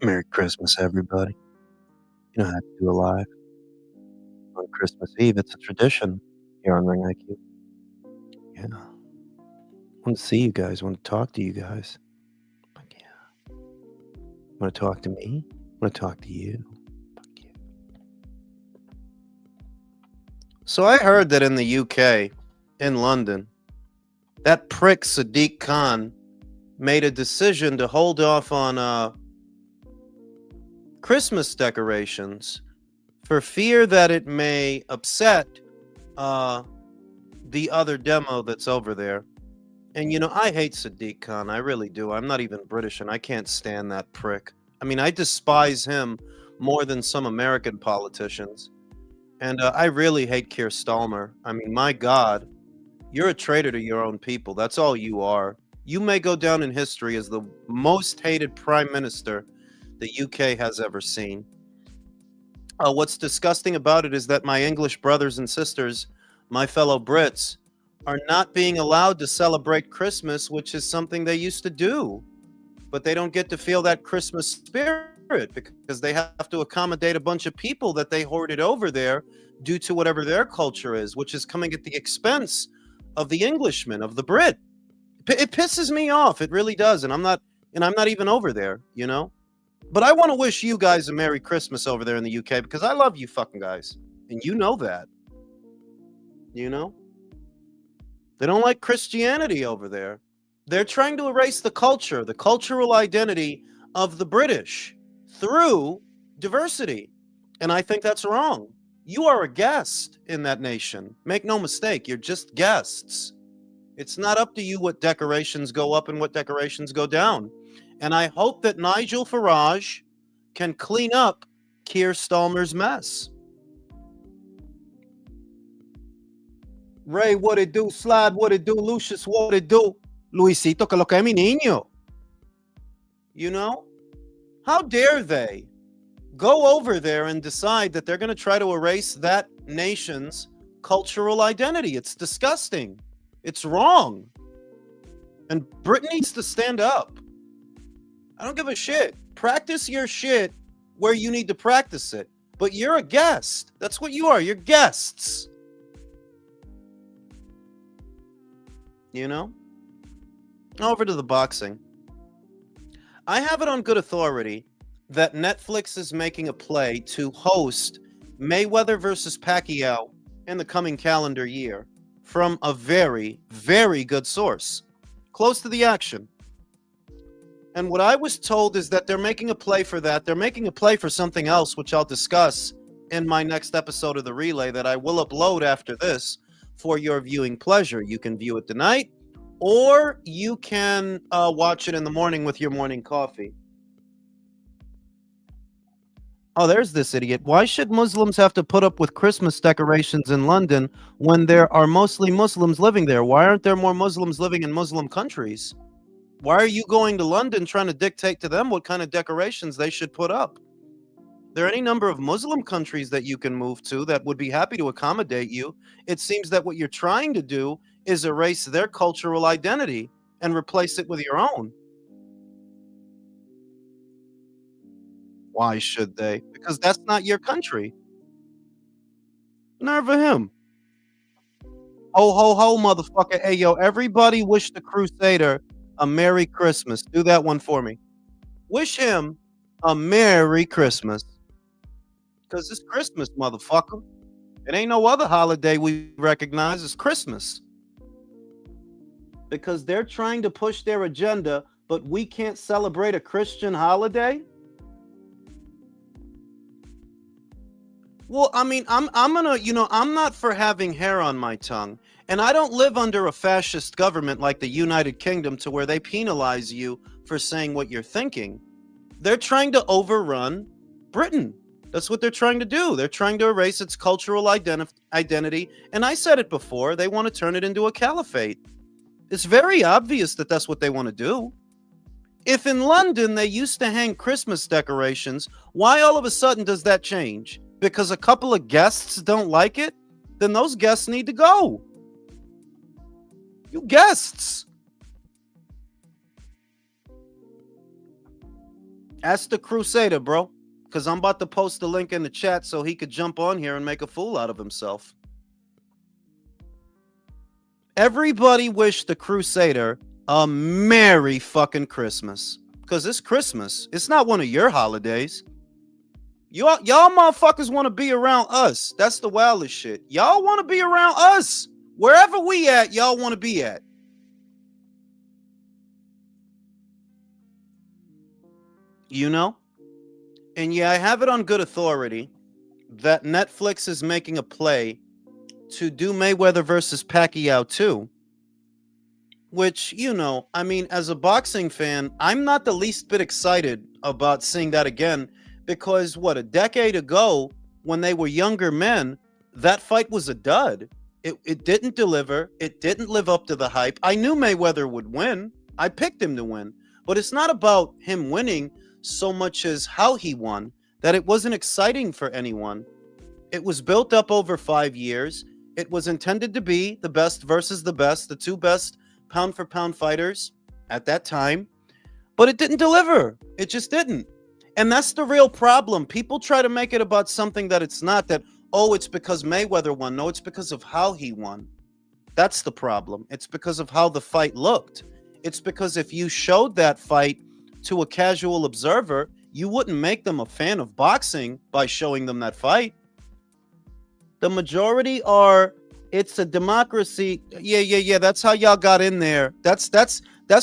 Merry Christmas, everybody. You know how to do a live on Christmas Eve. It's a tradition here on Ring IQ. Yeah. Want to see you guys. Want to talk to you guys. Fuck yeah. Want to talk to me? Want to talk to you? Fuck yeah. So I heard that in the UK, in London, that prick Sadiq Khan made a decision to hold off on Christmas decorations for fear that it may upset the other demo that's over there. And I hate Sadiq Khan. I really do. I'm not even British, and I can't stand that prick. I mean, I despise him more than some American politicians. And I really hate Keir Starmer. I mean, my God, you're a traitor to your own people. That's all you are. You may go down in history as the most hated prime minister the UK has ever seen. What's disgusting about it is that my English brothers and sisters, my fellow Brits, are not being allowed to celebrate Christmas, which is something they used to do. But they don't get to feel that Christmas spirit because they have to accommodate a bunch of people that they hoarded over there due to whatever their culture is, which is coming at the expense of the Englishman, of the Brit. It pisses me off. It really does. And I'm not even over there, But I want to wish you guys a Merry Christmas over there in the UK because I love you fucking guys. And you know that. They don't like Christianity over there. They're trying to erase the culture, the cultural identity of the British through diversity. And I think that's wrong. You are a guest in that nation. Make no mistake, you're just guests. It's not up to you what decorations go up and what decorations go down. And I hope that Nigel Farage can clean up Keir Starmer's mess. Ray, what it do? Slide, what it do? Lucius, what it do? Luisito, que lo que es mi niño. How dare they go over there and decide that they're going to try to erase that nation's cultural identity? It's disgusting. It's wrong. And Britain needs to stand up. I don't give a shit. Practice your shit where you need to practice it. But you're a guest. That's what you are. You're guests. Over to the boxing. I have it on good authority that Netflix is making a play to host Mayweather versus Pacquiao in the coming calendar year from a very, very good source, close to the action. And what I was told is that they're making a play for that. They're making a play for something else, which I'll discuss in my next episode of The Relay that I will upload after this for your viewing pleasure. You can view it tonight, or you can watch it in the morning with your morning coffee. Oh, there's this idiot. Why should Muslims have to put up with Christmas decorations in London when there are mostly Muslims living there? Why aren't there more Muslims living in Muslim countries? Why are you going to London trying to dictate to them what kind of decorations they should put up? There are any number of Muslim countries that you can move to that would be happy to accommodate you. It seems that what you're trying to do is erase their cultural identity and replace it with your own. Why should they? Because that's not your country. Nerve of him. Ho, ho, ho, motherfucker. Hey, yo, everybody wish the Crusader a Merry Christmas. Do that one for me. Wish him a Merry Christmas. Because it's Christmas, motherfucker. It ain't no other holiday we recognize. It's Christmas. Because they're trying to push their agenda, but we can't celebrate a Christian holiday? Well, I mean, I'm gonna, I'm not for having hair on my tongue. And I don't live under a fascist government like the United Kingdom to where they penalize you for saying what you're thinking. They're trying to overrun Britain. That's what they're trying to do. They're trying to erase its cultural identity. And I said it before, they want to turn it into a caliphate. It's very obvious that that's what they want to do. If in London they used to hang Christmas decorations, why all of a sudden does that change? Because a couple of guests don't like it? Then those guests need to go. You guests. Ask the Crusader, bro. Because I'm about to post the link in the chat so he could jump on here and make a fool out of himself. Everybody wish the Crusader a Merry fucking Christmas. Because it's Christmas. It's not one of your holidays. Y'all motherfuckers want to be around us. That's the wildest shit. Y'all want to be around us. Wherever we at, y'all want to be at. You know? And yeah, I have it on good authority that Netflix is making a play to do Mayweather versus Pacquiao too. Which, you know, I mean, as a boxing fan, I'm not the least bit excited about seeing that again because, what, a decade ago, when they were younger men, that fight was a dud. It didn't deliver. It didn't live up to the hype. I knew Mayweather would win. I picked him to win. But it's not about him winning so much as how he won, that it wasn't exciting for anyone. It was built up over 5 years. It was intended to be the best versus the best, the two best pound for pound fighters at that time, but it didn't deliver. It just didn't. And that's the real problem. People try to make it about something that it's not, that, oh, it's because Mayweather won. No, it's because of how he won. That's the problem. It's because of how the fight looked. It's because if you showed that fight to a casual observer, you wouldn't make them a fan of boxing by showing them that fight. The majority are, it's a democracy. Yeah. That's how y'all got in there. That's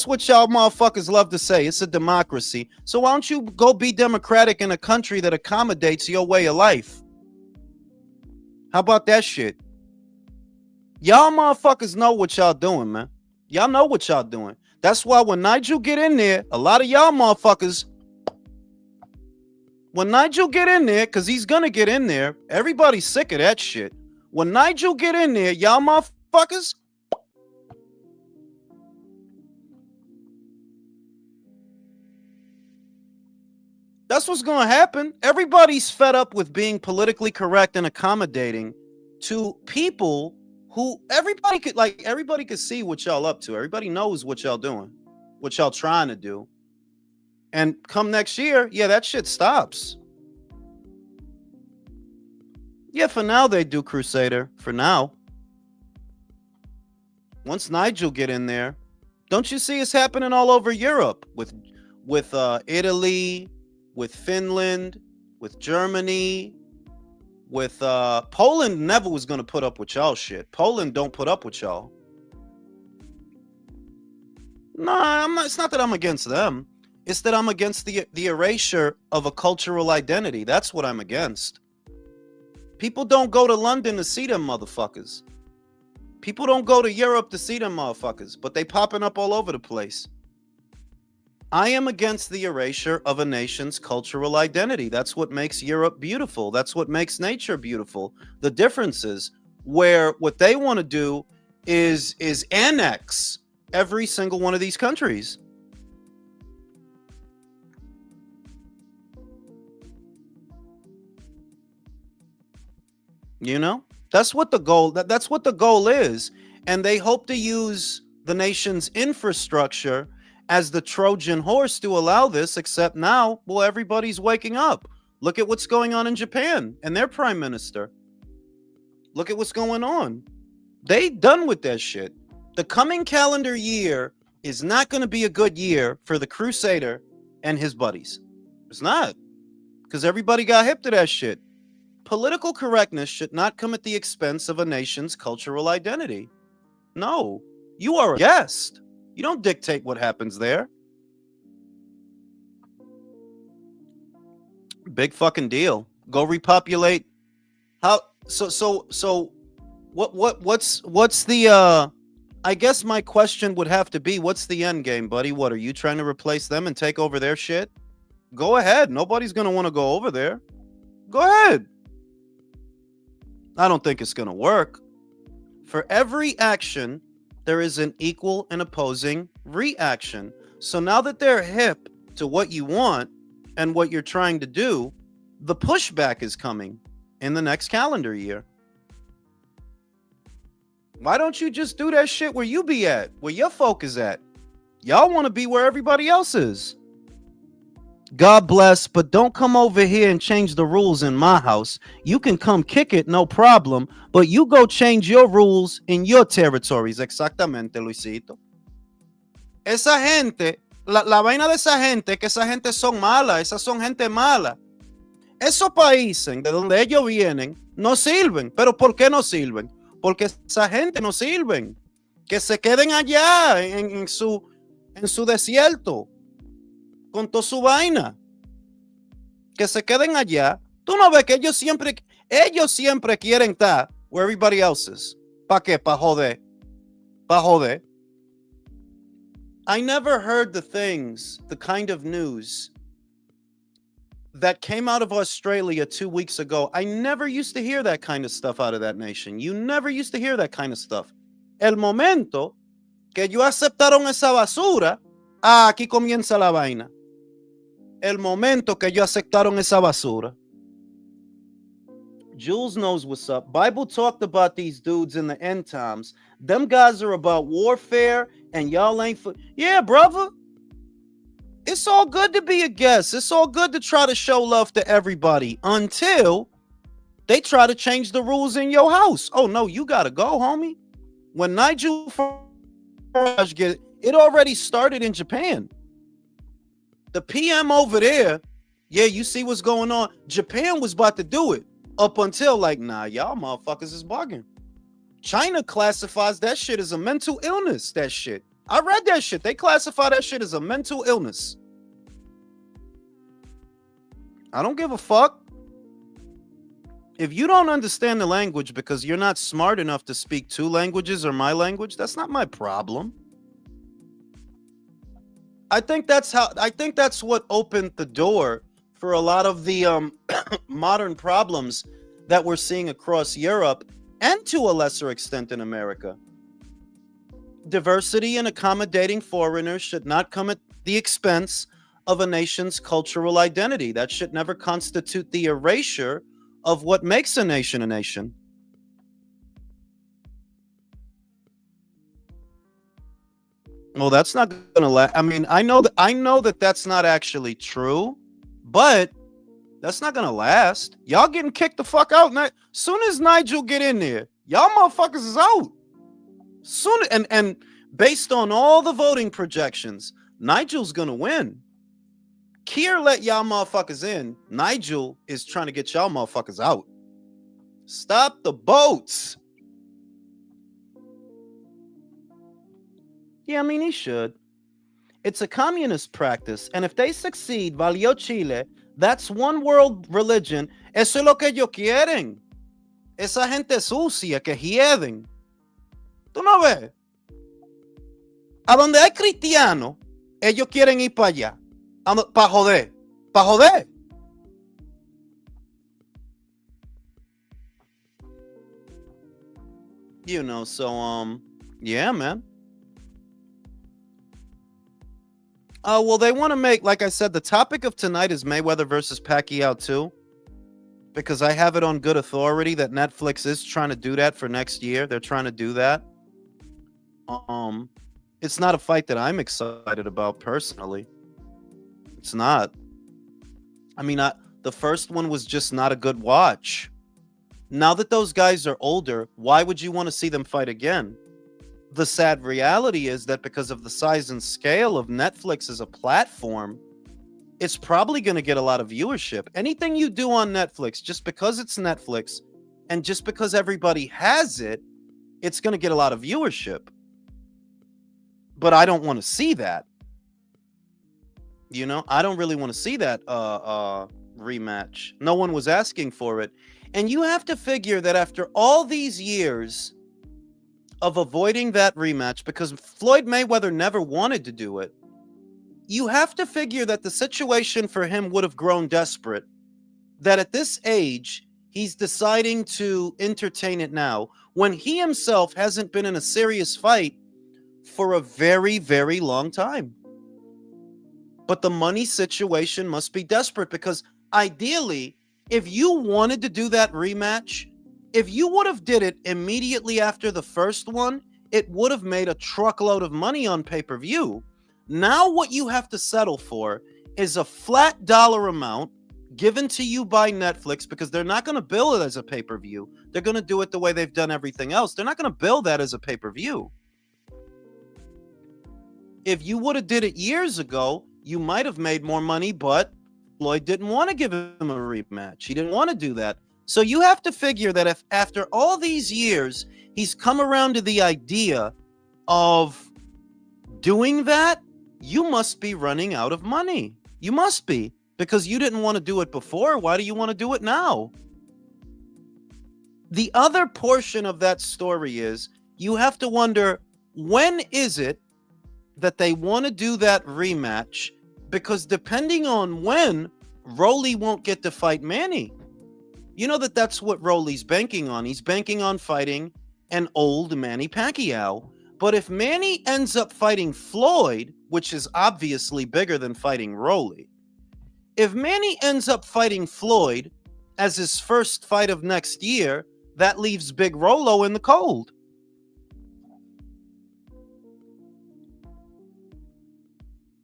what y'all motherfuckers love to say. It's a democracy. So why don't you go be democratic in a country that accommodates your way of life? How about that shit? Y'all motherfuckers know what y'all doing, man. Y'all know what y'all doing. That's why when Nigel get in there, a lot of y'all motherfuckers, when Nigel get in there, because he's gonna get in there, everybody's sick of that shit. When Nigel get in there, y'all motherfuckers, that's what's gonna happen. Everybody's fed up with being politically correct and accommodating to people who everybody could see what y'all up to. Everybody knows what y'all doing, what y'all trying to do. And come next year, yeah, that shit stops. Yeah, for now they do Crusader. For now. Once Nigel get in there, don't you see it's happening all over Europe with Italy, with Finland, with Germany, with Poland never was going to put up with y'all shit. Poland don't put up with y'all. Nah, I'm not, it's not that I'm against them. It's that I'm against the erasure of a cultural identity. That's what I'm against. People don't go to London to see them motherfuckers. People don't go to Europe to see them motherfuckers, but they popping up all over the place. I am against the erasure of a nation's cultural identity. That's what makes Europe beautiful. That's what makes nature beautiful. The differences where what they want to do is annex every single one of these countries. You know, that's what the goal. That's what the goal is, and they hope to use the nation's infrastructure as the Trojan horse to allow this. Except now, well, everybody's waking up. Look at what's going on in Japan and their prime minister. Look at what's going on. They done with that shit. The coming calendar year is not going to be a good year for the Crusader and his buddies. It's not, because everybody got hip to that shit. Political correctness should not come at the expense of a nation's cultural identity. No, you are a guest. You don't dictate what happens there. Big fucking deal. Go repopulate. How so what's the I guess my question would have to be, what's the end game, buddy? What, are you trying to replace them and take over their shit? Go ahead. Nobody's going to want to go over there. Go ahead. I don't think it's going to work. For every action, there is an equal and opposing reaction. So now that they're hip to what you want and what you're trying to do, the pushback is coming in the next calendar year. Why don't you just do that shit where you be at, where your folk is at? Y'all want to be where everybody else is. God bless, but don't come over here and change the rules in my house. You can come kick it, no problem, but you go change your rules in your territories. Exactamente, Luisito. Esa gente, la vaina de esa gente, que esa gente son malas, esas son gente mala. Esos países de donde ellos vienen no sirven. ¿Pero por qué no sirven? Porque esa gente no sirven. Que se queden allá en su desierto con toda su vaina. Que se queden allá. Tú no ves que ellos siempre quieren estar where everybody else is. ¿Para qué? Para joder. Para joder. I never heard the kind of news that came out of Australia 2 weeks ago. I never used to hear that kind of stuff out of that nation. You never used to hear that kind of stuff. El momento que ellos aceptaron esa basura, aquí comienza la vaina. El momento que ellos aceptaron esa basura. Jules knows what's up. Bible talked about these dudes in the end times. Them guys are about warfare, and y'all ain't for... Yeah, brother. It's all good to be a guest. It's all good to try to show love to everybody until they try to change the rules in your house. Oh, no, you got to go, homie. When Nigel Farage get it already started in Japan. The PM over there, yeah, you see what's going on. Japan was about to do it up until like, nah, y'all motherfuckers is bugging. China classifies that shit as a mental illness, that shit. I read that shit. They classify that shit as a mental illness. I don't give a fuck. If you don't understand the language because you're not smart enough to speak 2 languages or my language, that's not my problem. I think that's what opened the door for a lot of the modern problems that we're seeing across Europe and to a lesser extent in America. Diversity and accommodating foreigners should not come at the expense of a nation's cultural identity. That should never constitute the erasure of what makes a nation a nation. Well, that's not gonna last. I mean, I know that that's not actually true, but that's not gonna last. Y'all getting kicked the fuck out. Soon as Nigel get in there, y'all motherfuckers is out. Soon and based on all the voting projections, Nigel's gonna win. Keir let y'all motherfuckers in. Nigel is trying to get y'all motherfuckers out. Stop the boats. Yeah, I mean, he should. It's a communist practice, and if they succeed, valió Chile, that's one world religion. Eso es lo que ellos quieren. Esa gente sucia que hieden. ¿Tú no ves? A donde hay cristianos, ellos quieren ir para allá. Para joder. Para joder. You know, so, yeah, man. Well, they want to make, like I said, the topic of tonight is Mayweather versus Pacquiao too, because I have it on good authority that Netflix is trying to do that for next year. They're trying to do that. It's not a fight that I'm excited about personally. It's not. I mean, the first one was just not a good watch. Now that those guys are older, why would you want to see them fight again? The sad reality is that because of the size and scale of Netflix as a platform, it's probably going to get a lot of viewership. Anything you do on Netflix, just because it's Netflix and just because everybody has it, it's going to get a lot of viewership. But I don't want to see that. You know, I don't really want to see that rematch. No one was asking for it. And you have to figure that after all these years of avoiding that rematch, because Floyd Mayweather never wanted to do it, you have to figure that the situation for him would have grown desperate, that at this age, he's deciding to entertain it now, when he himself hasn't been in a serious fight for a very, very long time. But the money situation must be desperate, because ideally, if you wanted to do that rematch, if you would have did it immediately after the first one, it would have made a truckload of money on pay-per-view. Now what you have to settle for is a flat dollar amount given to you by Netflix, because they're not going to bill it as a pay-per-view. They're going to do it the way they've done everything else. They're not going to bill that as a pay-per-view. If you would have did it years ago, you might have made more money, but Floyd didn't want to give him a rematch. He didn't want to do that. So you have to figure that if after all these years, he's come around to the idea of doing that, you must be running out of money. You must be, because you didn't want to do it before. Why do you want to do it now? The other portion of that story is you have to wonder, when is it that they want to do that rematch? Because depending on when, Rolly won't get to fight Manny. You know that's what Rolly's banking on. He's banking on fighting an old Manny Pacquiao. But if Manny ends up fighting Floyd, which is obviously bigger than fighting Rolly, if Manny ends up fighting Floyd as his first fight of next year, that leaves Big Rolo in the cold.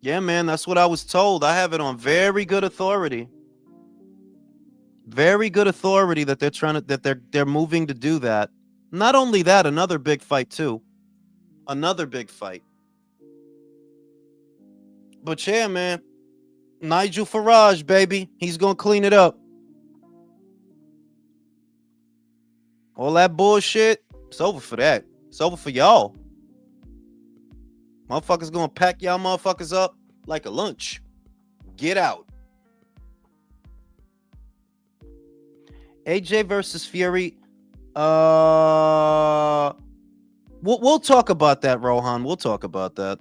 Yeah, man, that's what I was told. I have it on very good authority. Very good authority that they're moving to do that. Not only that, another big fight too. Another big fight. But yeah, man, Nigel Farage, baby, he's gonna clean it up. All that bullshit, it's over for that. It's over for y'all. Motherfuckers gonna pack y'all motherfuckers up like a lunch. Get out. AJ versus Fury. We'll talk about that, Rohan. We'll talk about that.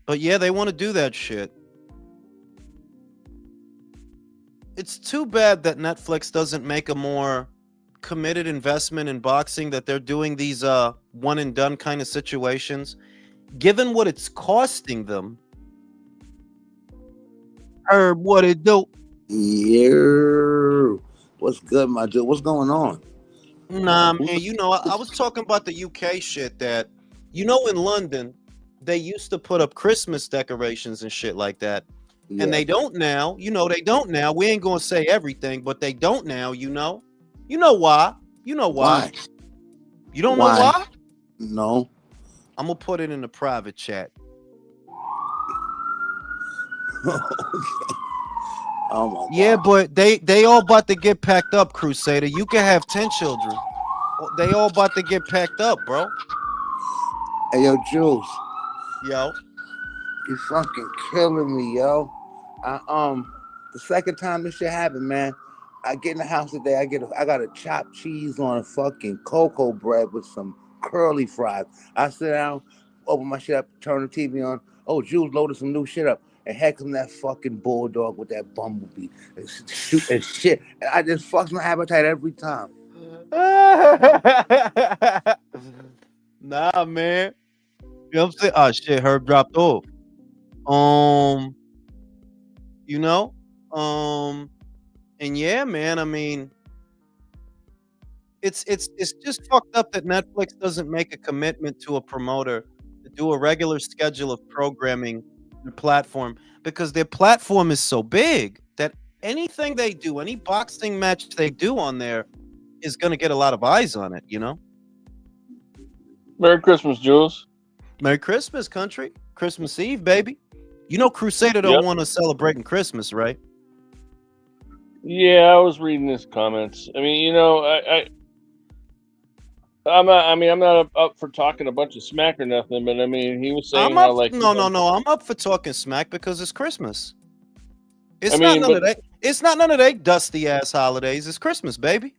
But yeah, they want to do that shit. It's too bad that Netflix doesn't make a more committed investment in boxing, that they're doing these one and done kind of situations. Given what it's costing them. Herb, what it do? Yeah. What's good, my dude? What's going on? Nah, man, you know, I was talking about the UK shit that, you know, in London, they used to put up Christmas decorations and shit like that. Yeah. And they don't now. You know, they don't now. We ain't going to say everything, but they don't now, you know. You know why? You know why? You don't know why? No. I'm going to put it in the private chat. Oh my God. Yeah, but they all about to get packed up, Crusader. You can have 10 children. They all about to get packed up, bro. Hey, yo, Jules. Yo. You fucking killing me, yo. The second time this shit happened, man, I get in the house today, I got a chopped cheese on a fucking cocoa bread with some curly fries. I sit down, open my shit up, turn the TV on. Oh, Jules loaded some new shit up. And heck comes that fucking bulldog with that bumblebee and shoot and shit. And I just fucks my appetite every time. Nah, man. You know what I'm saying? Oh shit, Herb dropped off. You know? And yeah, man, I mean, it's just fucked up that Netflix doesn't make a commitment to a promoter to do a regular schedule of programming their platform, because their platform is so big that anything they do, any boxing match they do on there is going to get a lot of eyes on it, you know? Merry Christmas, Jules. Merry Christmas, country. Christmas Eve, baby. You know Crusader don't want to celebrate Christmas, right? Yeah, I was reading his comments. I mean, you know, I'm not up for talking a bunch of smack or nothing, but I mean, he was saying how like no, I'm up for talking smack because it's Christmas. It's not none of that dusty ass holidays. It's Christmas, baby.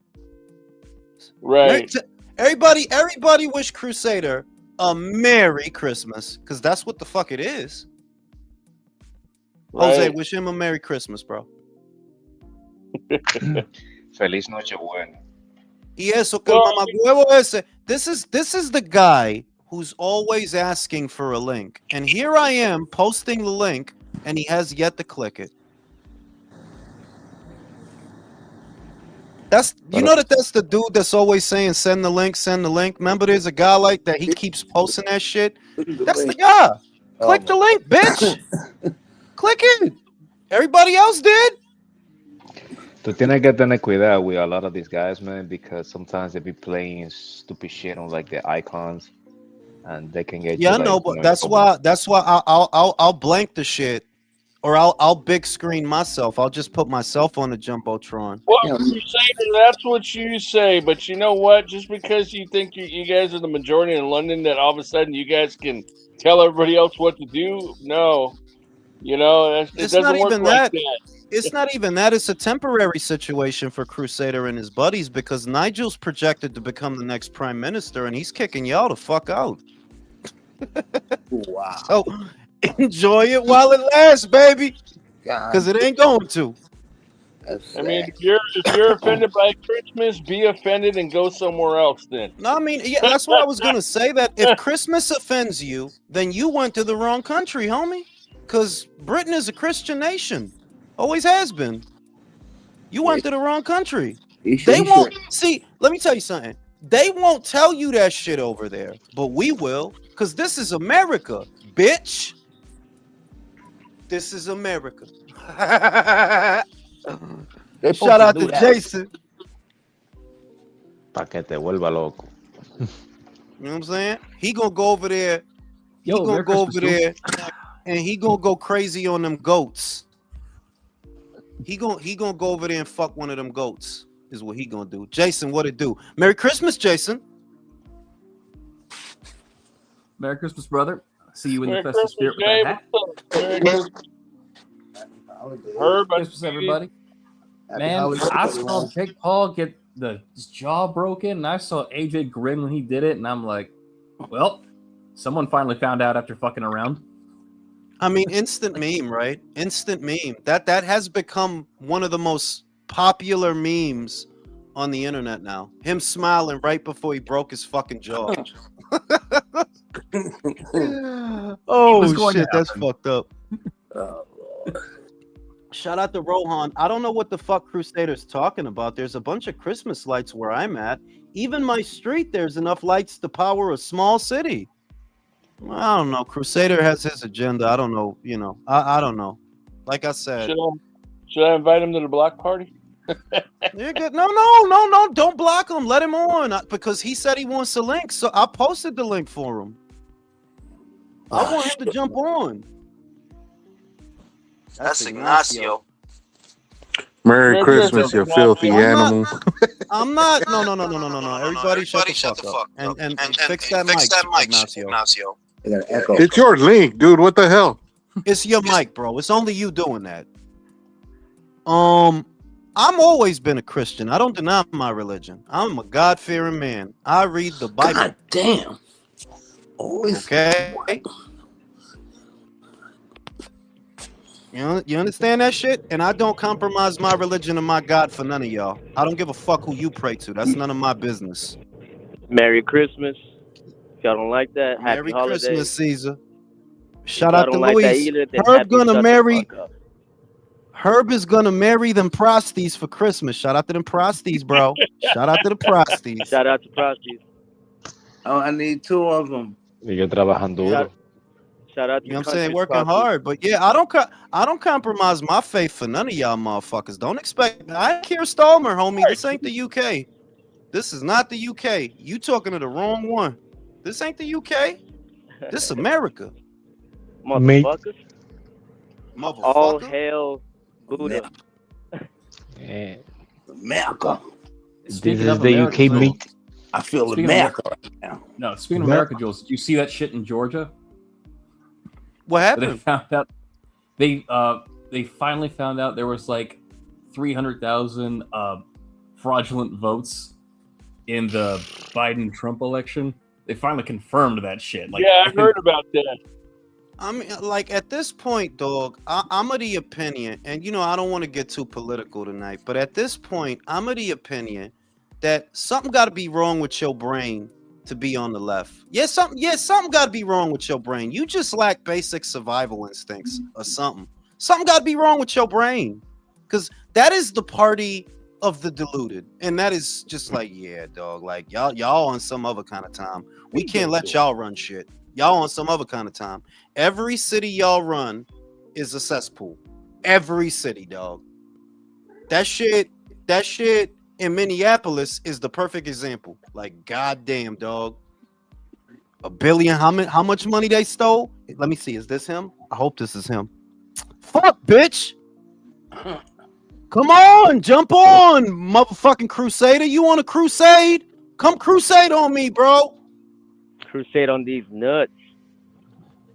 Right. Everybody wish Crusader a Merry Christmas, because that's what the fuck it is. Right. Jose, wish him a Merry Christmas, bro. Feliz Nochebuena. Y eso que el mamahuevo ese. This is the guy who's always asking for a link, and here I am posting the link, and he has yet to click it. That's the dude that's always saying send the link. Remember, there's a guy like that. He keeps posting that shit. That's the guy. Click the link, bitch. Click it. Everybody else did. Tú tienes que tener cuidado with a lot of these guys, man, because sometimes they be playing stupid shit on like the icons, and they can get Yeah, you I like know, but in trouble. that's why I'll blank the shit, or I'll big screen myself. I'll just put myself on the jumbotron. Well, You know, Crusader, that's what you say, but you know what? Just because you think you guys are the majority in London, that all of a sudden you guys can tell everybody else what to do? No, it It's not doesn't work even like that. that. It's not even that. It's a temporary situation for Crusader and his buddies because Nigel's projected to become the next prime minister, and he's kicking y'all the fuck out. wow. So enjoy it while it lasts, baby, because God, it ain't going to. that's I mean, sad. if you're offended by Christmas, be offended and go somewhere else. Then No, I mean, yeah, that's what I was gonna say. That if Christmas offends you, then you went to the wrong country, homie. Because Britain is a Christian nation, always has been. You went to the wrong country. You should, They you won't should. see. Let me tell you something. They won't tell you that shit over there, but we will, because this is America, bitch. This is America. They supposed Shout out do to that. Jason. Pa' que te vuelva loco. You know what I'm saying? He gonna go over there. He Yo, gonna Merry go Christmas, over there, and he gonna go crazy on them goats. He gonna go over there and fuck one of them goats. Is what he gonna do. Jason, what it do? Merry Christmas, Jason. Merry Christmas, brother. See you in Merry the festive Christmas, spirit with Jay. that hat. What's up? Merry Christmas, Herb. I Christmas, see you. everybody. Happy Man, holidays, I saw everyone. Jake Paul get his jaw broken, and I saw AJ grin when he did it, and I'm like, well, someone finally found out after fucking around. I mean, instant meme, right? Instant meme. That has become one of the most popular memes on the internet now. Him smiling right before he broke his fucking jaw. Oh was going to shit, that's happen. fucked up. Oh, Lord. Shout out to Rohan. I don't know what the fuck Crusader's talking about. There's a bunch of Christmas lights where I'm at. Even my street, there's enough lights to power a small city. I don't know. Crusader has his agenda. I don't know. I don't know. Like I said, Should I invite him to the block party? you're good. No. Don't block him. Let him on because he said he wants a link. So I posted the link for him. I want him to jump on. That's Ignacio. Merry Christmas, you filthy animal. I'm not. No. Everybody shut the fuck up. And fix that mic, Ignacio. I got an echo. It's your link, dude. What the hell? It's your mic, bro. It's only you doing that. I'm always been a Christian. I don't deny my religion. I'm a God-fearing man. I read the Bible. God damn. Always. Okay. You understand that shit? And I don't compromise my religion and my God for none of y'all. I don't give a fuck who you pray to. That's none of my business. Merry Christmas. If y'all don't like that, happy Merry holidays. Christmas, Caesar. If Shout y'all out to don't like that Luis. either, then Herb happy gonna shut the marry. fuck up. Herb is gonna marry them prosties for Christmas. Shout out to them prosties, bro. Shout out to the prosties. Shout out to Prosties. Oh, I need two of them. Ellos trabajan duro. Shout out to You know what I'm country saying? Working Prosties. hard. But yeah, I don't compromise my faith for none of y'all motherfuckers. Don't expect. I ain't Keir Starmer, homie. This ain't the UK. This is not the UK. You talking to the wrong one. This ain't the UK. This is America. Motherfuckers. All Motherfucker. hail Buddha. Eh, America. this Speaking is of the America, UK Jules, meat. I feel Speaking of America right now. No, speaking of What? America, Jules, did you see that shit in Georgia? What They happened? found out they finally found out there was like 300,000 fraudulent votes in the Biden-Trump election. They finally confirmed that shit. Like, Yeah, I heard about that. I mean, like at this point, dog, I'm of the opinion, and I don't want to get too political tonight, but at this point, I'm of the opinion that something got to be wrong with your brain to be on the left. Something got to be wrong with your brain. You just lack basic survival instincts or something. Something got to be wrong with your brain, because that is the party of the deluded, and that is just like, yeah, dog, like y'all on some other kind of time. We can't let y'all run shit. Y'all on some other kind of time. Every city y'all run is a cesspool. Every city, dog. That shit in Minneapolis is the perfect example. Like, goddamn, dog. $1 billion. How much money they stole? Let me see. Is this him? I hope this is him. Fuck, bitch. Come on, jump on, motherfucking Crusader. You want a crusade? Come crusade on me, bro. Crusade on these nuts.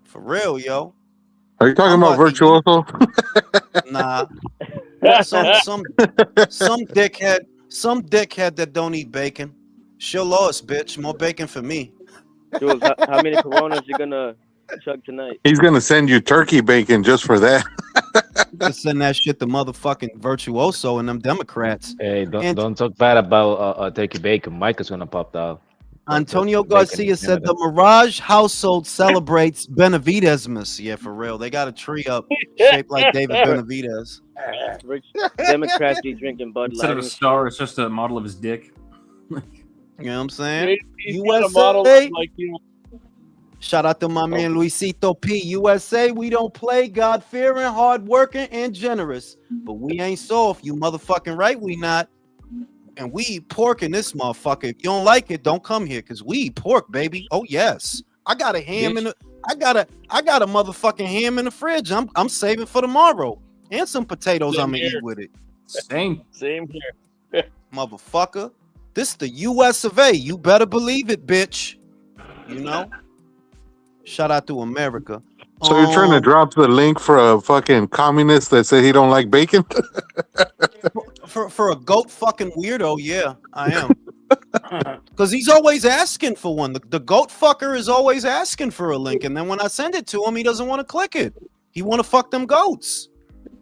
For real, yo. Are you talking I'm about lucky. Virtuoso? Nah. Some dickhead that don't eat bacon. She'll lost, bitch. More bacon for me. Jules, how many Coronas you gonna chug tonight? He's gonna send you turkey bacon just for that. Just send that shit to motherfucking Virtuoso and them Democrats. Hey, And don't talk bad about turkey bacon. Mike is gonna pop out. Antonio The bacon Garcia is said the limited. Mirage household celebrates Benavidezmas. Yeah, for real. They got a tree up shaped like David Benavidez. Democrats be drinking Bud Instead Light of a and star, it's just a model of his dick. You know what I'm saying? He's got a model USA. like you. Shout out to my man Luisito P. USA, we don't play, God-fearing, hard-working, and generous. But we ain't soft. You motherfucking right, we not. And we eat pork in this motherfucker. If you don't like it, don't come here, because we eat pork, baby. Oh, yes. I got a ham in the I got a motherfucking ham in the fridge. I'm saving for tomorrow. And some potatoes I'm gonna eat with it. Same. Same here. Motherfucker. This the US of A. You better believe it, bitch. You know? Shout out to America. So you're trying to drop the link for a fucking communist that said he don't like bacon? For a goat fucking weirdo, yeah, I am. Because he's always asking for one. The goat fucker is always asking for a link, and then when I send it to him, he doesn't want to click it. He want to fuck them goats.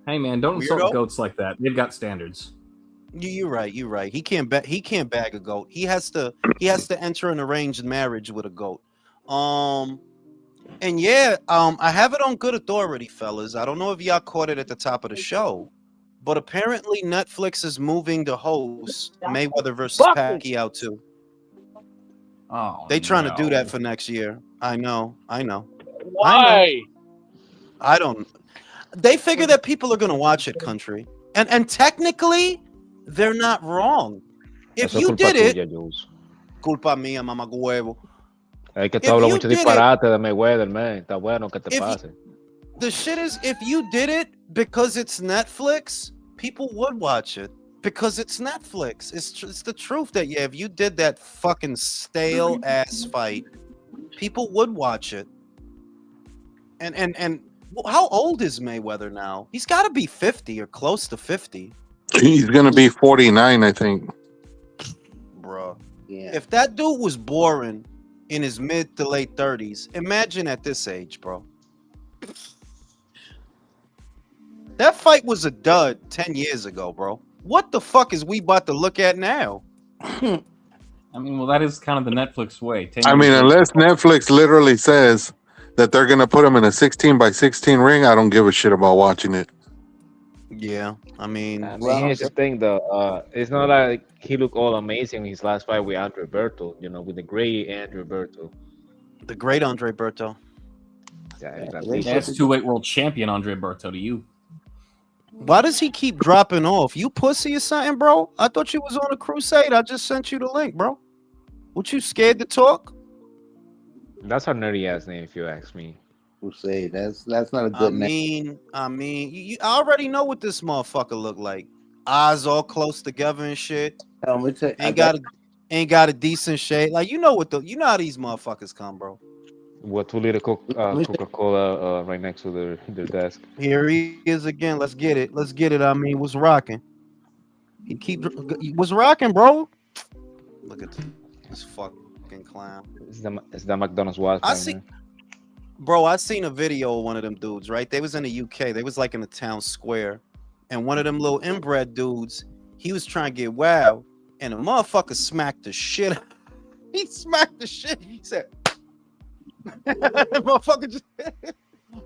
Hey man, don't Weirdo. insult goats like that. They've got standards. You're right. You're right. He can't bag a goat. He has to enter an arranged marriage with a goat. And yeah, I have it on good authority, fellas. I don't know if y'all caught it at the top of the show, but apparently Netflix is moving to host Mayweather versus Pacquiao too. Oh, They trying to do that for next year. I know. Why? I don't. They figure that people are gonna watch it, country, and technically, they're not wrong. If Eso es you culpa did it, tuya, Jules. culpa mía, mamá huevo. Es que tú If hablas you mucho did it- disparate de Mayweather, man. Está bueno que te If you- pase. The shit is, if you did it because it's Netflix, people would watch it because it's Netflix. It's the truth that yeah, if you did that fucking stale ass fight, people would watch it. And how old is Mayweather now? He's got to be 50 or close to 50, He's gonna be 49, I think. bro. Yeah. If that dude was boring in his mid to late 30s, imagine at this age, bro. That fight was a dud 10 years ago, bro. What the fuck is we about to look at now? I mean, well, that is kind of the Netflix way. 10 I years mean, later- unless Netflix literally says that they're gonna put him in a 16 by 16 ring, I don't give a shit about watching it. Yeah, I mean, I mean, Well, here's the thing, though. It's not like he looked all amazing in his last fight with Andre Berto, with the great Andre Berto. the great Andre Berto. Yeah, Yeah, exactly. they- That's two-weight world champion Andre Berto to you. Why does he keep dropping off? You pussy or something, bro? I thought you was on a crusade. I just sent you the link, bro. What, you scared to talk? That's a nerdy ass name, if you ask me. Crusade. That's not a good name. I mean, I already know what this motherfucker look like. Eyes all close together and shit. Let me tell you, Ain't got a decent shade. Like you know how these motherfuckers come, bro. What 2 liter Coca-Cola right next to their desk. Here he is again. Let's get it. I mean, what's rocking? What's rocking, bro? Look at this fucking clown. It's the McDonald's Wi-Fi. I see. Bro, I seen a video of one of them dudes, right? They was in the UK. They was like in the town square. And one of them little inbred dudes, he was trying to get wild. And the motherfucker smacked the shit. He smacked the shit. He said, motherfucker just...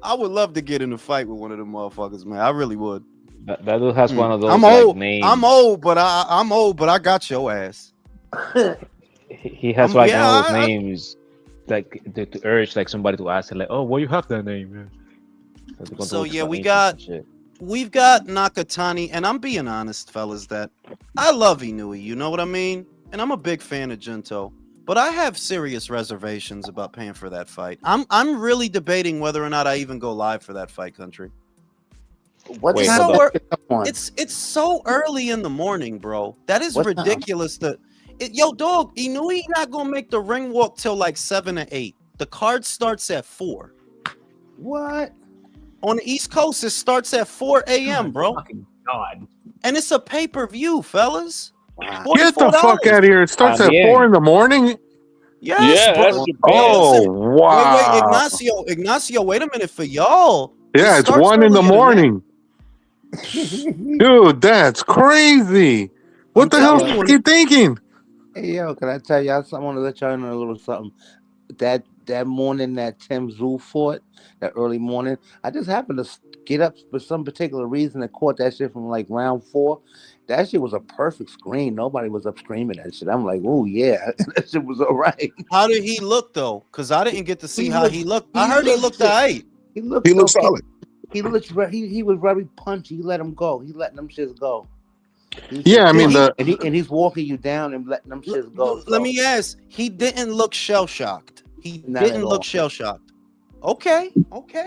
I would love to get in a fight with one of them motherfuckers, man. I really would. That dude has one of those I'm like, old. names. I'm old, but I got your ass. He has like yeah, one of those names like to urge like somebody to ask him like, oh, why you have that name, man? So yeah, Shit. we've got Nakatani, and I'm being honest, fellas, that I love Inui. You know what I mean? And I'm a big fan of Jinto, but I have serious reservations about paying for that fight. I'm really debating whether or not I even go live for that fight, country. What Wait, It's time hold so up. is it on? it's so early in the morning, bro. That is What time? ridiculous. Yo, dog, Inui not gonna make the ring walk till like 7 or 8. The card starts at 4. What? On the East Coast, it starts at 4 a.m., bro. Fucking God. And it's a pay-per-view, fellas. Wow. Get the fuck $44. out of here! It starts at También. 4 in the morning. Yes, Yeah, bro. that's Wait, Japan. Oh listen. Wait, wow! Ignacio, wait a minute. For y'all, Yeah, it it's starts 1 in the earlier than that. morning, dude. That's crazy. What I'm the hell telling are you. you thinking? Hey yo, can I tell y'all something? I want to let y'all know a little something. That morning that Tim Zoo fought, that early morning, I just happened to get up for some particular reason and caught that shit from like round 4. That shit was a perfect screen. Nobody was up screaming that shit. I'm like, oh yeah, that shit was all right. How did he look though? Because I didn't get to see He how looked- he looked. he I heard he looked looked good. alright. He looked He looks okay. solid. He looked he was very punchy. He let him go. He letting them shits go. He's Yeah, I just mean Did the and he's walking you down and letting them shits go. Let So me ask. He didn't look shell shocked. He not at didn't all. look shell shocked. Okay.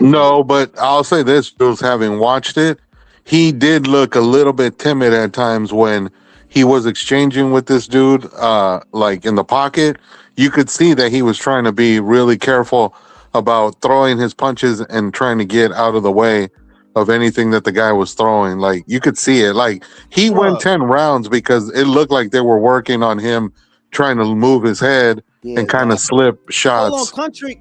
no, but I'll say this: Jules, having watched it, he did look a little bit timid at times when he was exchanging with this dude, like in the pocket. You could see that he was trying to be really careful about throwing his punches and trying to get out of the way of anything that the guy was throwing. Like you could see it. Like he went Bruh. 10 rounds because it looked like they were working on him trying to move his head Yeah, and kind of exactly. slip Hold on, shots.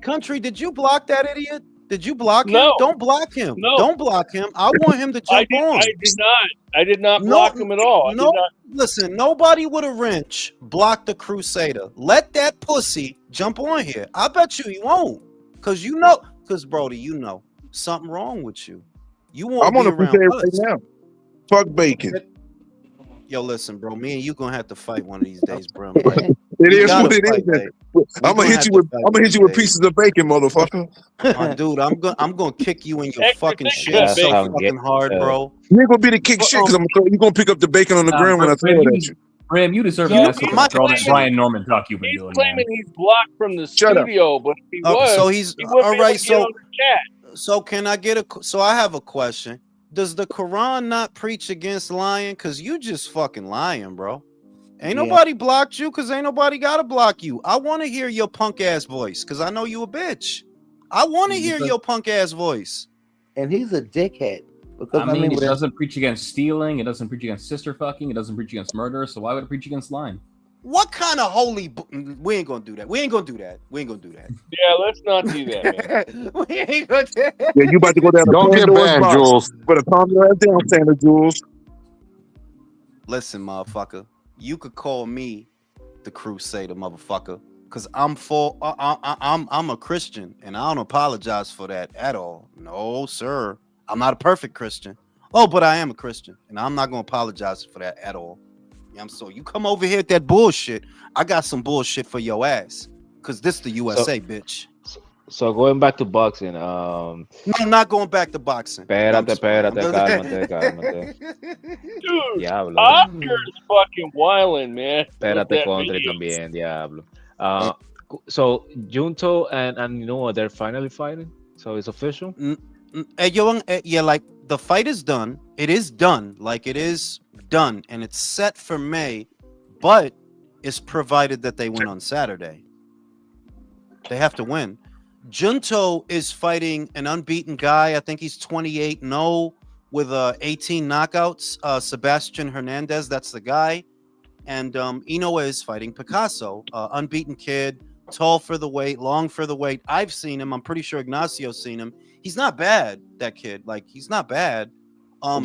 country. Did you block that idiot? Did you block him? No, Don't block him. no, Don't block him. I want him to jump on. I did not. I did not No, block him at all. I did no. not. Listen, nobody with a wrench blocked the Crusader. Let that pussy jump on here. I bet you he won't. Cause Brody, you know something wrong with you. You won't I'm be on a around crusade us. right now. Fuck bacon. Yo, listen, bro. Me and you gonna have to fight one of these days, bro. It We is gotta what it fight, is. babe. I'm gonna hit you with pieces of bacon, motherfucker. Dude, I'm gonna kick you in your Extra fucking thick shit cut That so bacon. sound gay. fucking hard, bro. You ain't gonna be the kick But, shit because you're gonna pick up the bacon on the ground when I throw Ram, it at you. Ram, you deserve So to ask he's what claiming- Brian Norman talk you've been He's doing, claiming man. he's blocked from the Shut up. studio, but if he was, So he's he wouldn't all be able right. to get on the chat. So can I get so I have a question. Does the Quran not preach against lying? Cause you just fucking lying, bro. Ain't Yeah. nobody blocked you, cause ain't nobody gotta block you. I want to hear your punk ass voice, cause I know you a bitch. I want to hear your punk ass voice. And he's a dickhead. Because I mean, it with doesn't preach against stealing. It doesn't preach against sister fucking. It doesn't preach against murder. So why would it preach against lying? What kind of holy? We ain't gonna do that. We ain't gonna do that. We ain't gonna do that. Yeah, let's not do that, man. We ain't gonna do that. Yeah, you about to go down a Don't get Pandora's banned, box. Jules. Better calm your ass down, Santa Jules. Listen, motherfucker. You could call me the Crusader, motherfucker, because I'm a Christian, and I don't apologize for that at all. No, sir. I'm not a perfect Christian. Oh, but I am a Christian, and I'm not gonna apologize for that at all. Yeah, so you come over here with that bullshit. I got some bullshit for your ass, cause this the USA, bitch. So going back to boxing, No, I'm not going back to boxing. No, I'm espérate, just playing. cálmate. Dude, Diablo. Oscar's fucking wilding, man. with Espérate, that Country video. también, diablo. So Junto and Noah, they're finally fighting. So it's official. Yeah, like the fight is done. It is done. Like it is done, and it's set for May, but it's provided that they win on Saturday. They have to win. Junto is fighting an unbeaten guy. I think he's 28-0 with 18 knockouts. Sebastian Hernandez, that's the guy. And Inoue is fighting Picasso, unbeaten kid, tall for the weight, long for the weight. I've seen him. I'm pretty sure Ignacio's seen him. He's not bad, that kid. Like, he's not bad.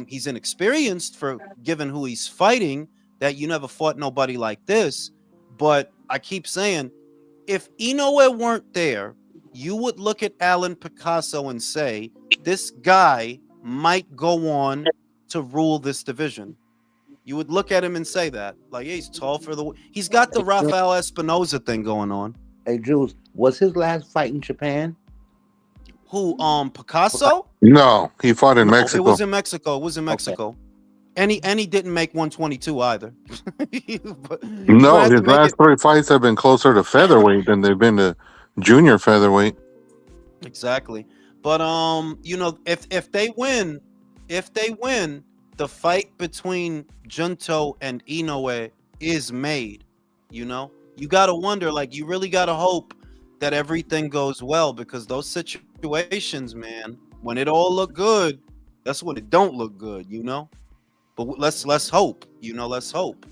He's inexperienced for given who he's fighting, that you never fought nobody like this. But I keep saying, if Inoue weren't there, you would look at Alan Picasso and say, this guy might go on to rule this division. You would look at him and say that. Like, yeah, he's tall for the... He's got the Rafael Espinoza thing going on. Hey, Jules, was his last fight in Japan? Who, Picasso? No, he fought in No, it Mexico. was in Mexico. It was in Okay. Mexico. And he didn't make 122 either. But you No, had to his make last it three fights have been closer to featherweight than they've been to junior featherweight. exactly. But if they win, the fight between Junto and Inoue is made. You got to wonder, like, you really got to hope that everything goes well, because those situations, man, when it all look good, that's when it don't look good. But let's hope, let's hope.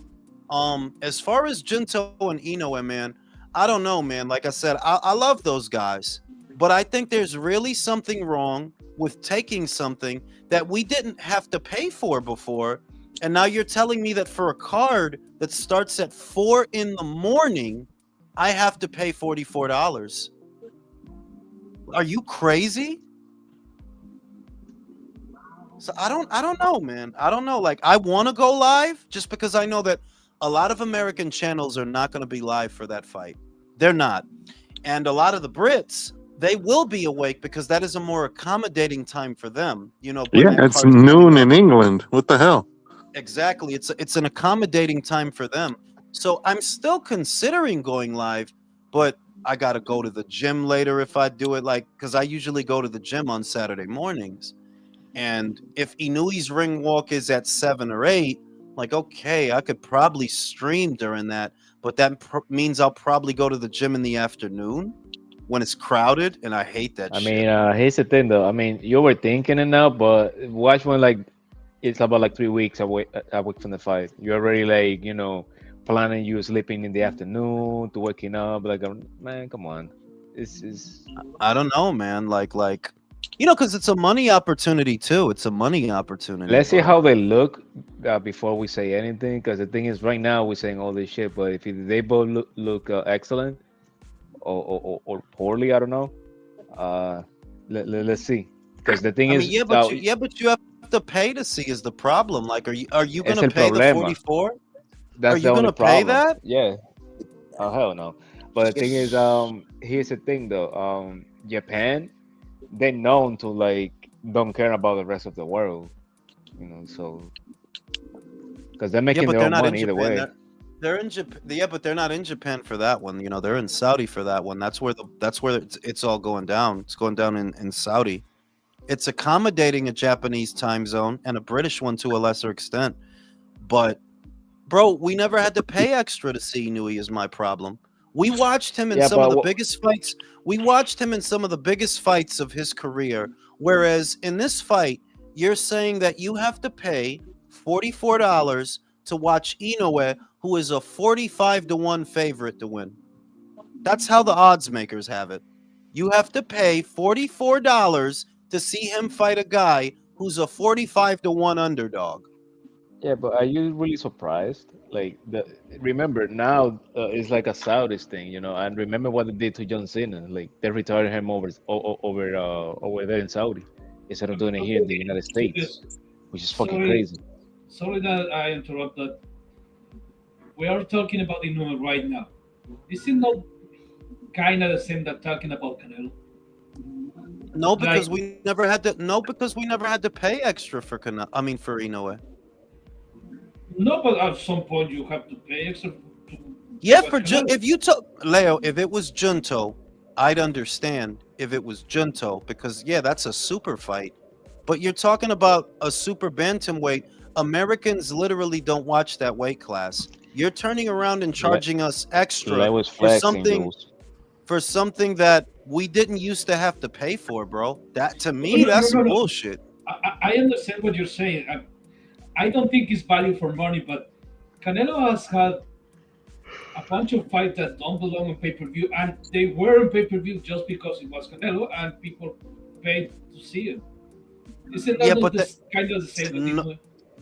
As far as Junto and Inoue, man, I don't know, man. Like I said, I love those guys, but I think there's really something wrong with taking something that we didn't have to pay for before, and now you're telling me that for a card that starts at 4 in the morning, I have to pay $44. Are you crazy? So I don't know, man. I don't know. Like, I want to go live just because I know that a lot of American channels are not going to be live for that fight. They're not. And a lot of the Brits, they will be awake because that is a more accommodating time for them. When Yeah, that it's card's coming noon on. in England. What the hell? Exactly. It's an accommodating time for them. So I'm still considering going live, but I got to go to the gym later if I do it, like, because I usually go to the gym on Saturday mornings. And if Inui's ring walk is at 7 or 8, like, okay, I could probably stream during that, but that means I'll probably go to the gym in the afternoon when it's crowded, and I hate that I shit. mean, here's the thing though. I mean, you were thinking it now, but watch when like it's about like 3 weeks away from the fight. You're already like planning you sleeping in the afternoon to waking up. Like, man, come on. This is I don't know, man. Because it's a money opportunity too. It's a money opportunity, Let's see but how they look before we say anything. Because the thing is, right now we're saying all this shit, but if they both look excellent or poorly, I don't know. Uh, let's see. Because the thing I mean, is, yeah, but you have to pay to see is the problem. Like, are you es gonna el pay the problema. 44? Are That's the you only gonna pay problem. that? Yeah. Oh hell no. But the thing is, here's the thing though. Japan, they're known to like don't care about the rest of the world. So because they're Yeah, making but their they're own not in money either Japan. way. They're in Japan. Yeah, but they're not in Japan for that one. They're in Saudi for that one. That's where it's all going down. It's going down in Saudi. It's accommodating a Japanese time zone and a British one to a lesser extent. But bro, we never had to pay extra to see Nui is my problem. We watched him in Yeah, some of but the biggest fights. We watched him in some of the biggest fights of his career. Whereas in this fight, you're saying that you have to pay $44 to watch Inoue, who is a 45-1 favorite to win. That's how the odds makers have it. You have to pay $44 to see him fight a guy who's a 45-1 underdog. yeah, but are you really surprised? Like remember now it's like a Saudis thing, and remember what they did to John Cena. Like they retired him over there in Saudi instead of doing it here in the Okay, United so States, this, which is fucking sorry, crazy. sorry that I interrupt. That we are talking about Inoue right now. Is it not kind of the same that talking about Canelo? No, Like, because we never had to. No, because we never had to pay extra for for Inoue. no, but at some point you have to pay extra to Yeah, watch Canelo. if you took Leo, if it was Junto, I'd understand if it was Junto, because yeah, that's a super fight. But you're talking about a super bantamweight. Americans literally don't watch that weight class. You're turning around and Le charging us extra Lewis for flexing, something Jules. that we didn't used to have to pay for, bro. That, to No, me, no, no, that's no, some no. bullshit. I understand what you're saying. I don't think it's value for money, but Canelo has had a bunch of fights that don't belong on pay-per-view, and they were on pay-per-view just because it was Canelo, and people paid to see it. Isn't Yeah, that but this kind of the same with no, Inoue?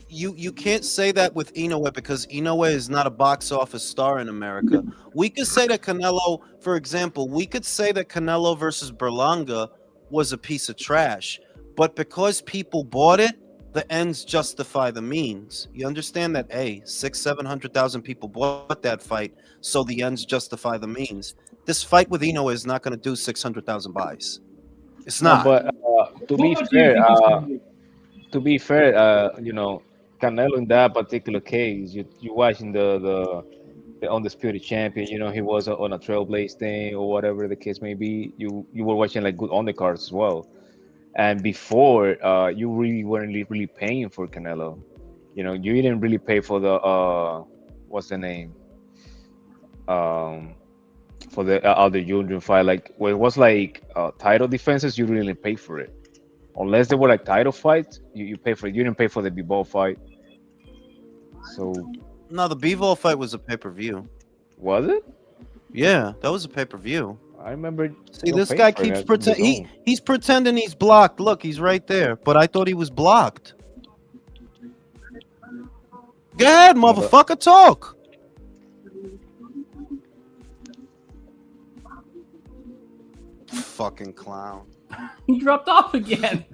you can't say that with Inoue, because Inoue is not a box office star in America. We could say that Canelo, for example, we could say that Canelo versus Berlanga was a piece of trash, but because people bought it, the ends justify the means. You understand that? A 700,000 people bought that fight, so the ends justify the means. This fight with Inoue is not going to do 600,000 buys. It's No, not. but to How be much do you fair, think it's going to be? you know, Canelo in that particular case, you watching the undisputed champion. You know, he was on a trailblaze thing or whatever the case may be. You were watching like good undercards as well. And before, you really weren't really paying for Canelo. You know, you didn't really pay for the what's the name? Um, for the other Jordan fight. Like when it was like title defenses, you really didn't pay for it. Unless they were like title fights, you pay for it. You didn't pay for the B-ball fight. So No, the Bivol fight was a pay-per-view. was it? Yeah, that was a pay-per-view. I remember See, this guy keeps the zone. he's pretending he's blocked. Look, he's right there. But I thought he was blocked. Go ahead, No, but motherfucker, talk. Fucking clown. He dropped off again.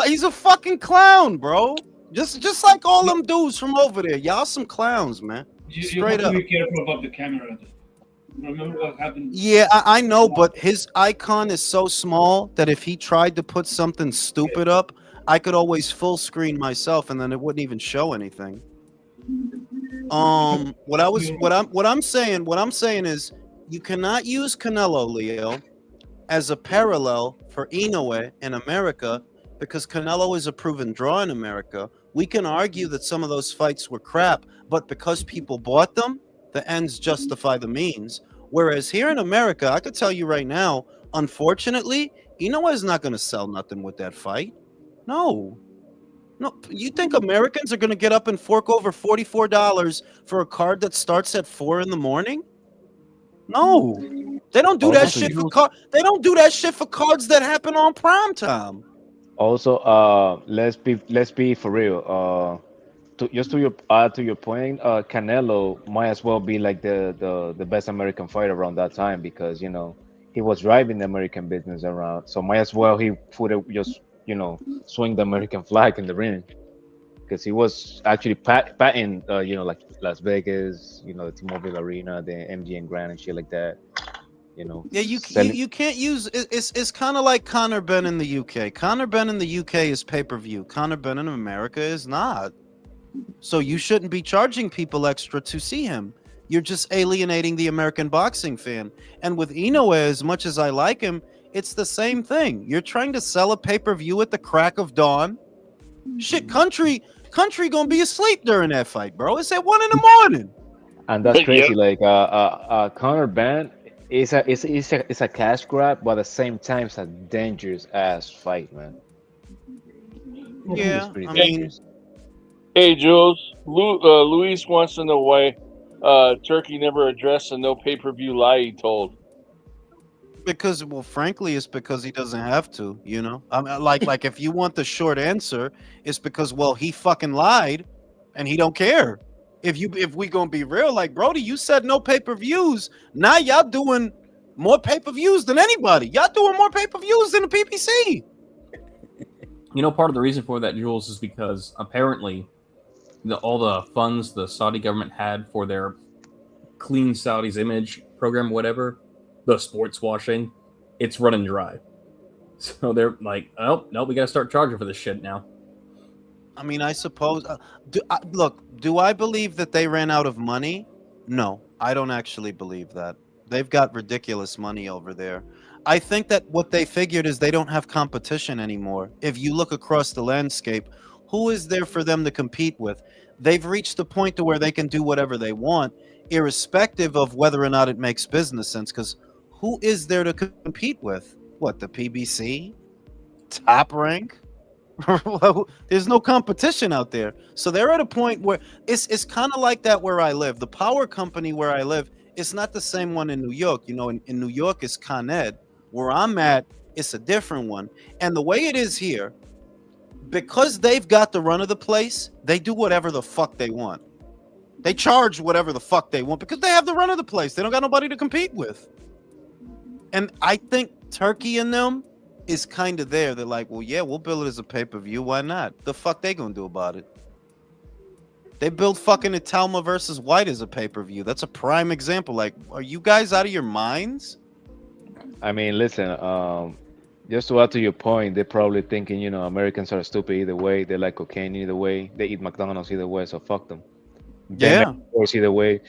He's a fucking clown, bro. Just like all them dudes from over there. Y'all some clowns, man. You Straight have up. to be careful about the camera. Remember what happened? Yeah, I know, but his icon is so small that if he tried to put something stupid up, I could always full screen myself, and then it wouldn't even show anything. What I'm saying is, you cannot use Canelo, Leo, as a parallel for Inoue in America, because Canelo is a proven draw in America. We can argue that some of those fights were crap, but because people bought them, the ends justify the means. Whereas here in America, I could tell you right now, unfortunately, Inoue is not going to sell nothing with that fight. No. You think Americans are going to get up and fork over $44 for a card that starts at 4 in the morning? No. They don't do that also shit for They don't do that shit for cards that happen on prime time. also let's be for real. To your point, Canelo might as well be like the best American fighter around that time because you know he was driving the American business around. So might as well he put it just swing the American flag in the ring because he was actually patting like Las Vegas, the T-Mobile Arena, the MGM Grand and shit like that. Yeah, Selling. you can't use it's kind of like Conor Benn in the UK. Conor Benn in the UK is pay-per-view. Conor Benn in America is not. So you shouldn't be charging people extra to see him. You're just alienating the American boxing fan. And with Inoue, as much as I like him, it's the same thing. You're trying to sell a pay-per-view at the crack of dawn. Shit, country gonna be asleep during that fight, bro. It's at 1 in the morning. And that's crazy. Yep. Like Conor Benn is a cash grab, but at the same time it's a dangerous ass fight, man. Yeah, Pretty I mean, dangerous. Hey, Jules. Luis wants to know why Turkey never addressed the no pay-per-view lie he told. because, well, frankly, it's because he doesn't have to. Like if you want the short answer, it's because, well, he fucking lied, and he don't care. If we gonna be real, like Brody, you said no pay-per-views. Now y'all doing more pay-per-views than anybody. Y'all doing more pay-per-views than the PPC. Part of the reason for that, Jules, is because apparently all the funds the Saudi government had for their Clean Saudi's Image program, whatever, the sports washing, it's running dry. So they're like, oh, no, we got to start charging for this shit now. I mean, I suppose. Do I believe that they ran out of money? No, I don't actually believe that. They've got ridiculous money over there. I think that what they figured is they don't have competition anymore. If you look across the landscape, who is there for them to compete with? They've reached the point to where they can do whatever they want, irrespective of whether or not it makes business sense. Because who is there to compete with? What, the PBC? Top Rank? There's no competition out there. So they're at a point where it's kind of like that where I live. The power company where I live, it's not the same one in New York. In New York, it's Con Ed. Where I'm at, it's a different one. And the way it is here, because they've got the run of the place, they do whatever the fuck they want. They charge whatever the fuck they want because they have the run of the place. They don't got nobody to compete with. And I think Turkey and them is kind of there. They're like, well, yeah, we'll build it as a pay-per-view. Why not? The fuck they gonna do about it? They built fucking Italma versus White as a pay-per-view. That's a prime example. Like, are you guys out of your minds? I mean, listen, Just to add to your point, they're probably thinking, Americans are stupid either way. They like cocaine either way. They eat McDonald's either way, so fuck them. They make Yeah. course either way.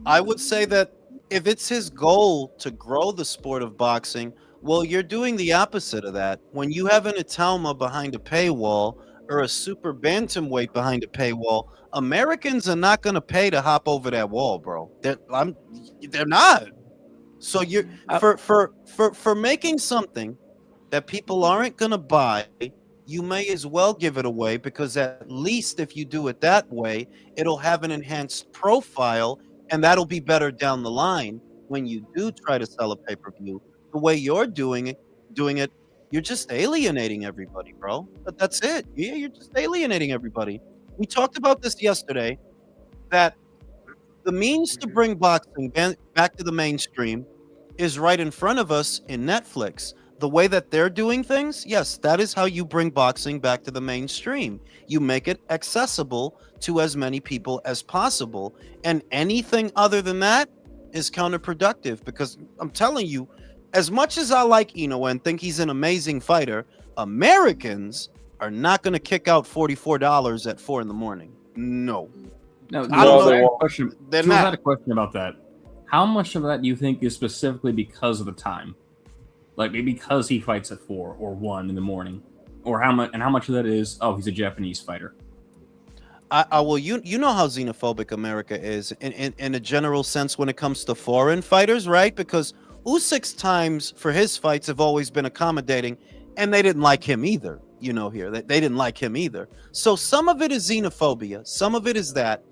I would say that if it's his goal to grow the sport of boxing, well, you're doing the opposite of that. When you have an Italma behind a paywall or a super bantamweight behind a paywall, Americans are not going to pay to hop over that wall, bro. They're not. So you're Uh, for making something that people aren't going to buy, you may as well give it away because at least if you do it that way, it'll have an enhanced profile and that'll be better down the line when you do try to sell a pay-per-view. The way you're doing it, you're just alienating everybody, bro. But that's it. Yeah, you're just alienating everybody. We talked about this yesterday that the means to bring boxing back to the mainstream is right in front of us in Netflix. The way that they're doing things, yes, that is how you bring boxing back to the mainstream. You make it accessible to as many people as possible. And anything other than that is counterproductive because I'm telling you, as much as I like Eno and think he's an amazing fighter, Americans are not going to kick out $44 at 4 in the morning. No. No, I don't they know. won't. question. They're Jules, I not. had a question about that. How much of that do you think is specifically because of the time? Like maybe because he fights at 4 or 1 in the morning, or how much? And how much of that is? Oh, he's a Japanese fighter. I will. You know how xenophobic America is in a general sense when it comes to foreign fighters, right? Because Usyk's times for his fights have always been accommodating, and they didn't like him either. You know, here they didn't like him either. So some of it is xenophobia, some of it is that,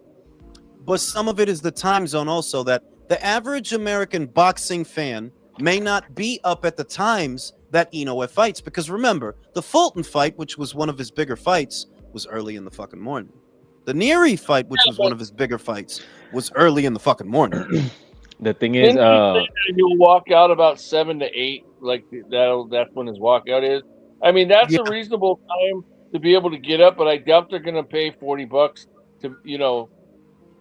but some of it is the time zone also that the average American boxing fan may not be up at the times that Inoue fights. Because remember, the Fulton fight, which was one of his bigger fights, was early in the fucking morning. The Neary fight, which was one of his bigger fights, was early in the fucking morning. the thing is, Didn't he say that he'll walk out about 7 to 8? Like that's when his walkout is. I mean, that's Yeah, a reasonable time to be able to get up, but I doubt they're going to pay $40 to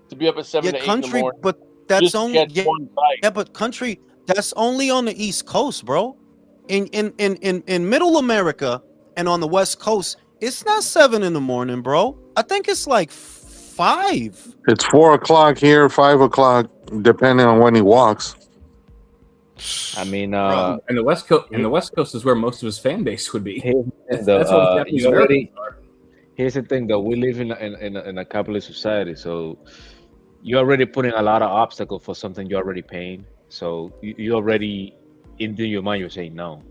to be up at 7 yeah, to 8 in the country, morning but that's just to only catch one fight. yeah, but country, that's only on the East Coast, bro. In Middle America and on the West Coast, it's not 7 in the morning, bro. I think it's like 5. It's 4 o'clock here, 5 o'clock, depending on when he walks. I mean, Bro. And the West Coast, is where most of his fan base would be. here's the thing, That's though, what Japanese you already. Americans are. Here's the thing, though. We live in a capitalist society, so you're already putting a lot of obstacles for something you're already paying. So you already into your mind you're saying no,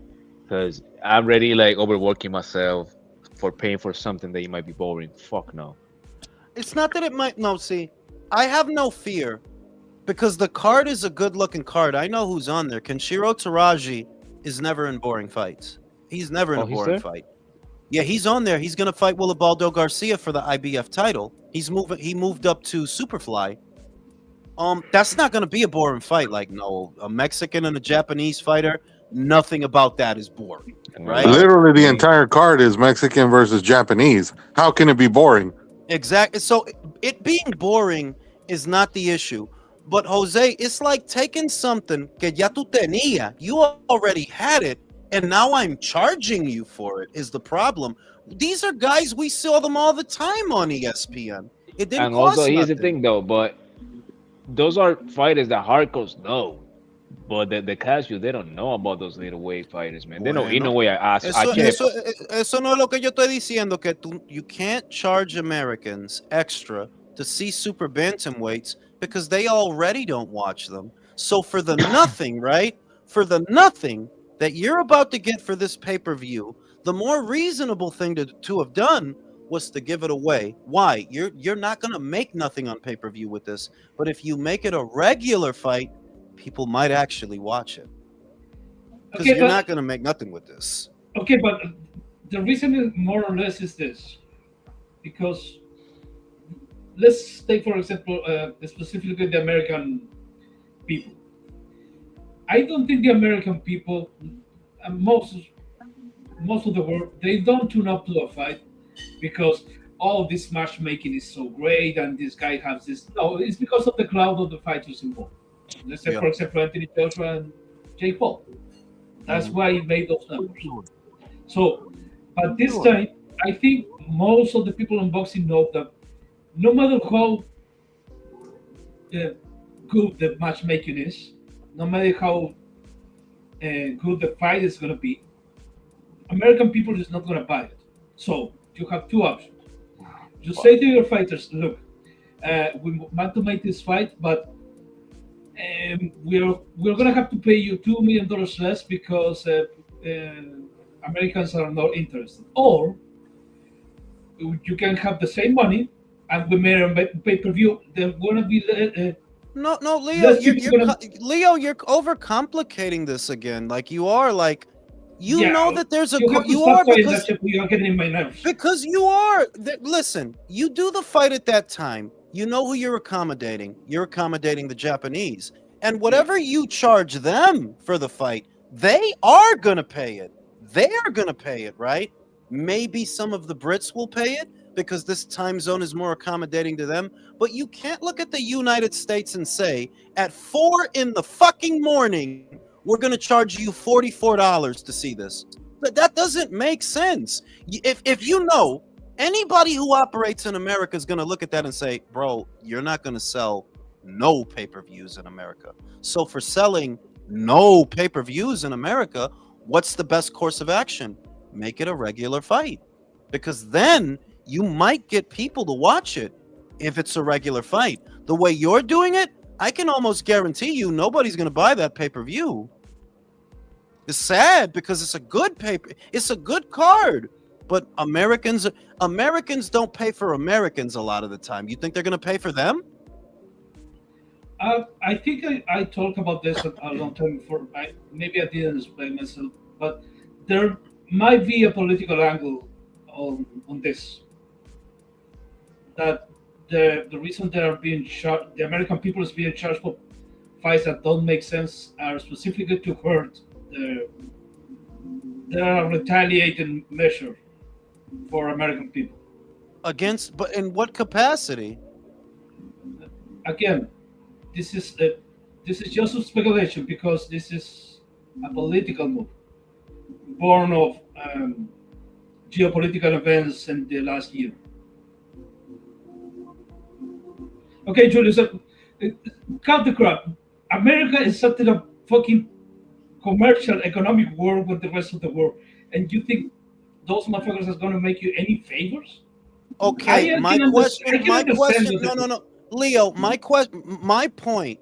because I'm already like overworking myself for paying for something that you might be boring. Fuck no. It's not that it might no see. I have no fear because the card is a good looking card. I know who's on there. Kenshiro Taraji is never in boring fights. He's never in Oh, a he's boring there? fight. Yeah, he's on there. He's gonna fight Wilibaldo Garcia for the IBF title. He moved up to Superfly. That's not gonna be a boring fight. Like no, a Mexican and a Japanese fighter. Nothing about that is boring, right? Literally, the entire card is Mexican versus Japanese. How can it be boring? Exactly. So it being boring is not the issue. But Jose, it's like taking something que ya tú tenía, you already had it, and now I'm charging you for it. Is the problem? These are guys we saw them all the time on ESPN. It didn't And cost also, here's the nothing. thing, though. But those are fighters that hardcores know. But the casual, they don't know about those little weight fighters, man. They know in a Bueno, way. I eso, can't. eso no es lo que yo estoy diciendo, que you can't charge Americans extra to see super bantamweights because they already don't watch them. So for the nothing, right? For the nothing that you're about to get for this pay-per-view, the more reasonable thing to have done was to give it away. Why? You're not going to make nothing on pay-per-view with this, but if you make it a regular fight, people might actually watch it. Because Okay, you're but not going to make nothing with this. okay, but the reason is more or less is this, because let's take for example specifically the American people. I don't think the American people, most of the world, they don't tune up to a fight because all this matchmaking is so great and this guy has this. No, it's because of the crowd of the fighters involved. Let's say, Yeah. for example, Anthony Joshua and Jake Paul. That's why he made those numbers. So, but this time, I think most of the people in boxing know that no matter how good the matchmaking is, no matter how good the fight is going to be, American people is not going to buy it. So you have two options. You say to your fighters, look, we want to make this fight, but we're going to have to pay you $2 million less because Americans are not interested. Or you can have the same money and we made a pay-per-view. There's going to be No, Leo, less people gonna. Leo, you're overcomplicating this again. Like you are, like you Yeah, know that there's a you have to you stop are saying because that shit. You are getting in my nerves. because you are. Listen, you do the fight at that time. You know who you're accommodating. You're accommodating the Japanese, and whatever you charge them for the fight, they are gonna pay it. They are gonna pay it, right? Maybe some of the Brits will pay it because this time zone is more accommodating to them. But you can't look at the United States and say, at 4 in the fucking morning, we're going to charge you $44 to see this. But that doesn't make sense. If you know, anybody who operates in America is going to look at that and say, bro, you're not going to sell no pay-per-views in America. So for selling no pay-per-views in America, what's the best course of action? Make it a regular fight. Because then you might get people to watch it if it's a regular fight. The way you're doing it, I can almost guarantee you nobody's going to buy that pay-per-view. It's sad because it's a good it's a good card, but Americans don't pay for Americans a lot of the time. You think they're going to pay for them? I think I talked about this a long time before. Maybe I didn't explain myself, but there might be a political angle on this. That the reason they are being charged, the American people is being charged for fights that don't make sense, are specifically to hurt the retaliating measure for American people. But in what capacity? Again, this is just a speculation because this is a political move born of geopolitical events in the last year. Okay, Julius, cut the crap. America is such a fucking commercial, economic war with the rest of the world, and you think those motherfuckers are going to make you any favors? Okay, my question. No, Leo. My point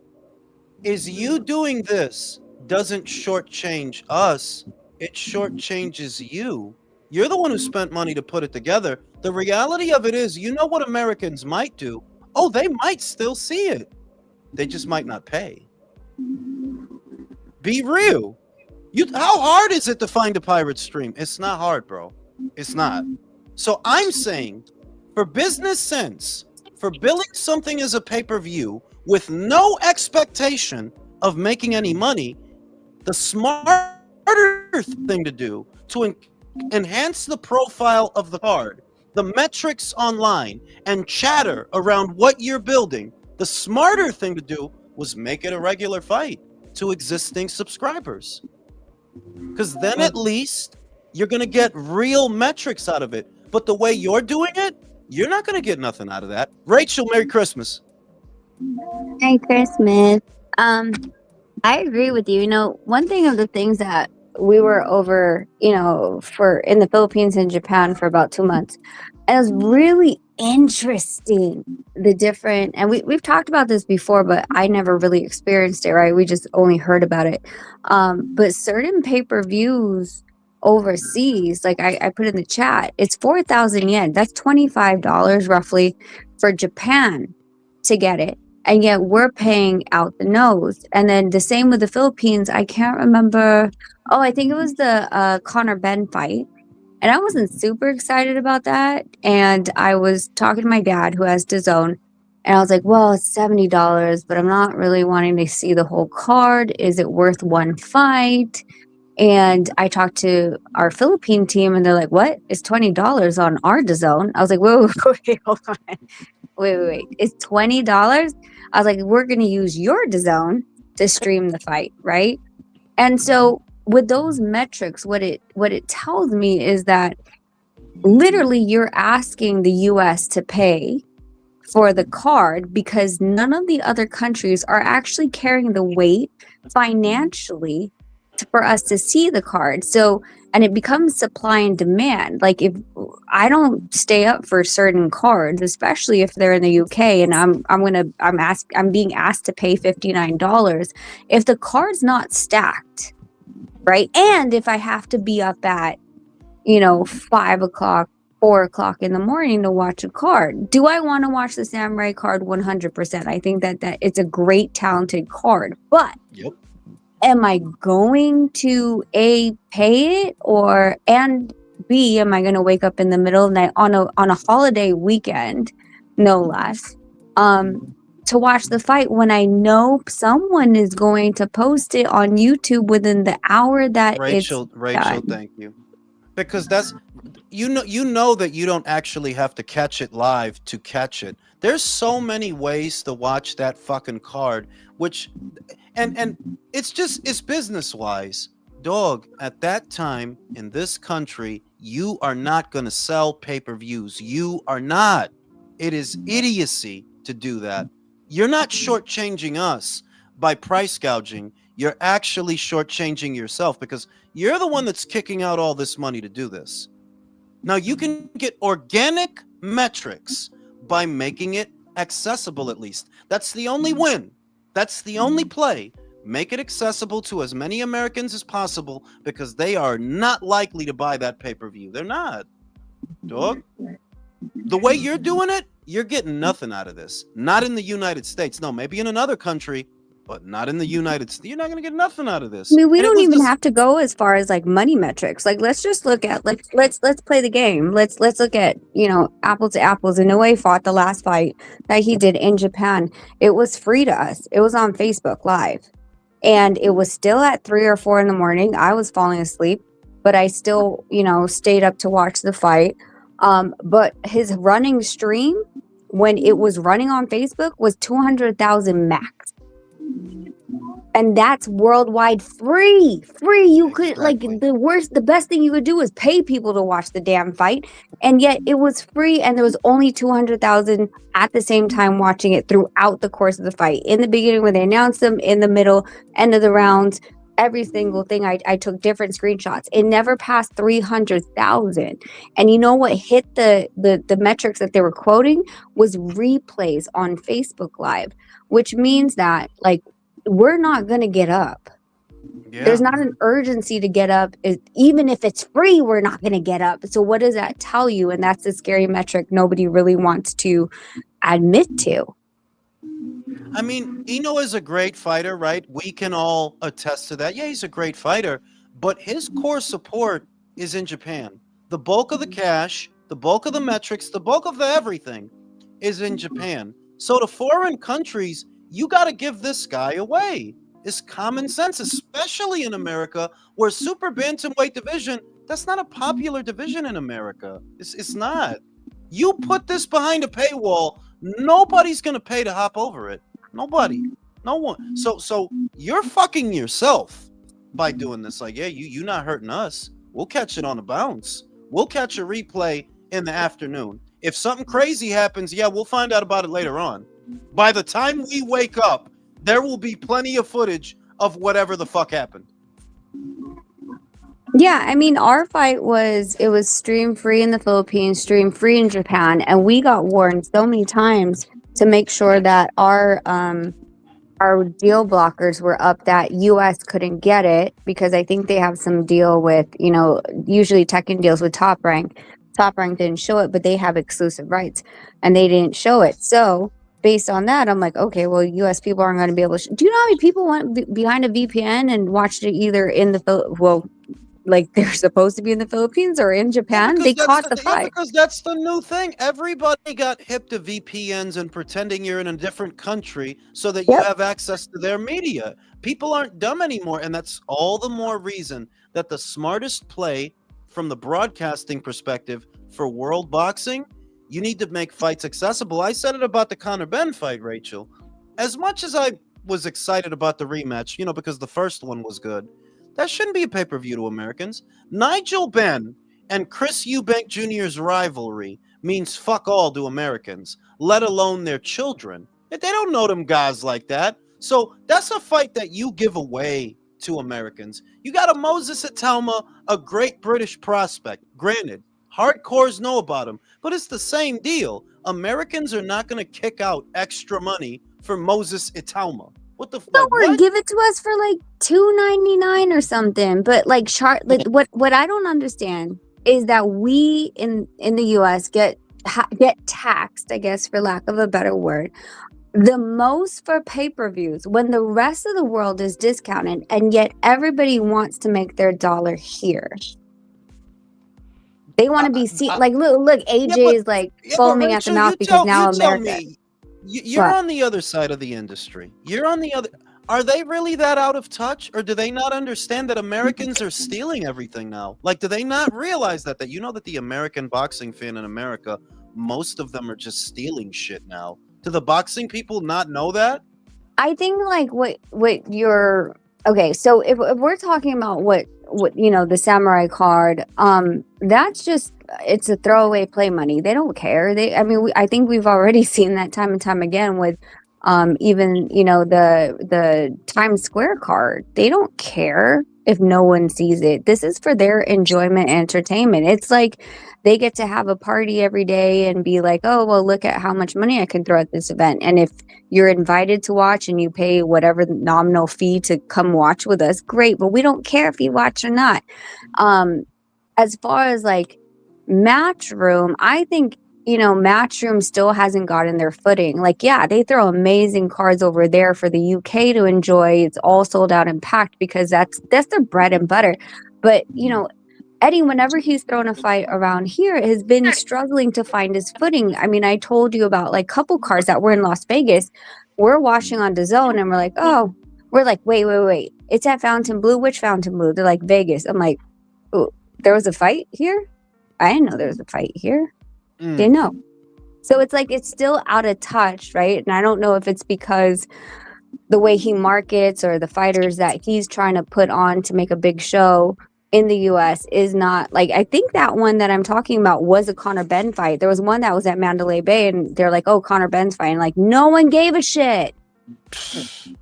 is, you doing this doesn't shortchange us. It shortchanges you. You're the one who spent money to put it together. The reality of it is, you know what Americans might do? Oh, they might still see it. They just might not pay. Be real. How hard is it to find a pirate stream? It's not hard, bro. It's not. So I'm saying, for business sense, for billing something as a pay-per-view with no expectation of making any money, the smarter thing to do to enhance the profile of the card, the metrics online, and chatter around what you're building, the smarter thing to do was make it a regular fight to existing subscribers. Because then at least you're going to get real metrics out of it. But the way you're doing it, you're not going to get nothing out of that. Rachel, Merry Christmas. Merry Christmas. I agree with you. You know, one thing of the things that we were over, for in the Philippines and Japan for about 2 months. And it was really interesting, the different, and we've talked about this before, but I never really experienced it, right? We just only heard about it. But certain pay-per-views overseas, like I put in the chat, it's 4,000 yen. That's $25 roughly for Japan to get it. And yet we're paying out the nose. And then the same with the Philippines. I can't remember. Oh, I think it was the Conor Ben fight. And I wasn't super excited about that. And I was talking to my dad who has DAZN. And I was like, well, it's $70, but I'm not really wanting to see the whole card. Is it worth one fight? And I talked to our Philippine team and they're like, what? It's $20 on our DAZN. I was like, wait, hold on. Wait. It's $20? I was like, we're going to use your DAZN to stream the fight, right? And so with those metrics, what it tells me is that literally you're asking the US to pay for the card because none of the other countries are actually carrying the weight financially for us to see the card. So, and it becomes supply and demand. Like if I don't stay up for certain cards, especially if they're in the UK and I'm being asked to pay $59, if the card's not stacked, right? And if I have to be up at 5 o'clock, 4 o'clock in the morning to watch a card. Do I want to watch the Samurai card? 100%. I think that it's a great, talented card. But Yep. am I going to A, pay it, and B, am I going to wake up in the middle of the night on a holiday weekend, no less, to watch the fight when I know someone is going to post it on YouTube within the hour that Rachel, done. thank you. Because that's you know that you don't actually have to catch it live to catch it. There's so many ways to watch that fucking card, which and it's business wise. Dog, at that time in this country, you are not going to sell pay-per-views. You are not. It is idiocy to do that. You're not shortchanging us by price gouging. You're actually shortchanging yourself because you're the one that's kicking out all this money to do this. Now, you can get organic metrics by making it accessible, at least. That's the only win. That's the only play. Make it accessible to as many Americans as possible because they are not likely to buy that pay-per-view. They're not. Dog. The way you're doing it, you're getting nothing out of this. Not in the United States. No, maybe in another country, but not in the United States. You're not going to get nothing out of this. I mean, we don't even have to go as far as like money metrics. Like, let's just look at let's play the game. Let's look at apples to apples. Inoue fought the last fight that he did in Japan. It was free to us. It was on Facebook Live, and it was still at 3 or 4 in the morning. I was falling asleep, but I still stayed up to watch the fight. But his running stream when it was running on Facebook was 200,000 max. And that's worldwide free. You could the best thing you could do is pay people to watch the damn fight. And yet it was free and there was only 200,000 at the same time watching it throughout the course of the fight. In the beginning when they announced them, in the middle, end of the rounds, every single thing I took different screenshots. It never passed 300,000. And you know what hit the metrics that they were quoting was replays on Facebook Live, which means that we're not going to get up. Yeah. There's not an urgency to get up. Even if it's free, we're not going to get up. So what does that tell you? And that's the scary metric nobody really wants to admit to. I mean, Ino is a great fighter, right? We can all attest to that. Yeah, he's a great fighter, but his core support is in Japan. The bulk of the cash, the bulk of the metrics, the bulk of the everything is in Japan. So to foreign countries, you got to give this guy away. It's common sense, especially in America, where super bantamweight division, that's not a popular division in America. It's not. You put this behind a paywall, nobody's going to pay to hop over it. Nobody. No one. So you're fucking yourself by doing this. You not hurting us. We'll catch it on a bounce. We'll catch a replay in the afternoon. If something crazy happens, we'll find out about it later on. By the time we wake up, there will be plenty of footage of whatever the fuck happened. Yeah, I mean, our fight was stream free in the Philippines, stream free in Japan, and we got warned so many times to make sure that our deal blockers were up that US couldn't get it because I think they have some deal with, usually Tekken deals with Top Rank. Top Rank didn't show it, but they have exclusive rights and they didn't show it. So based on that, I'm like, okay, well, US people aren't going to be able to. Do you know how many people went behind a VPN and watched it either in they're supposed to be in the Philippines or in Japan? They caught the fight. Because that's the new thing. Everybody got hip to VPNs and pretending you're in a different country so that you have access to their media. People aren't dumb anymore. And that's all the more reason that the smartest play from the broadcasting perspective for world boxing, you need to make fights accessible. I said it about the Conor Benn fight, Rachel. As much as I was excited about the rematch, because the first one was good, That shouldn't be a pay-per-view to Americans. Nigel Benn and Chris Eubank Jr.'s rivalry means fuck all to Americans, let alone their children. They don't know them guys like that. So that's a fight that you give away to Americans. You got a Moses Atalma, a great British prospect. Granted, hardcores know about him, but it's the same deal. Americans are not going to kick out extra money for Moses Atalma. What the Don't worry, what? give it to us for like $2.99 or something. But like, what I don't understand is that we in the U.S. get taxed, I guess, for lack of a better word, the most for pay-per-views when the rest of the world is discounted, and yet everybody wants to make their dollar here. They want to be seen. Like, look, AJ is like foaming at the mouth because now America. You're on the other side of the industry. You're on the other. Are they really that out of touch, or do they not understand that Americans are stealing everything now? Like, do they not realize that you know that the American boxing fan in America, most of them are just stealing shit now? Do the boxing people not know that? I think like what you're okay. So if we're talking about what the samurai card, that's just it's a throwaway play money. They don't care. I think we've already seen that time and time again with even the Times Square card. They don't care if no one sees it. This is for their enjoyment and entertainment. It's like they get to have a party every day and be like, oh, well, look at how much money I can throw at this event. And if you're invited to watch and you pay whatever nominal fee to come watch with us, great. But we don't care if you watch or not. As far as like Matchroom, I think, Matchroom still hasn't gotten their footing. Like, yeah, they throw amazing cards over there for the UK to enjoy. It's all sold out and packed because that's their bread and butter. But, Eddie, whenever he's thrown a fight around here, has been struggling to find his footing. I mean, I told you about like couple cards that were in Las Vegas. We're watching on DAZN and we're like, wait. It's at Fontainebleau. Which Fontainebleau? They're like Vegas. I'm like, oh, there was a fight here? I didn't know there was a fight here. Didn't know. So it's like it's still out of touch, right? And I don't know if it's because the way he markets or the fighters that he's trying to put on to make a big show in the US is not like, I think that one that I'm talking about was a Conor Benn fight. There was one that was at Mandalay Bay and they're like, oh, Conor Benn's fighting. Like, no one gave a shit. To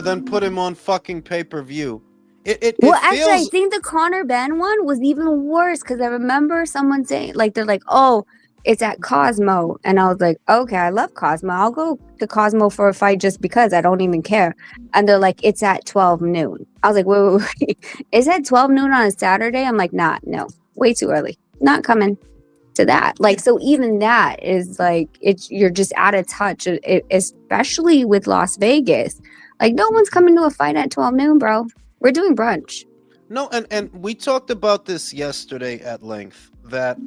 then put him on fucking pay-per-view. Actually, I think the Conor Benn one was even worse because I remember someone saying, like, they're like, oh, it's at Cosmo. And I was like, okay, I love Cosmo. I'll go to Cosmo for a fight just because I don't even care. And they're like, it's at 12 noon. I was like, wait. Is that 12 noon on a Saturday? I'm like, no, way too early. Not coming to that. Like, so even that is like, you're just out of touch, especially with Las Vegas. Like, no one's coming to a fight at 12 noon, bro. We're doing brunch. No, and we talked about this yesterday at length, that,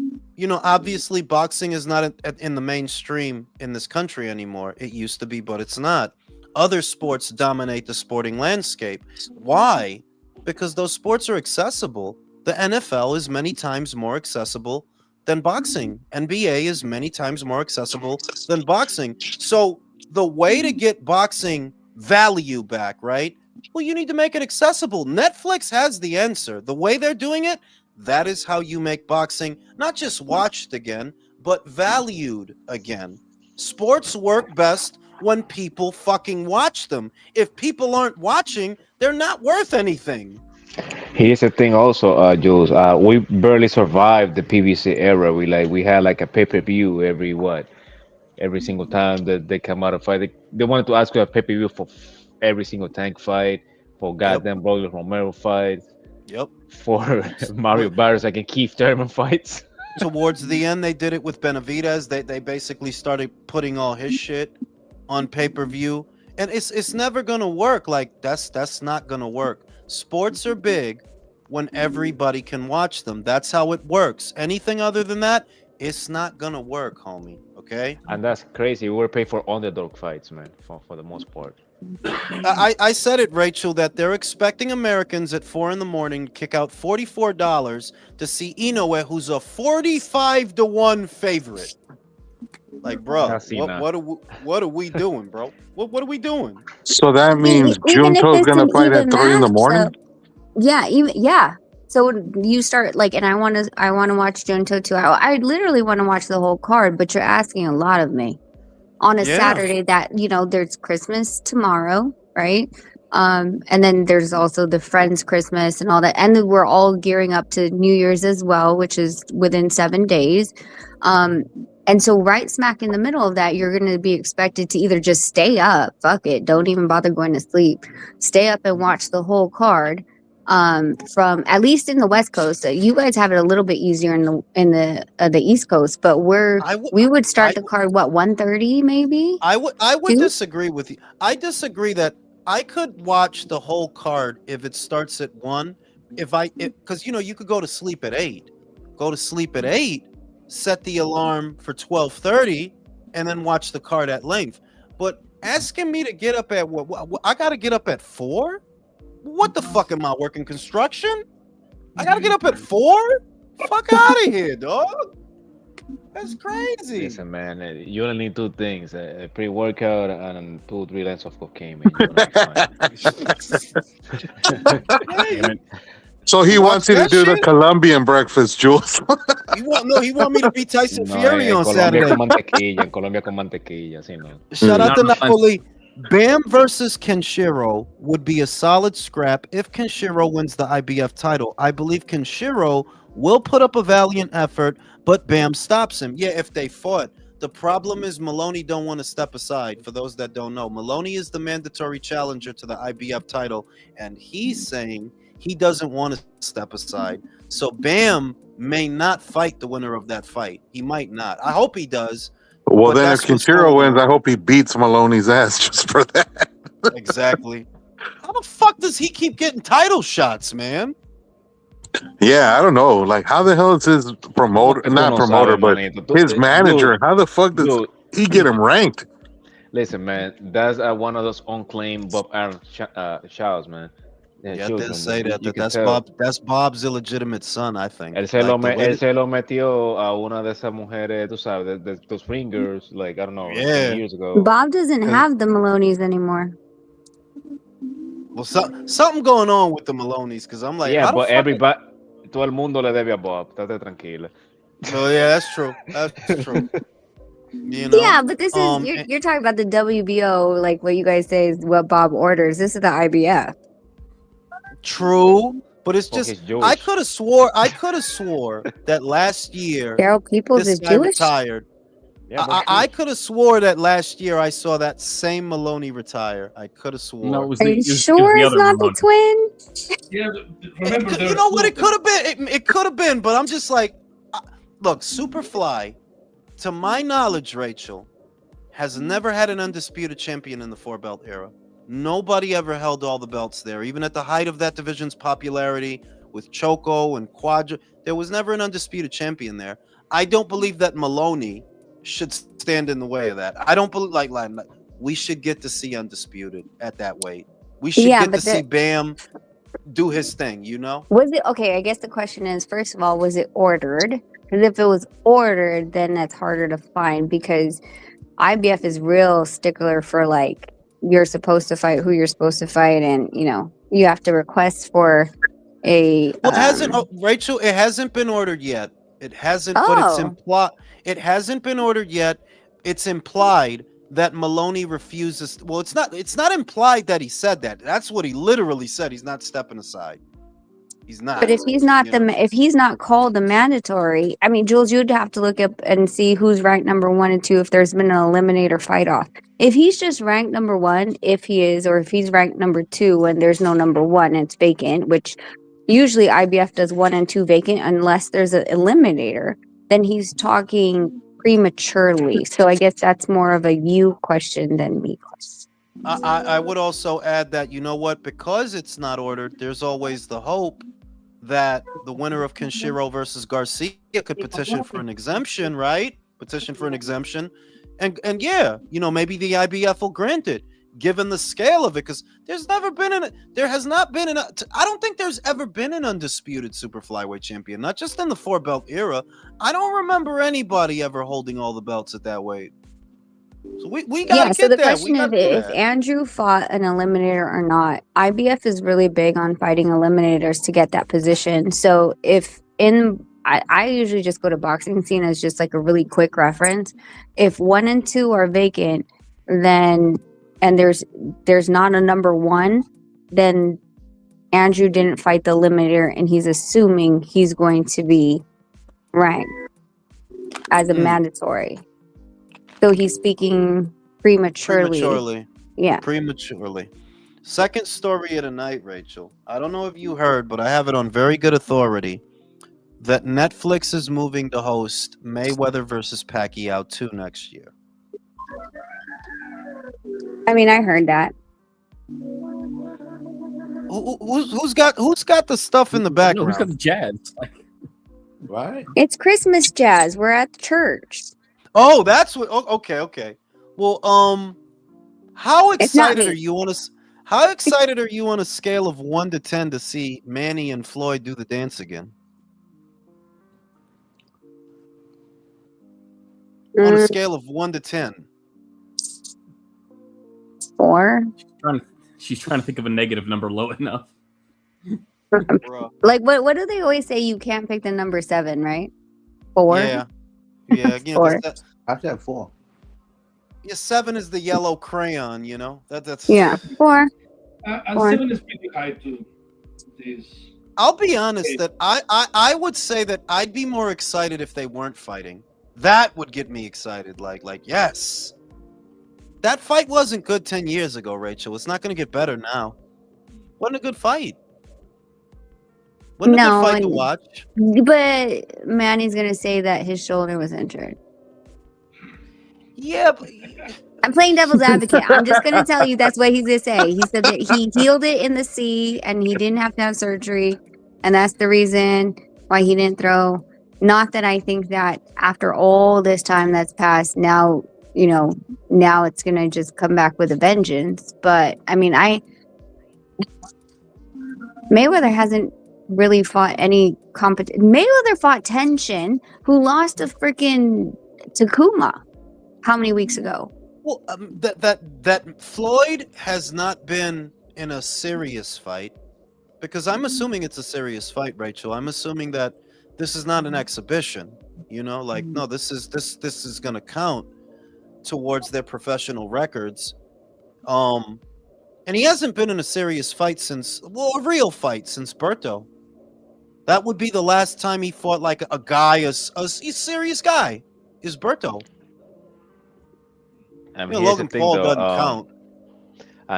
obviously boxing is not in the mainstream in this country anymore. It used to be, but it's not. Other sports dominate the sporting landscape. Why? Because those sports are accessible. The NFL is many times more accessible than boxing. NBA is many times more accessible than boxing. So the way to get boxing value back, right? Well, you need to make it accessible. Netflix has the answer. The way they're doing it, that is how you make boxing not just watched again, but valued again. Sports work best when people fucking watch them. If people aren't watching, they're not worth anything. Here's the thing also, Jules. We barely survived the PBC era. We had like a pay-per-view every single time that they come out of fight. They wanted to ask for a pay-per-view for every single Tank fight, for goddamn Broly Romero fights, for Mario Barrios against Keith Thurman fights. Towards the end, they did it with Benavidez. They basically started putting all his shit on pay-per-view, and it's never gonna work. Like, that's not gonna work. Sports are big when everybody can watch them. That's how it works. Anything other than that, it's not gonna work, homie. Okay? And that's crazy. We were paid for underdog fights, man, for the most part. I said it, Rachel, that they're expecting Americans at 4 a.m. to kick out $44 to see Inoue, who's a 45-1 favorite. Like, bro, Asina. what are we doing, bro? What are we doing? So that I mean, means even if Junto's it's gonna an fight at even 3 in the match, morning. yeah, even yeah. So you start like, and I want to watch Junto too. I literally want to watch the whole card, but you're asking a lot of me on a Yeah. Saturday that, there's Christmas tomorrow, right? And then there's also the Friends Christmas and all that. And then we're all gearing up to New Year's as well, which is within 7 days. And so right smack in the middle of that, you're going to be expected to either just stay up, fuck it, don't even bother going to sleep, stay up and watch the whole card. From at least in the West Coast, you guys have it a little bit easier in the East Coast, but we would start the card 1:30 maybe. I would 2? disagree with you. I disagree that I could watch the whole card if it starts at 1. Because you could go to sleep at 8. Go to sleep at 8, set the alarm for 12:30, and then watch the card at length. But asking me to get up at what I got to get up at 4? What the fuck am I working construction? I got to get up at 4? Fuck out of here, dog. That's crazy. Listen, man, you only need 2 things: a pre-workout and 2-3 lines of cocaine. Man. You're gonna be fine. So he Watch wants you to that do the shit? Colombian breakfast, Jules. He want me to be Tyson No, Fury en on Colombia Saturday. con mantequilla, en Colombia con mantequilla, sí, no. Shout out to No, no, Napoli. Bam versus Kenshiro would be a solid scrap if Kenshiro wins the IBF title. I believe Kenshiro will put up a valiant effort, but Bam stops him. Yeah, if they fought. The problem is Maloney don't want to step aside. For those that don't know, Maloney is the mandatory challenger to the IBF title, and he's saying he doesn't want to step aside. So Bam may not fight the winner of that fight. He might not. I hope he does. Well, But then if that's what's Kenshiro going wins, on. I hope he beats Maloney's ass just for that. Exactly. How the fuck does he keep getting title shots, man? Yeah, I don't know. Like, how the hell is his promoter, Tú not no promoter, sabes, but manito. Tú- his manager? How the fuck does dude, he get him ranked? listen, man, that's one of those unclaimed Bob Aaron shows, man. Yeah, shoes, did man. say that You can that's tell. Bob's illegitimate son, I think. Él se, lo Like the way él that, se lo metió a una de esas mujeres, tú sabes, those fingers, like, I don't know, like 20 yeah. years ago. Bob doesn't 'Cause- have the Maloney's anymore. Well, something going on with the Maloneys, because I'm like, Yeah, how the but fuck? everybody, todo el mundo le debe a Bob. Estate tranquila. Oh yeah, that's true. That's true. You know. Yeah, but this is and- you're talking about the WBO, like what you guys say is what Bob orders. This is the IBF. True, but it's Fuck, just he's Jewish. I could have swore that last year Daryl Peoples this is guy Jewish. retired. Yeah, I could have swore that last year I saw that same Maloney retire. I could have swore. No, it was Are the, you it was sure the it's other not Maloney. the twin? Yeah, but remember, You know what? It could have been. It could have been, but I'm just like, look, Superfly, to my knowledge, Rachel, has never had an undisputed champion in the 4-belt era. Nobody ever held all the belts there, even at the height of that division's popularity with Choco and Quadra. There was never an undisputed champion there. I don't believe that Maloney should stand in the way of that. I don't believe like we should get to see undisputed at that weight. We should Yeah, get to but see Bam do his thing, you know? Was it okay? I guess the question is, first of all, was it ordered? Because if it was ordered, then that's harder to find because IBF is real stickler for like you're supposed to fight who you're supposed to fight, and you have to request for a. Well, it hasn't, Rachel. It hasn't been ordered yet. It hasn't, but it's Oh. implied. It hasn't been ordered yet. It's implied that Maloney refuses. Well, it's not. It's not implied that he said that. That's what he literally said. He's not stepping aside. He's not. But if he's not you know? if he's not called the mandatory, I mean, Jules, you'd have to look up and see who's ranked number 1 and 2 if there's been an eliminator fight off. If he's just ranked number 1, if he is, or if he's ranked number 2 and there's no number 1, it's vacant, which usually IBF does 1 and 2 vacant unless there's an eliminator, then he's talking prematurely. So I guess that's more of a you question than me question. I would also add that you know what, because it's not ordered, there's always the hope that the winner of Kenshiro versus Garcia could petition for an exemption, right? Petition for an exemption, and yeah, maybe the IBF will grant it. given the scale of it, because there has not been I don't think there's ever been an undisputed super flyweight champion, not just in the 4-belt era. I don't remember anybody ever holding all the belts at that weight. So we gotta Yeah, so get the that. question We is gotta do if that. Andrew fought an eliminator or not. IBF is really big on fighting eliminators to get that position. So if I usually just go to boxing scene as just like a really quick reference. If 1 and 2 are vacant, then and there's not a number 1, then Andrew didn't fight the eliminator and he's assuming he's going to be ranked as a mandatory. So he's speaking prematurely. Yeah. Prematurely. Second story of the night, Rachel. I don't know if you heard, but I have it on very good authority that Netflix is moving to host Mayweather versus Pacquiao 2 next year. I mean, I heard that. Who's got the stuff in the background? Who's got the jazz? Right? It's Christmas jazz. We're at the church. Oh, that's what. Okay. Well, how excited are you on How excited are you on a scale of 1 to 10 to see Manny and Floyd do the dance again? On a scale of 1 to 10. 4. She's trying to think of a negative number low enough. Like what do they always say? You can't pick the number 7, right? 4. Yeah. You know, 4. I said 4. Yeah, 7 is the yellow crayon. You know that's. Yeah, 4. And 7 is pretty high too. I'll be honest that I would say that I'd be more excited if they weren't fighting. That would get me excited. Like yes. That fight wasn't good 10 years ago, Rachel. It's not going to get better now. Wasn't a good fight. Wasn't a good fight to watch. But Manny's going to say that his shoulder was injured. Yeah, but... I'm playing devil's advocate. I'm just going to tell you that's what he's going to say. He said that he healed it in the sea and he didn't have to have surgery. And that's the reason why he didn't throw. Not that I think that after all this time that's passed, now it's going to just come back with a vengeance. But, I mean, Mayweather hasn't really fought any competition. Mayweather fought Tenshin, who lost to freaking Takuma how many weeks ago? Well, that Floyd has not been in a serious fight, because I'm assuming it's a serious fight, Rachel. I'm assuming that this is not an exhibition. No, this is going to count towards their professional records. And he hasn't been in a serious fight a real fight since Berto. That would be the last time he fought like a guy, a serious guy, is Berto. I mean, Logan Paul doesn't count.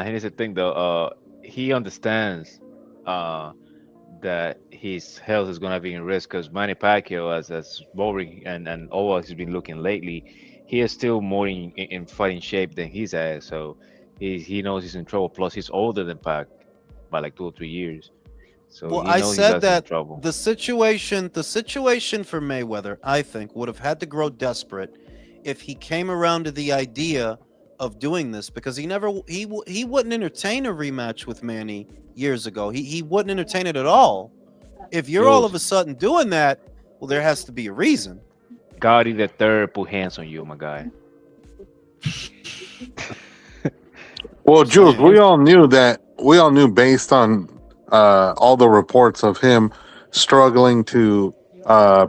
Here's the thing, though. He understands that his health is going to be in risk because Manny Pacquiao, as boring and always has been looking lately, he is still more in fighting shape than he's at. So he knows he's in trouble. Plus, he's older than Pac by like 2 or 3 years. So well, he I knows said he's that in trouble. the situation for Mayweather, I think, would have had to grow desperate if he came around to the idea of doing this, because he wouldn't entertain a rematch with Manny years ago. He wouldn't entertain it at all. If you're all of a sudden doing that, well, there has to be a reason. Gotti the third put hands on you, my guy. Well, Jules, we all knew based on all the reports of him struggling to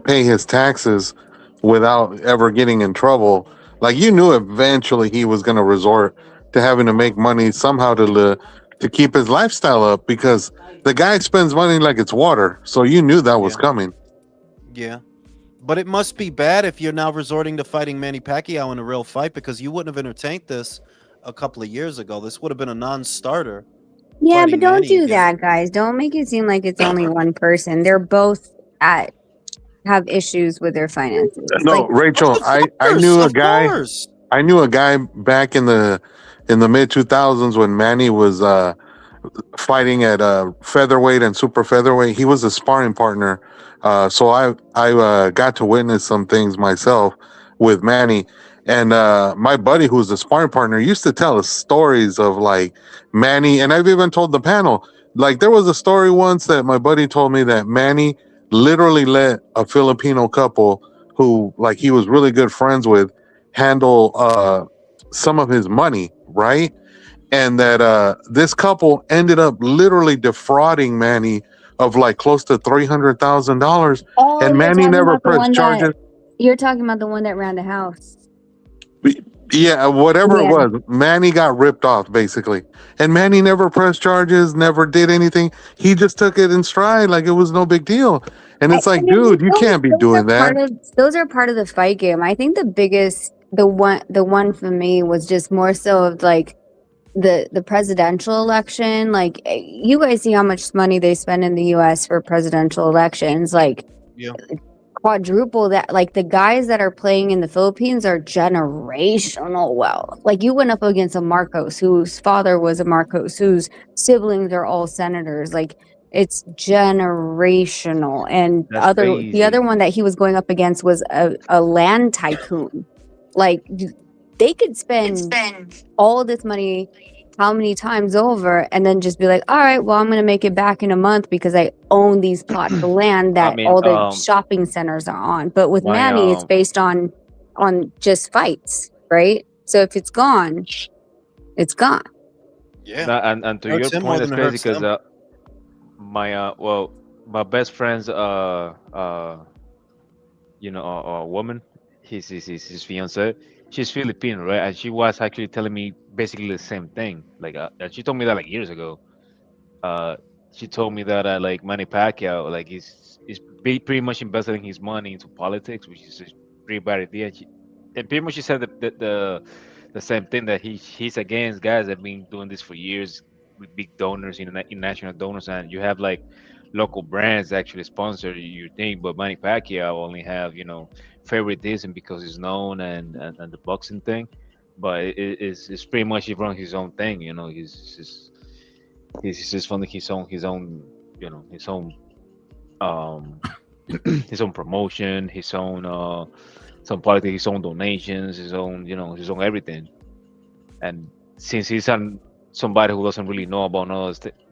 pay his taxes without ever getting in trouble. Like, you knew eventually he was going to resort to having to make money somehow to keep his lifestyle up, because the guy spends money like it's water. So you knew that was coming. Yeah. But it must be bad if you're now resorting to fighting Manny Pacquiao in a real fight, because you wouldn't have entertained this a couple of years ago. This would have been a non-starter. Yeah, but don't do that, guys. Don't make it seem like it's only one person. They're both have issues with their finances. No, Rachel, I knew a guy. I knew a guy back in the mid 2000s when Manny was fighting at featherweight and super featherweight. He was a sparring partner, so I got to witness some things myself with Manny, And my buddy, who's a sparring partner, used to tell us stories of like Manny. And I've even told the panel, like, there was a story once that my buddy told me that Manny literally let a Filipino couple who, like, he was really good friends with handle some of his money, right? And that this couple ended up literally defrauding Manny of like close to $300,000, Oh, and Manny never pressed charges. you're talking about the one that ran the house. Yeah, whatever it Yeah. was, Manny got ripped off basically, and Manny never pressed charges, never did anything. He just took it in stride like it was no big deal. And it's like, dude, you can't be doing that. Those are part of the fight game. I think the biggest, the one for me was just more so of like the presidential election. Like, you guys see how much money they spend in the U.S. for presidential elections. Like, Yeah. quadruple that. Like, the guys that are playing in the Philippines are generational wealth. Like, you went up against a Marcos whose father was a Marcos, whose siblings are all senators. Like, it's generational. And That's the crazy. other one that he was going up against was a land tycoon. Like, they could spend all this money how many times over and then just be like, all right, well, I'm going to make it back in a month because I own these plots of land that mean, all the shopping centers are on. But with Manny, it's based on just fights, right? So if it's gone, it's gone. Yeah. And to Hurts your him more point, than it's it crazy hurts because them. my best friend's woman, his fiance, she's Filipino, right? And she was actually telling me basically the same thing. Like, and she told me that like years ago. Uh, she told me that like Manny Pacquiao, like he's pretty much investing his money into politics, which is a pretty bad idea. And pretty much she said the same thing, that he's against guys that have been doing this for years with big donors, international donors, and you have like local brands actually sponsor your thing, but Manny Pacquiao only have favoritism because he's known, and the boxing thing, but it's pretty much he runs his own thing. He's just funding his own um his own promotion, his own some politics, his own donations, his own everything. And since he's somebody who doesn't really know about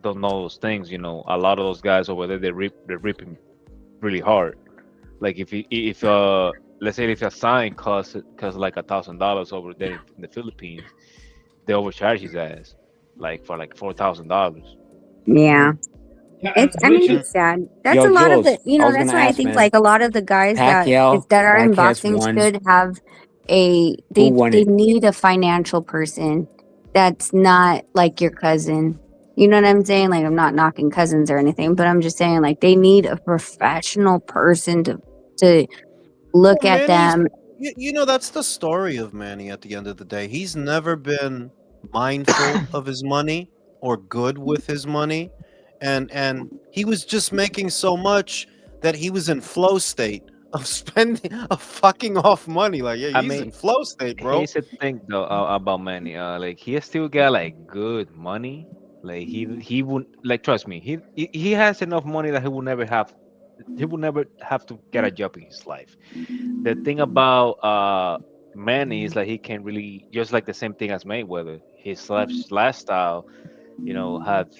don't know those things, a lot of those guys over there, they're ripping really hard. Like if let's say if a sign costs like $1,000 over there in the Philippines, they overcharge his ass like for like $4,000. Yeah. Yeah, It's sad. That's a lot of the, that's why I think like a lot of the guys that are in boxing should have they need a financial person that's not like your cousin. You know what I'm saying? Like, I'm not knocking cousins or anything, but I'm just saying like they need a professional person to look at them. That's the story of Manny at the end of the day. He's never been mindful of his money or good with his money. And he was just making so much that he was in flow state of spending of fucking off money. Like, yeah, he's in flow state, bro. Here's the thing though about Manny. Like he still got like good money. Like he would, like, trust me, he has enough money that he will never have to get a job in his life. The thing about Manny is like he can really, just like the same thing as Mayweather. His lifestyle, have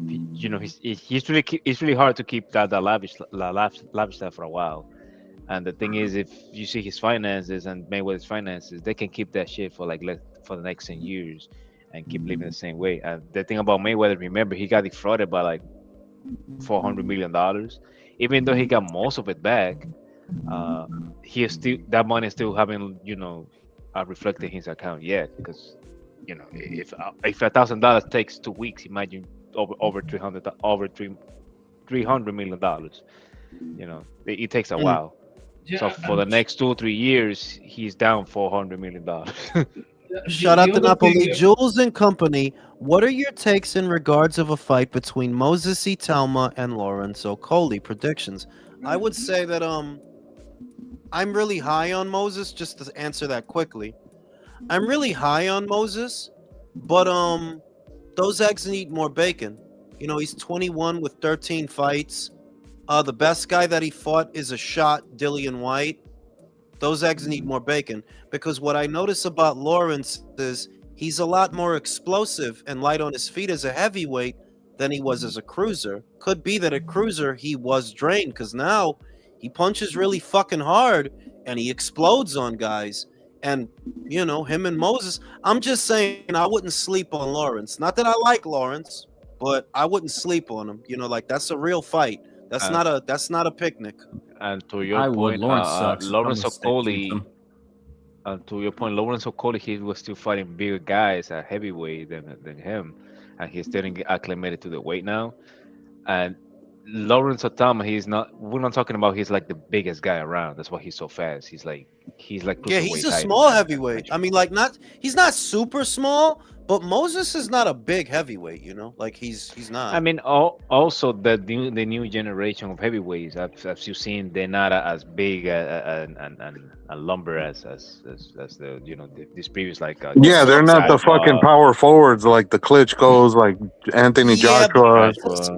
it's really hard to keep that lifestyle for a while. And the thing is, if you see his finances and Mayweather's finances, they can keep that shit for for the next 10 years and keep living the same way. And the thing about Mayweather, remember, he got defrauded by like $400 million. Even though he got most of it back, he is still, that money is still having reflected his account yet, because if $1,000 takes 2 weeks, imagine over $300 million. It takes a while. So for the next 2 or 3 years, he's down $400 million. Shout out to Napoli. Jules and company, what are your takes in regards of a fight between Moses Italma and Lorenzo Coley? Predictions. I would say that I'm really high on Moses, just to answer that quickly. I'm really high on Moses, but those eggs need more bacon. He's 21 with 13 fights. The best guy that he fought is a shot, Dillian White. Those eggs need more bacon because what I notice about Lawrence is he's a lot more explosive and light on his feet as a heavyweight than he was as a cruiser. Could be that at cruiser he was drained because now he punches really fucking hard and he explodes on guys. And you know him and Moses. I'm just saying I wouldn't sleep on Lawrence. Not that I like Lawrence, but I wouldn't sleep on him. You know, like that's a real fight. That's Uh, not a picnic. and to your I would. point, Lawrence sucks. I'm Lawrence gonna stick keep Okoli. them. To your point, Lawrence Okoli, he was still fighting bigger guys at heavyweight than him, and he's still get acclimated to the weight now. And Lawrence Otama, he's not. We're not talking about he's like the biggest guy around. That's why he's so fast. He's like Yeah, he's cruiserweight a height small in heavyweight. I mean, like he's not super small, but Moses is not a big heavyweight, you know? Like he's I not. mean, also the new generation of heavyweights, as you've seen, they're not as big and lumber as the this previous like That's Yeah, what they're I'm not the saying. fucking power forwards like the Klitschko's, like Anthony Yeah, Joshua.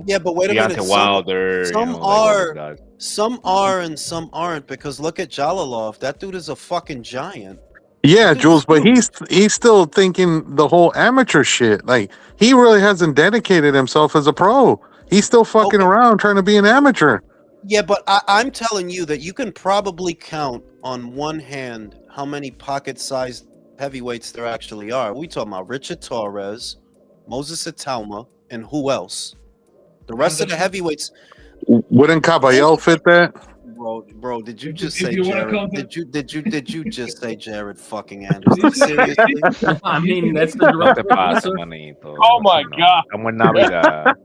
yeah, but wait a minute. Deontay Wilder, like all those guys. Some are and some aren't because look at Jalalov. That dude is a fucking giant. Yeah, That dude is Jules, but huge. he's still thinking the whole amateur shit. Like he really hasn't dedicated himself as a pro. He's still fucking Okay. around trying to be an amateur. Yeah, but I'm telling you that you can probably count on one hand how many pocket-sized heavyweights there actually are. We talking about Richard Torres, Moses Italma, and who else? The rest of the heavyweights, Wouldn't Caballero fit that? bro. Did you just If say you wanna Jared? count Did you just say Jared fucking Anderson? Seriously? I mean, that's the No te direct pases, answer. manito. Oh my No. God. Estamos en Navidad.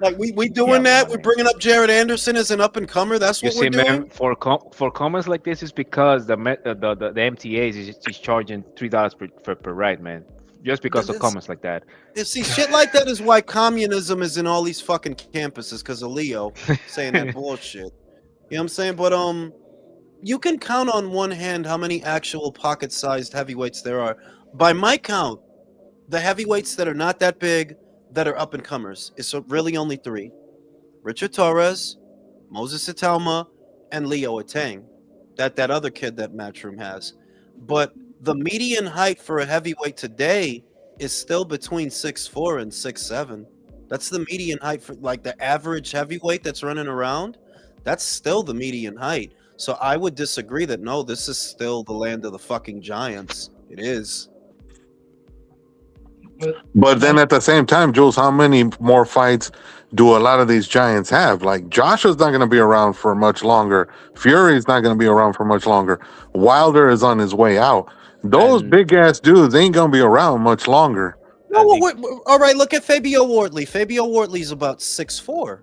Like we doing that? We're man. bringing up Jared Anderson as an up and comer. That's You what see, we're doing. man, for comments like this is because the MTAs is charging $3 per ride, man. Just because of It's- comments like that. You see, shit like that is why communism is in all these fucking campuses because of Leo saying that bullshit. You know what I'm saying? But you can count on one hand how many actual pocket-sized heavyweights there are. By my count, the heavyweights that are not that big, that are up and comers, is really only three: Richard Torres, Moses Italma, and Leo Atang. That other kid that Matchroom has. But the median height for a heavyweight today is still between 6'4" and 6'7". That's the median height for like the average heavyweight that's running around. That's still the median height. So I would disagree that no, this is still the land of the fucking giants. It is. But then at the same time, Jules, how many more fights do a lot of these giants have? Like Joshua's not going to be around for much longer. Fury's not going to be around for much longer. Wilder is on his way out. Those And big ass dudes ain't going to be around much longer. No, I think all right, look at Fabio Wortley. Fabio Wortley's about 6'4".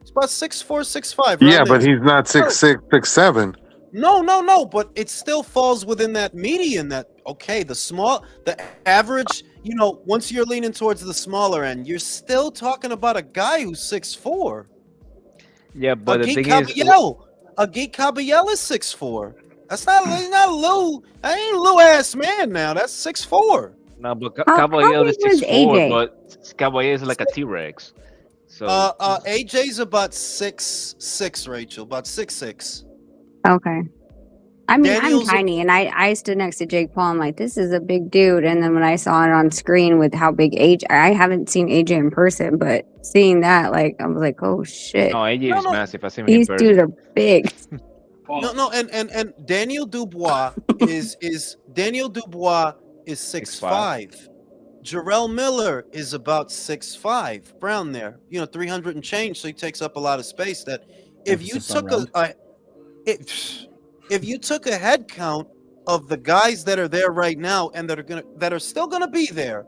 It's about 6'4", 6'5". Yeah, round but names. he's not 6'6", 6'7". No, but it still falls within that median that, okay, the average, once you're leaning towards the smaller end, you're still talking about a guy who's 6'4". yeah, but the Agit thing is, Caballel is 6'4". That's not a little, that ain't a little ass man now. That's 6'4". no, but How Caballero is big was 6'4", AJ? but Caballero is like a T-Rex. So AJ's about 6'6", Rachel, about 6'6". Okay. I mean, Daniel's I'm tiny, and I stood next to Jake Paul. I'm like, this is a big dude. And then when I saw it on screen with how big AJ, I haven't seen AJ in person, but seeing that, like, I was like, oh shit, no, AJ No, is no. massive. I seen him in these dudes person. are big. No, and Daniel Dubois is Daniel Dubois is 6'5". Jarrell Miller is about 6'5", Brown there. 300 and change, so he takes up a lot of space. That if you Emphasis on took if you took a head count of the guys that are there right now and that are still gonna be there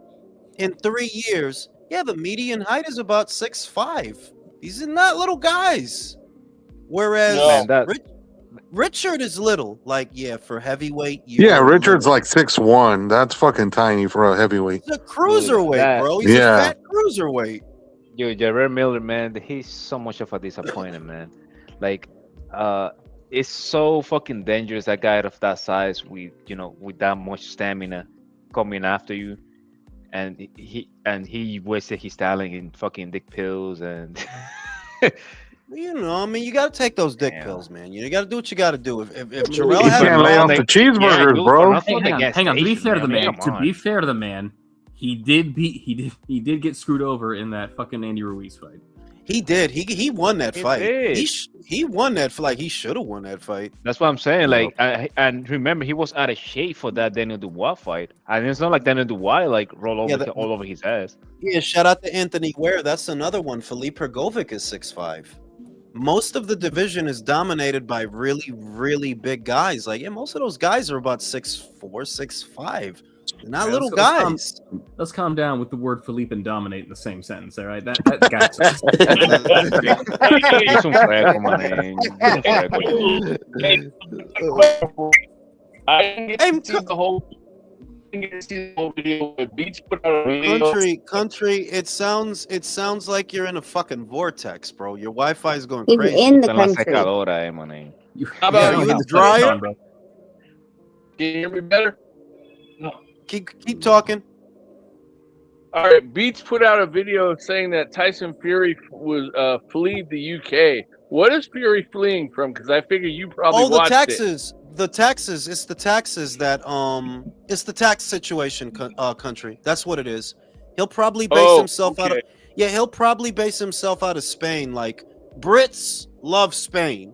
in 3 years, yeah, the median height is about 6'5". These are not little guys. Whereas No. Man, that Richard is little. Like, yeah, for heavyweight, Yeah, are Richard's little. like 6'1". That's fucking tiny for a heavyweight. He's a cruiserweight, that- bro. He's Yeah. a fat cruiserweight. Yo, Jared Miller, man, he's so much of a disappointment, man. Like, it's so fucking dangerous that guy of that size with that much stamina coming after you, and he wasted his talent in fucking dick pills and You know, I mean, you got to take those dick pills, man. You got to do what you got to do. If You Terrell had a can't lay off problem, the cheeseburgers, bro. Hey, hang on. To be fair to the man, he did get screwed over in that fucking Andy Ruiz fight. he did. He won that He fight. did. He won that fight. Like he should have won that fight. That's what I'm saying. You Like, and remember, he was out of shape for that Daniel Dubois fight, and it's not like Daniel Dubois like roll over all over his ass. Yeah, shout out to Anthony Ware. That's another one. Felipe Pergovic is 6'5". Most of the division is dominated by really, really big guys. Like, yeah, most of those guys are about 6'4", 6'5". They're not little guys. Let's calm down with the word Philippe and dominate in the same sentence. All right, that Es un fresco, man. I didn't see the whole. Video. Beats put out a video. Country. It sounds like you're in a fucking vortex, bro. Your Wi-Fi is going He's crazy. in the Está en la country. secadora, man. How about you you? in the dryer? Can you hear me better? No. Keep talking. All right, Beats put out a video saying that Tyson Fury was fled the UK. What is Fury fleeing from? Because I figure you probably Oh, the watched taxes. The taxes. It's the taxes that It's the tax situation, country. That's what it is. He'll probably base himself out of. Yeah, he'll probably base himself out of Spain. Like Brits love Spain,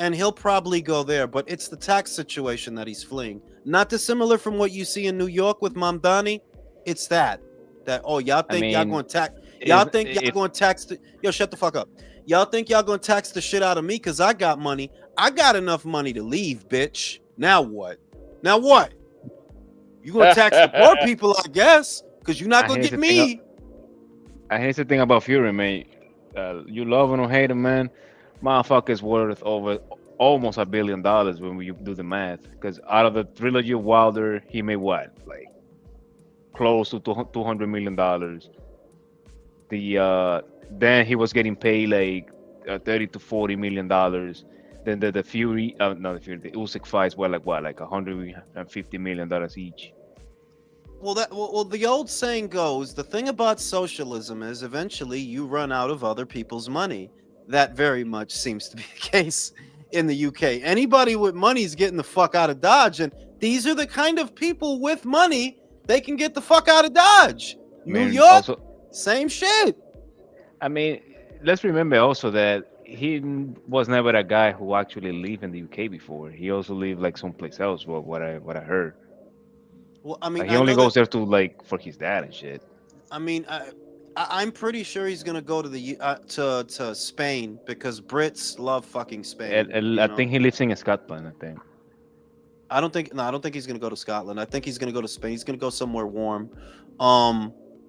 and he'll probably go there. But it's the tax situation that he's fleeing. Not dissimilar from what you see in New York with Mamdani. It's that y'all think y'all going to tax. Y'all think y'all going to tax. Yo, shut the fuck up. Y'all think y'all going to tax the shit out of me because I got money. I got enough money to leave, bitch. Now what? You going to tax the poor people, I guess, because you're not going to get me. And here's the thing about Fury, man. You love him or hate him, man. Motherfucker's worth over almost $1 billion when you do the math. Because out of the trilogy of Wilder, he made what? Like close to $200 million. Then he was getting paid like $30 to $40 million. Then the Fury, the Usyk fights were like what, like $150 million each. Well, the old saying goes, the thing about socialism is eventually you run out of other people's money. That very much seems to be the case in the UK. Anybody with money is getting the fuck out of Dodge, and these are the kind of people with money, they can get the fuck out of Dodge. New York, same shit. I mean, let's remember also that he was never a guy who actually lived in the UK before. He also lived like someplace else. What I heard. Well, I mean, he only goes there to like for his dad and shit. I mean, I'm pretty sure he's gonna go to the to Spain because Brits love fucking Spain. I think he lives in Scotland. I think. I don't think he's gonna go to Scotland. I think he's gonna go to Spain. He's gonna go somewhere warm.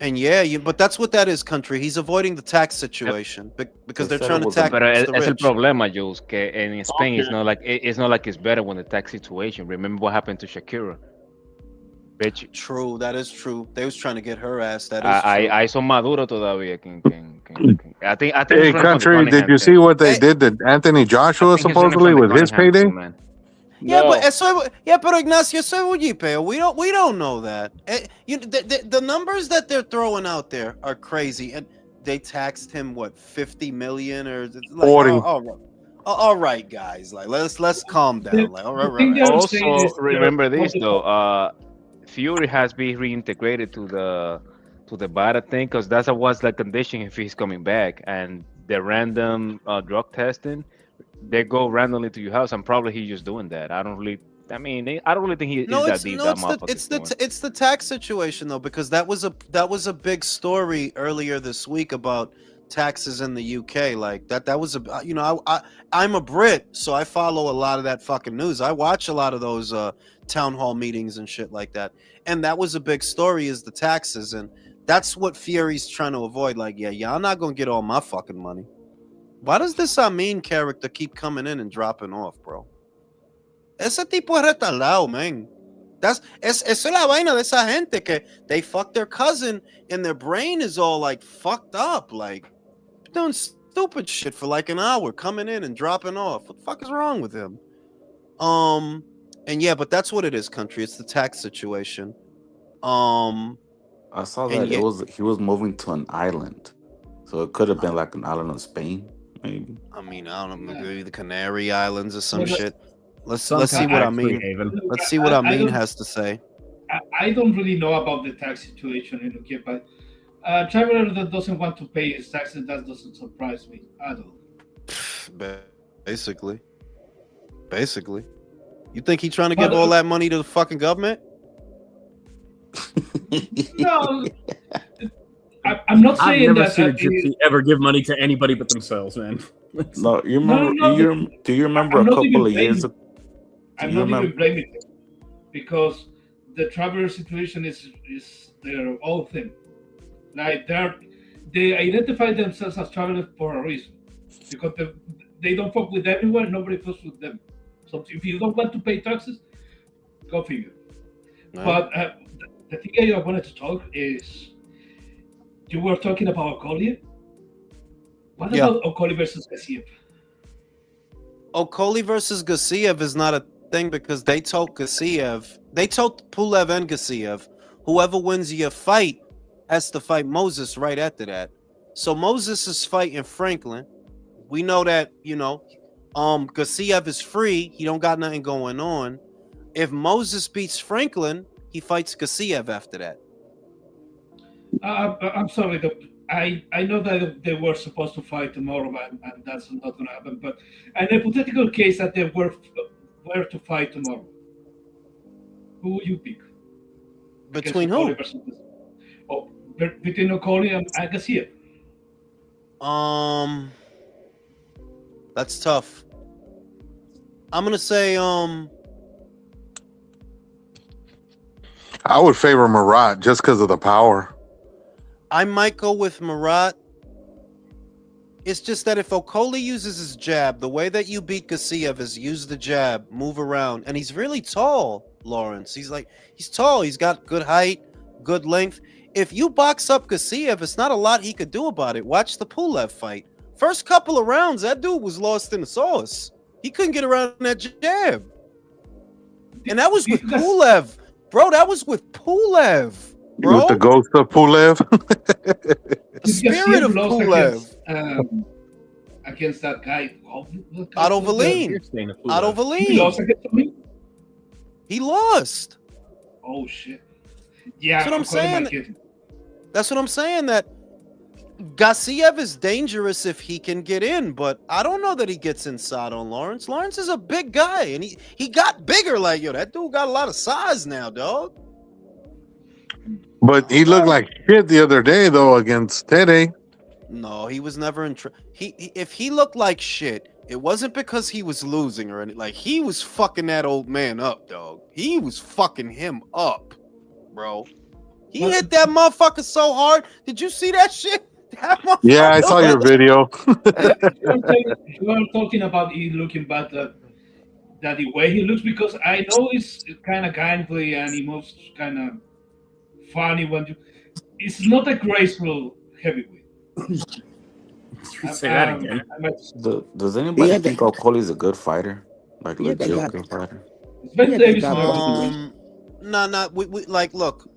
And but that's what that is, country. He's avoiding the tax situation because they're trying to tax the rich. Es el problema, Jules, que in Spain it's not like it's better when the tax situation. Remember what happened to Shakira? Bitch. True, that is true. They was trying to get her ass. That is true. I son maduro todavía. I think. Hey, country, did you see what they did to Anthony Joshua supposedly with his payday? Yeah, no. But Ignacio, we don't know that. The numbers that they're throwing out there are crazy, and they taxed him what 50 million or like, 40. All right, guys, like let's calm down. Like, all right. Also, remember this though. Fury has been reintegrated to the Bada thing because that was the condition if he's coming back, and the random drug testing. They go randomly to your house, and probably he's just doing that. I don't really think he is that deep. It's the tax situation though, because that was a big story earlier this week about taxes in the UK. Like that was I'm a Brit, so I follow a lot of that fucking news. I watch a lot of those town hall meetings and shit like that, and that was a big story is the taxes, and that's what Fury's trying to avoid. Like, yeah, y'all not gonna get all my fucking money. Why does this Amin character keep coming in and dropping off, bro? Ese tipo es retardado, man. Eso es la vaina de esa gente que they fuck their cousin and their brain is all like fucked up, like doing stupid shit for like an hour, coming in and dropping off. What the fuck is wrong with him? And yeah, but that's what it is, country. It's the tax situation. I saw that he was moving to an island, so it could have been like an island of Spain. maybe. I mean, I don't know, maybe the Canary Islands or some Well, shit. Let's Some see kind what of I mean. haven. Let's see what I Amin don't- has to say. I don't really know about the tax situation in UK, but a traveler that doesn't want to pay his taxes, that doesn't surprise me at all. Basically. You think he's trying to But, give all that money to the fucking government? No, I'm not I've saying never that. seen a gypsy ever give money to anybody but themselves, man. No, you remember? No, do you remember I'm a not couple even of years blaming- ago? I'm you not remember- even blaming them because the traveler situation is their own thing. Like they identify themselves as travelers for a reason because they don't fuck with everyone. Nobody fucks with them. So if you don't want to pay taxes, go figure. No. But the thing I wanted to talk is you were talking about Okolie. What Yeah. about Okolie versus Gassiev? Okolie versus Gassiev is not a thing because they told Pulev and Gassiev, whoever wins your fight has to fight Moses right after that. So Moses is fighting Franklin. We know that, Gassiev is free. He don't got nothing going on. If Moses beats Franklin, he fights Gassiev after that. I'm sorry, I know that they were supposed to fight tomorrow, and that's not going to happen. But an hypothetical case that they were to fight tomorrow, who would you pick? Between Against who? Okolie versus between Okolie and Gassiev. That's tough. I'm gonna say I would favor Marat just because of the power. I might go with Marat. It's just that if Okolie uses his jab, the way that you beat Gassiev is use the jab, move around, and he's really tall, Lawrence. He's tall. He's got good height, good length. If you box up Gassiev, it's not a lot he could do about it. Watch the Pulev fight. First couple of rounds, that dude was lost in the sauce. He couldn't get around that jab. And that was with Pulev. Bro, that was with Pulev. Bro. With the ghost of Pulev. The spirit of Pulev. Against that guy. Otto Valine. Otto He lost Valine. against him? He lost. Oh, shit. Yeah, That's what I'm Okolie saying. might get him. That's what I'm saying. That Gassiev is dangerous if he can get in, but I don't know that he gets inside on Lawrence. Lawrence is a big guy, and he got bigger. Like, yo, that dude got a lot of size now, dog. But he looked like shit the other day, though, against Tede. No, he was never in. If he looked like shit, it wasn't because he was losing or anything. Like, he was fucking that old man up, dog. He was fucking him up, bro. He hit that motherfucker so hard. Did you see that shit? That Yeah, I saw your video. You are talking about he looking bad, that the way he looks, because I know he's kind of gangly and he moves kind of funny when you. It's not a graceful heavyweight. Say that again. Does anybody think Okolie is a good fighter? Like legit good fighter? Ben Davis. We like, look,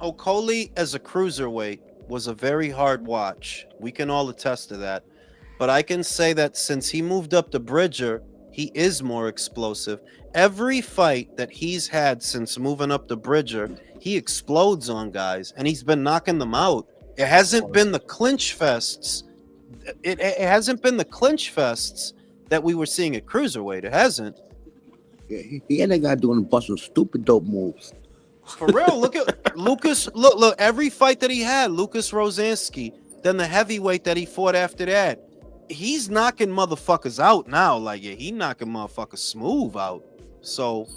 Okolie as a cruiserweight was a very hard watch. We can all attest to that. But I can say that since he moved up to Bridger, he is more explosive. Every fight that he's had since moving up to Bridger, he explodes on guys, and he's been knocking them out. It hasn't been the clinch fests. It hasn't been the clinch fests that we were seeing at cruiserweight. It hasn't. Yeah, he had that guy doing a bunch of stupid dope moves. For real, look at Lucas. Look, every fight that he had, Lucas Rosansky, then the heavyweight that he fought after that, he's knocking motherfuckers out now. Like, yeah, he knocking motherfuckers smooth out. So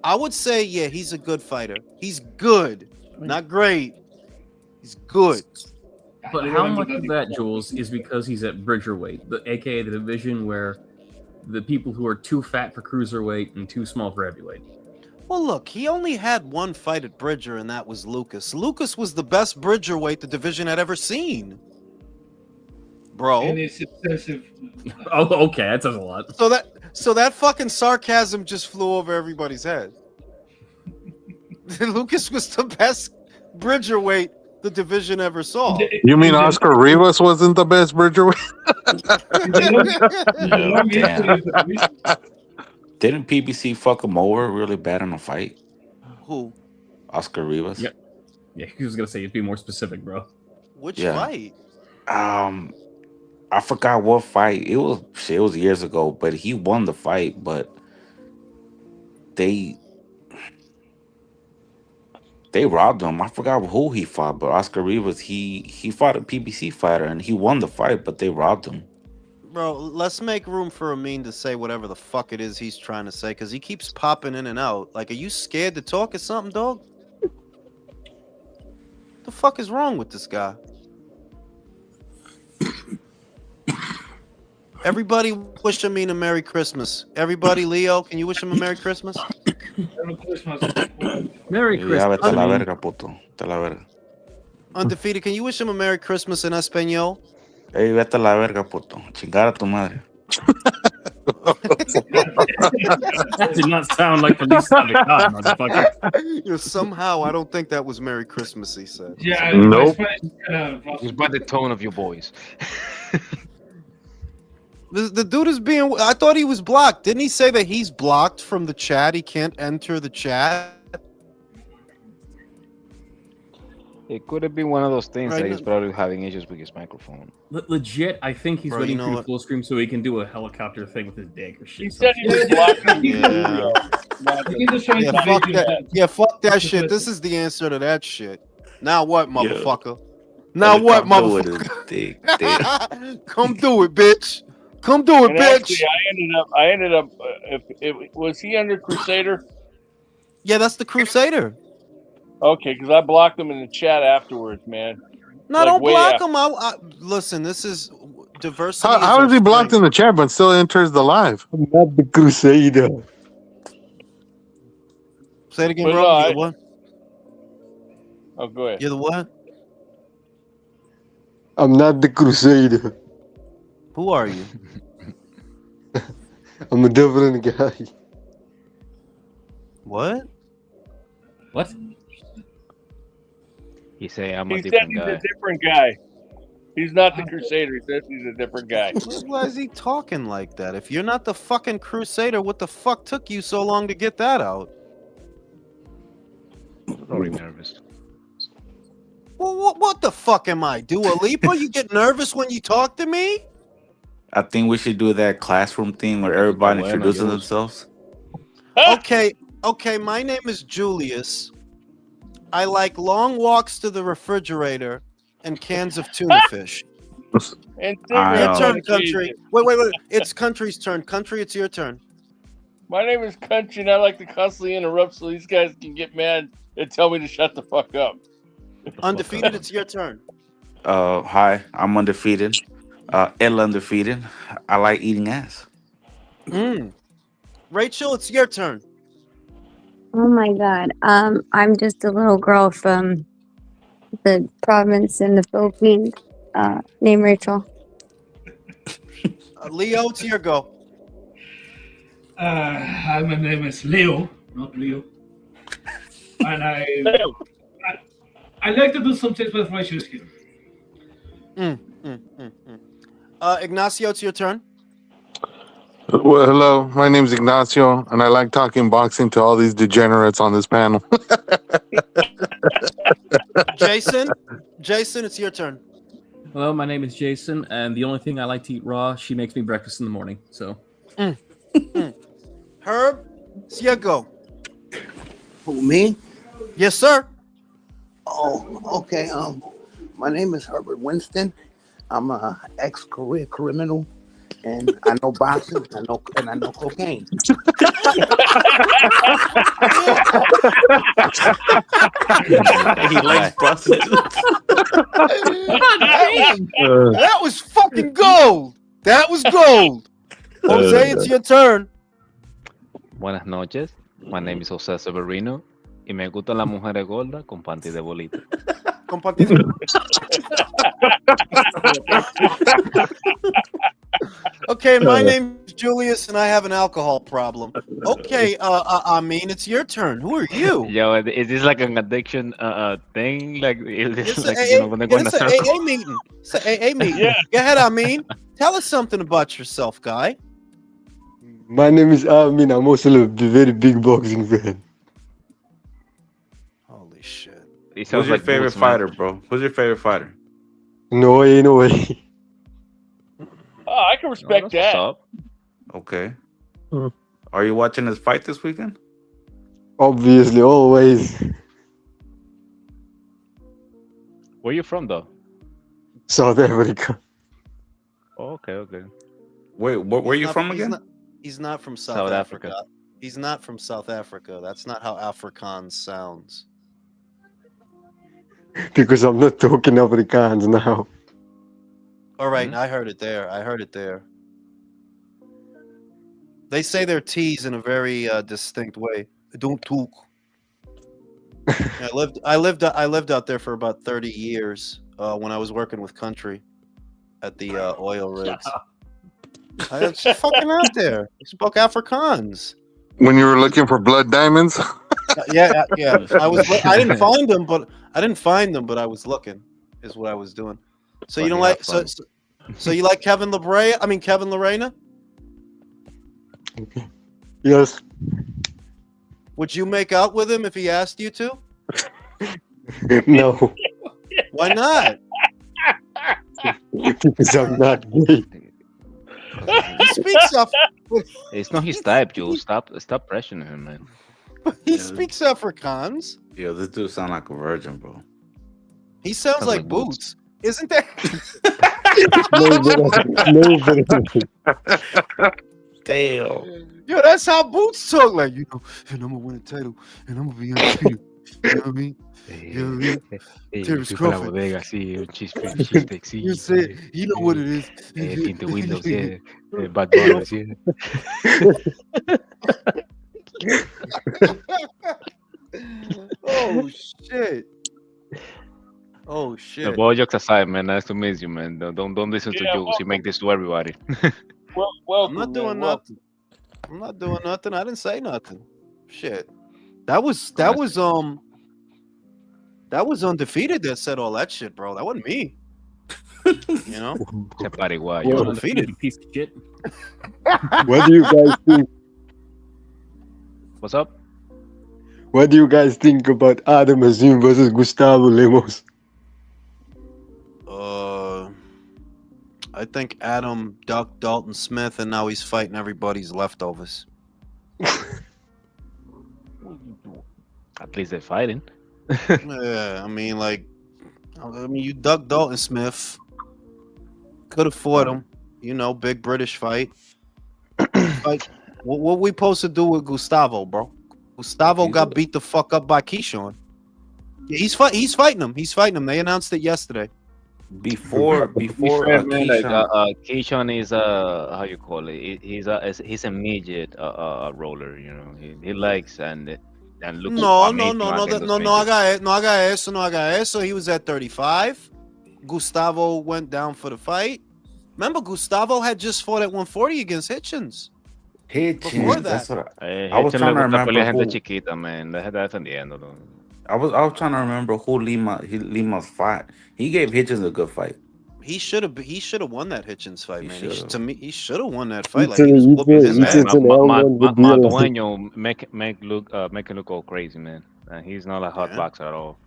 I would say, yeah, he's a good fighter. He's good, not great. He's good. But how much of that, Jules, is because he's at Bridgerweight, aka the division where the people who are too fat for cruiserweight and too small for heavyweight? Well, look, he only had one fight at Bridger, and that was Lucas. Lucas was the best Bridgerweight the division had ever seen, bro. And it's excessive. Oh, okay, that says a lot. So that fucking sarcasm just flew over everybody's head. Lucas was the best Bridgerweight the division ever saw. You mean Oscar Rivas wasn't the best Bridgerweight? Didn't PBC fuck him over really bad in a fight? Who? Oscar Rivas. Yeah. Yeah, he was gonna say you'd be more specific, bro. Which Yeah. fight? I forgot what fight. It was years ago, but he won the fight, but they robbed him. I forgot who he fought, but Oscar Rivas, he fought a PBC fighter and he won the fight, but they robbed him. Bro, let's make room for Amin to say whatever the fuck it is he's trying to say, because he keeps popping in and out. Like, are you scared to talk or something, dog? The fuck is wrong with this guy? Everybody wish Amin a Merry Christmas. Everybody, Leo, can you wish him a Merry Christmas? Merry Ya Christmas. vete a la verga, puto. Vete a la verga. Undefeated, can you wish him a Merry Christmas in Espanol? Ey, vete a la verga, puto. Chingar a tu madre. That did not sound like Feliz Navidad, motherfucker. You know, somehow, I don't think that was Merry Christmas, he said. Yeah, Nope. It's by the tone of your voice. The dude is being... I thought he was blocked. Didn't he say that he's blocked from the chat? He can't enter the chat? It could have been one of those things Right, that he's no- probably having issues with his microphone. Legit, I think he's Bro, waiting you know for the what? full screen so he can do a helicopter thing with his dick or shit. He said he was blocking. Yeah, fuck that. Yeah, fuck that shit. This is the answer to that shit. Now what, motherfucker? Now what, motherfucker? Come do it, bitch. Come do it, And bitch. actually, I ended up. If was he under Crusader? Yeah, that's the Crusader. Okay, because I blocked him in the chat afterwards, man. No, Like, don't way block after. him. Listen, this is diversity. How is he blocked in the chat but still enters the live? I'm not the Crusader. Say it again, But bro. no, You're I- the what? Oh, go ahead. You're the what? I'm not the Crusader. Who are you? I'm a different guy. What? What? He say I'm a He said different he's guy. a different guy. He's not the Crusader. He says he's a different guy. Why is he talking like that? If you're not the fucking Crusader, what the fuck took you so long to get that out? Very nervous. Well, what the fuck am I? Dua Lipa? You get nervous when you talk to me? I think we should do that classroom thing where everybody Bueno, introduces yours. themselves. Okay, my name is Julius. I like long walks to the refrigerator and cans of tuna fish. And I Your know. turn, country. Wait. It's country's turn. Country, it's your turn. My name is Country, and I like to constantly interrupt so these guys can get mad and tell me to shut the fuck up. Undefeated, it's your turn. Hi, I'm undefeated. El undefeated. I like eating ass. Rachel, it's your turn. Oh my god. I'm just a little girl from the province in the Philippines, named Rachel. Leo, it's your go. Hi, my name is Leo, not Leo. And I like to do some things with my shoes here. Ignacio, it's your turn. Well, hello, my name's Ignacio, and I like talking boxing to all these degenerates on this panel. Jason, it's your turn. Hello, my name is Jason, and the only thing I like to eat raw, she makes me breakfast in the morning. So, Herb, it's your go. Who, me? Yes, sir. Oh, okay. My name is Herbert Winston. I'm a ex-career criminal, and I know boxing. I know cocaine. He likes prostitutes. That was fucking gold. That was gold. Jose, it's your turn. Buenas noches. My name is Jose Severino. Y me gustan las mujeres gordas con panty de bolita. Okay, my name's Julius, and I have an alcohol problem. Okay, I mean, it's your turn. Who are you? Yo, is this like an addiction thing? Like, is this It's like, a you know, when they go in a it's an circle? AA meeting. It's an AA meeting. Go ahead, I mean. Tell us something about yourself, guy. My name is Amin. I'm also a very big boxing fan. Holy shit. Who's your favorite fighter, bro? Who's your favorite fighter? No way, no way. Oh, I can respect that. Okay. Are you watching his fight this weekend? Obviously, always. Where you from, though? South Africa. Oh, okay. Wait, where are you Not- from he's again? Not, he's not from South, South Africa. Africa. He's not from South Africa. That's not how Afrikaans sounds. Because I'm not talking Afrikaans now. All right, I heard it there. They say their T's in a very distinct way. Don't talk. I lived out there for about 30 years when I was working with Country at the oil rigs. I was fucking out there. I spoke Afrikaans. When you were looking for blood diamonds? Yeah. I didn't find them, but I was looking. Is what I was doing. So you don't like so you like Kevin LeBray? I mean Kevin Lorena? Yes. Would you make out with him if he asked you to? No. Why not? Because I'm not gay. He speaks It's not his type, Joe. Stop pressuring him, man. He speaks Afrikaans. Yo, this dude sound like a virgin, bro. He sounds like Boots. Isn't that? No. Damn. Yo, that's how Boots talk. Like, and I'm gonna win a title, and I'm gonna be undefeated. You know what I mean? You know what I mean? Terrence Crawford. You say, you know what it is. Tinte Windows, yeah. Bad Boys, yeah. Oh shit. No, but all jokes aside, man, nice to meet you, man. Don't listen to jokes. You make this to everybody. Well, I'm not doing nothing. I'm not doing nothing. I didn't say nothing. Shit. That was undefeated that said all that shit, bro. That wasn't me. You know? You're undefeated. Piece of shit. What do you guys think? What's up? What do you guys think about Adam Azim versus Gustavo Lemos? I think Adam ducked Dalton Smith, and now he's fighting everybody's leftovers. At least they're fighting. Yeah, I mean, you ducked Dalton Smith. Could have fought him. You know, big British fight. What we supposed to do with Gustavo, bro? Gustavo got beat the fuck up by Keyshawn. Yeah, he's fighting him. He's fighting him. They announced it yesterday. Before Keyshawn is how you call it? He's a midget roller. You know, he likes and looks. No haga eso. He was at 35. Gustavo went down for the fight. Remember, Gustavo had just fought at 140 against Hitchens. Before that. That's what I was trying to remember. Chiquita, man. Defendiéndolo. I was trying to remember who Lima's fought. He gave Hitchens a good fight. He should have won that Hitchens fight, man. To me, he should have won that fight. It's Madueño make him look all crazy, man. He's not a hot boxer at all.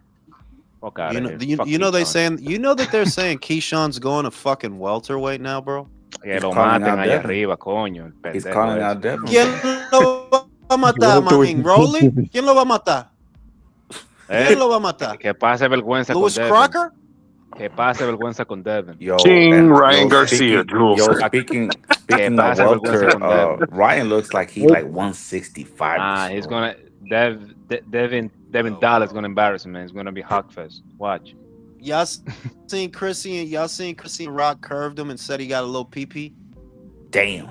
Fuck out of here. You know that they're saying Keyshawn's going to fucking welterweight now, bro. Que lo maten allá arriba, coño. He's calling out Devin. ¿Quién lo va a matar, man? Rolly? ¿Quién lo va a matar? ¿Quién lo va a matar? Que pase vergüenza con Louis Devin. Crocker? Que pase vergüenza con Devin. King Ryan Garcia. Speaking of welter, Ryan looks like he's like 165. He's gonna Devin Dallas gonna embarrass him, man. It's gonna be Hawkfest. Watch. Y'all seen Chrissy and Rock curved him and said he got a little pee-pee? Damn.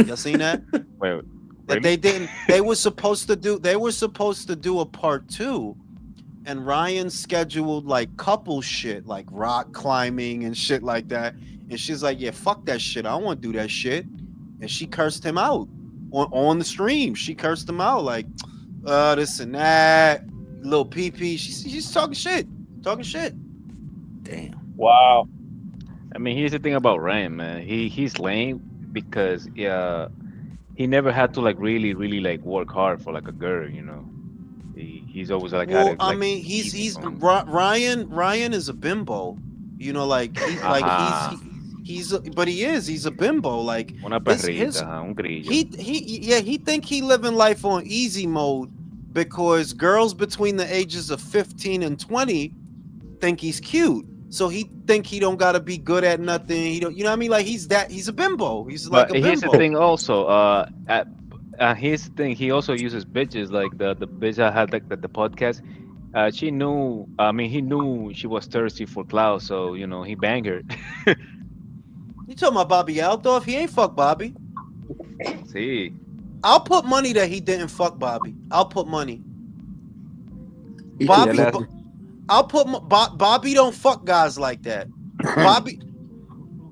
Y'all seen that? Wait, That they didn't. They were supposed to do a part 2, and Ryan scheduled like couple shit, like rock climbing and shit like that. And she's like, "Yeah, fuck that shit. I don't want to do that shit." And she cursed him out on the stream. She cursed him out like, this and that, little pee-pee. She's talking shit. Damn. Wow. I mean, here's the thing about Ryan, man. He's lame because he never had to like really like work hard for like a girl, you know. He's always like had Well, it I like mean, easy for him. Ryan is a bimbo. You know, Ajá. but he's a bimbo. Like Una his perrita, ajá, un grillo. he think he living life on easy mode because girls between the ages of 15 and 20 think he's cute. So he think he don't gotta be good at nothing. He don't, you know what I mean? Like he's a bimbo. He's like But a here's the bimbo. thing also, here's the thing, he also uses bitches like the bitch that had like the podcast. She knew, I mean, he knew she was thirsty for clout, so you know he banged her. You talking about Bobby Althoff? He ain't fuck Bobby. See, I'll put money that he didn't fuck Bobby. I'll put money. He should ella Bobby, le fuck. hace, I'll put Bobby don't fuck guys like that. Bobby,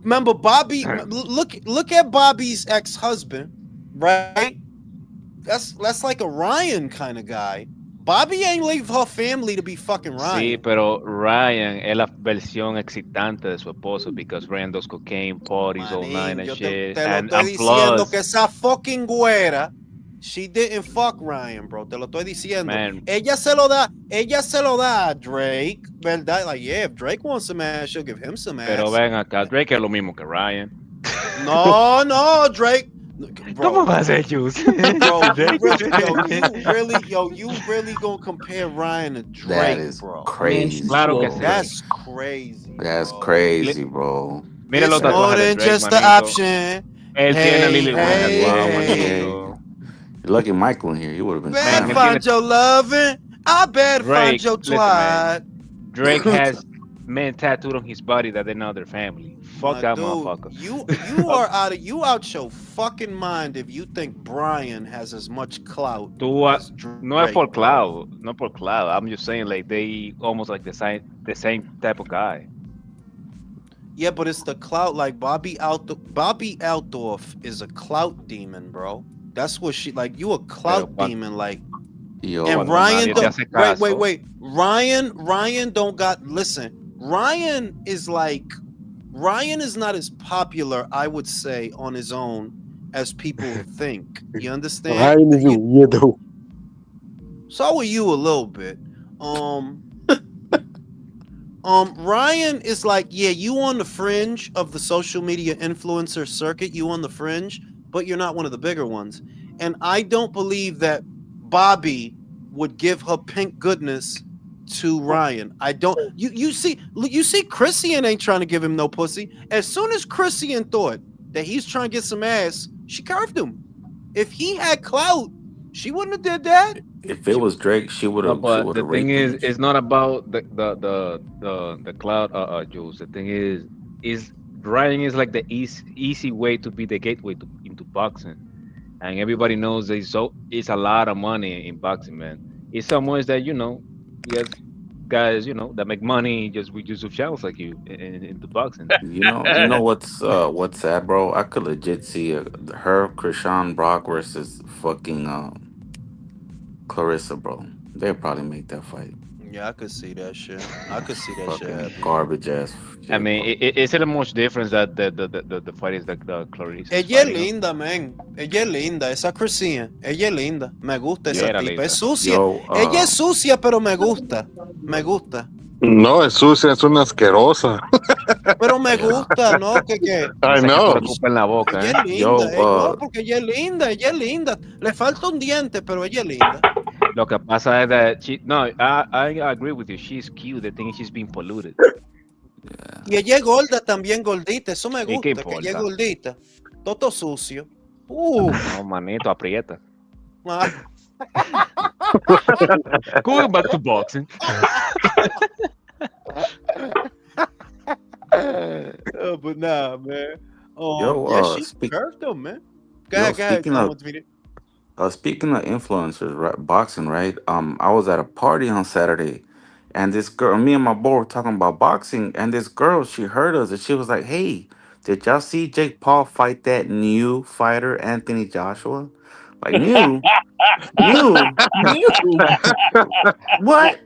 remember Bobby? Look at Bobby's ex husband, right? That's like a Ryan kind of guy. Bobby ain't leave her family to be fucking sí, Ryan. pero Ryan es la versión excitante de su esposo because Ryan does cocaine, parties all night Manín, and yo te, shit, te lo estoy and diciendo plus, que esa fucking güera, she didn't fuck Ryan, bro. Te lo estoy diciendo. man, Ella se lo da a Drake, ¿verdad? Like, yeah, if Drake wants some ass, she'll give him some pero ass. ven acá, Drake es lo mismo que Ryan. No, no, Drake, ¿Cómo bro, va a ser Juice? bro, Drake. you really gonna compare Ryan to That Drake, is bro? Man, she's crazy, Claro too que bro. old. sí. That's crazy, That's bro. crazy, bro. Mira It's los That more tatuajes de than Drake, just the manito. option. Él tiene a Hey, Lil Wayne tatuado, hey, yeah. manito. Lucky Michael in here. He would have been better Man, él smiling. tiene find your loving. I better find Drake. your Listen, man. twat. Drake has men tattooed on his body that they're not their family. Fuck My that dude, motherfucker. you out your fucking mind if you think Brian has as much clout Tú, as no es Drake, por bro. cloud, no por cloud. I'm just saying like they almost like the same type of guy. Yeah, but it's the clout. Like Bobby Altdorf is a clout demon, bro. That's what she like. You a Pero clout demon, like. And Yo, cuando Ryan nadie te don't hace wait, caso, wait. Ryan don't got listen. Ryan is not as popular, I would say, on his own as people think. You understand? Ryan is a weirdo. So are you a little bit. Um Ryan is like, yeah, you on the fringe of the social media influencer circuit, you on the fringe, but you're not one of the bigger ones. And I don't believe that Bobby would give her pink goodness to Ryan. I don't. You see, Christian ain't trying to give him no pussy. As soon as Christian thought that he's trying to get some ass, she curved him. If he had clout, she wouldn't have did that. if it was Drake, she would no, have. She but would the have thing raped is, him. it's not about the cloud Jules. The thing is Ryan is like the easy way to be the gateway into boxing, and everybody knows it's a lot of money in boxing, man. It's someone that yes, guys, that make money just with YouTube channels like you into boxing. You know what's sad, bro? I could legit see her, Krishan Brock versus fucking Clarissa, bro. They'd probably make that fight. Yeah, I could see that shit. I could see that shit Fucking happening. garbage ass I shit, mean, bro. is it a much difference that the fight is like the Clarice is Ella es fighting him? linda, man. Ella es linda. Esa Christine. Ella es linda. Me gusta esa Yo, Era tipa. Es linda. sucia. yo, Ella es sucia, pero me gusta. Me gusta. No, es sucia, es una asquerosa. Pero me yeah. gusta, ¿no? Que I Esa que tú know. le escupes en la boca, ella ¿eh? es linda. Yo, No, porque ella es linda. Ella es linda. Le falta un diente, pero ella es linda. Lo que pasa es that no, I agree with you. She's cute. The thing is she's being polluted. yeah. Y ella es gorda también, gordita. Eso me ¿Y qué gusta, que ella es importa? gordita. Todo sucio. No, manito, aprieta. Ah, Going back to boxing. but nah, man. Yo, Yeah, she curved him, man. Go yo, ahead, go ahead. speaking of What's video? speaking of influencers, right, boxing, right? I was at a party on Saturday, and this girl, me and my boy were talking about boxing, and this girl, she heard us, and she was like, "Hey, did y'all see Jake Paul fight that new fighter, Anthony Joshua? Like new, what?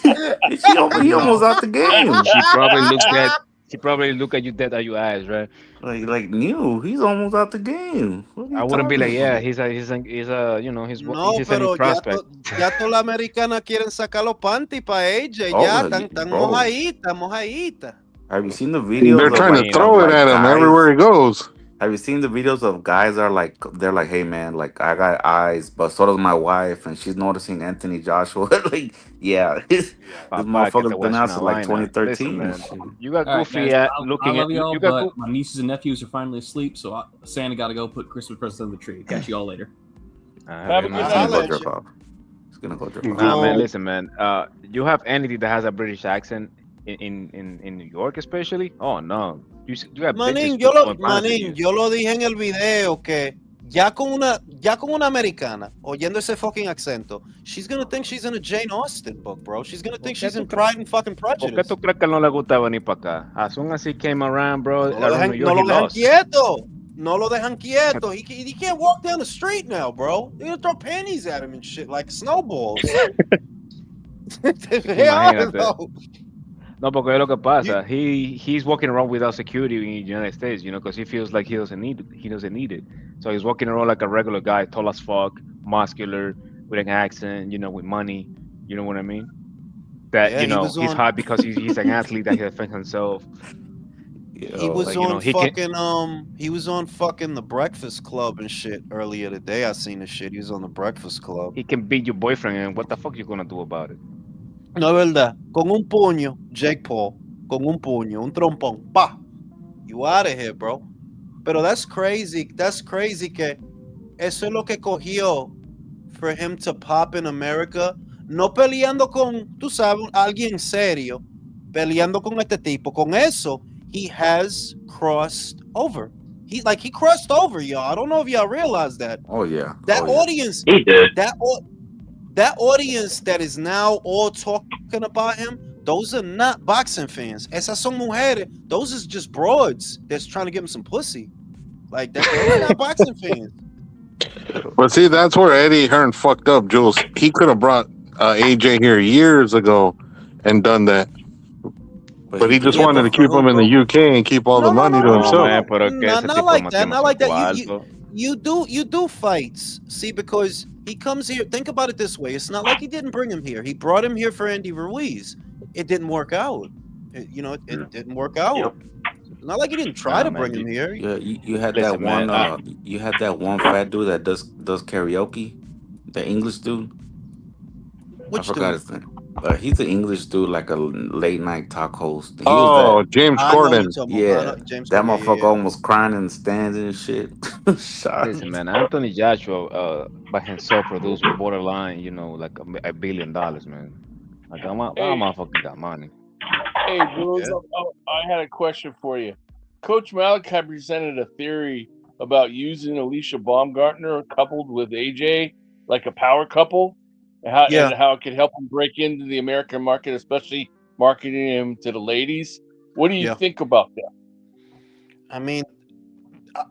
He almost out the game." She probably looked at He probably look at you dead at your eyes, right? Like new. He's almost out the game. What are you I wouldn't be talking like, yeah, about? he's a you know, No, he's a new pero prospect. ya todas las americanas quieren sacar los panties para AJ. Oh, Ya, like, tan bro. mojaditas. Have you seen the They're videos of trying to like throw it at him everywhere guys? he goes. Have you seen the videos of guys are like they're like, hey man, like I got eyes, but so does my wife, and she's noticing Anthony Joshua. Like, yeah, this Papá, que te motherfucker's voy a been decir out una since like vaina. Listen, 2013 and man, shit. you got All right, Goofy guys. at I looking love at y'all, you got but my nieces and nephews are finally asleep, so Santa got to go put Christmas presents under the tree. Catch you all later. Have a good He's night. gonna go Holla at jerk you. off. He's gonna go jerk Nah, off. man, No, listen, man. You have anything that has a British accent in New York, especially? Oh no, you have bitches throwing banners at you. Yo lo dije en el video que ya con una americana oyendo ese fucking acento, she's gonna think she's in a Jane Austen book, bro. She's gonna think she's in Pride and fucking ¿Por qué Prejudice. tú crees que no le gusta venir para acá? As soon as he came around, bro, around New No York, lo he dejan lost. quieto. No lo dejan quieto. He can't walk down the street now, bro. They're gonna throw panties at him and shit like snowballs. They are, Imagínate. though. No, porque es lo que pasa. He's walking around without security in the United States, you know, because he feels like he doesn't need it. So he's walking around like a regular guy, tall as fuck, muscular, with an accent, you know, with money. You know what I mean? That Yeah, you he know was he's on. hot because he's an athlete that he defends himself. He was Like, you know, on he can. fucking he was on fucking the Breakfast Club and shit earlier today. I seen the shit. He was on the Breakfast Club. He can beat your boyfriend, and what the fuck you gonna do about it? No es verdad. Con un puño, Jake Paul. Con un puño, un trompón. Pa. You out of here, bro. Pero that's crazy. That's crazy que eso es lo que cogió for him to pop in America. No peleando con, tú sabes, alguien serio. Peleando con este tipo. Con eso, he has crossed over. He crossed over, y'all. I don't know if y'all realize that. Oh yeah. That Oh, yeah. audience, He did. that audience that is now all talking about him, those are not boxing fans. Esas son mujeres. Those is just broads that's trying to give him some pussy. Like they're not boxing fans. But see, that's where Eddie Hearn fucked up, Jules. He could have brought AJ here years ago and done that. But he just wanted to keep him in the UK and keep all the money to himself. Man, pero que ese Not tipo like no that. tiene Not like that. cuarto. You do fights. See, because he comes here. Think about it this way. It's not like he didn't bring him here. He brought him here for Andy Ruiz. It didn't work out. It didn't work out. Not like he didn't try to bring him here. Yeah, you had Listen, that one. man, You had that one fat dude that does karaoke. The English dude. Which I forgot dude? his name. He's an English dude, like a late night talk host. He Oh, was that. James I know Corden. you're talking Yeah, about. James that Corden, yeah, motherfucker yeah. almost crying in the stands and shit. Shot. Listen, man, Anthony Joshua by himself produced borderline, you know, like $1 billion, man. Like that motherfucker got money. Hey, Jules, I had a question for you. Coach Malachi presented a theory about using Alicia Baumgartner coupled with AJ like a power couple, and how it could help him break into the American market, especially marketing him to the ladies. What do you think about that? I mean,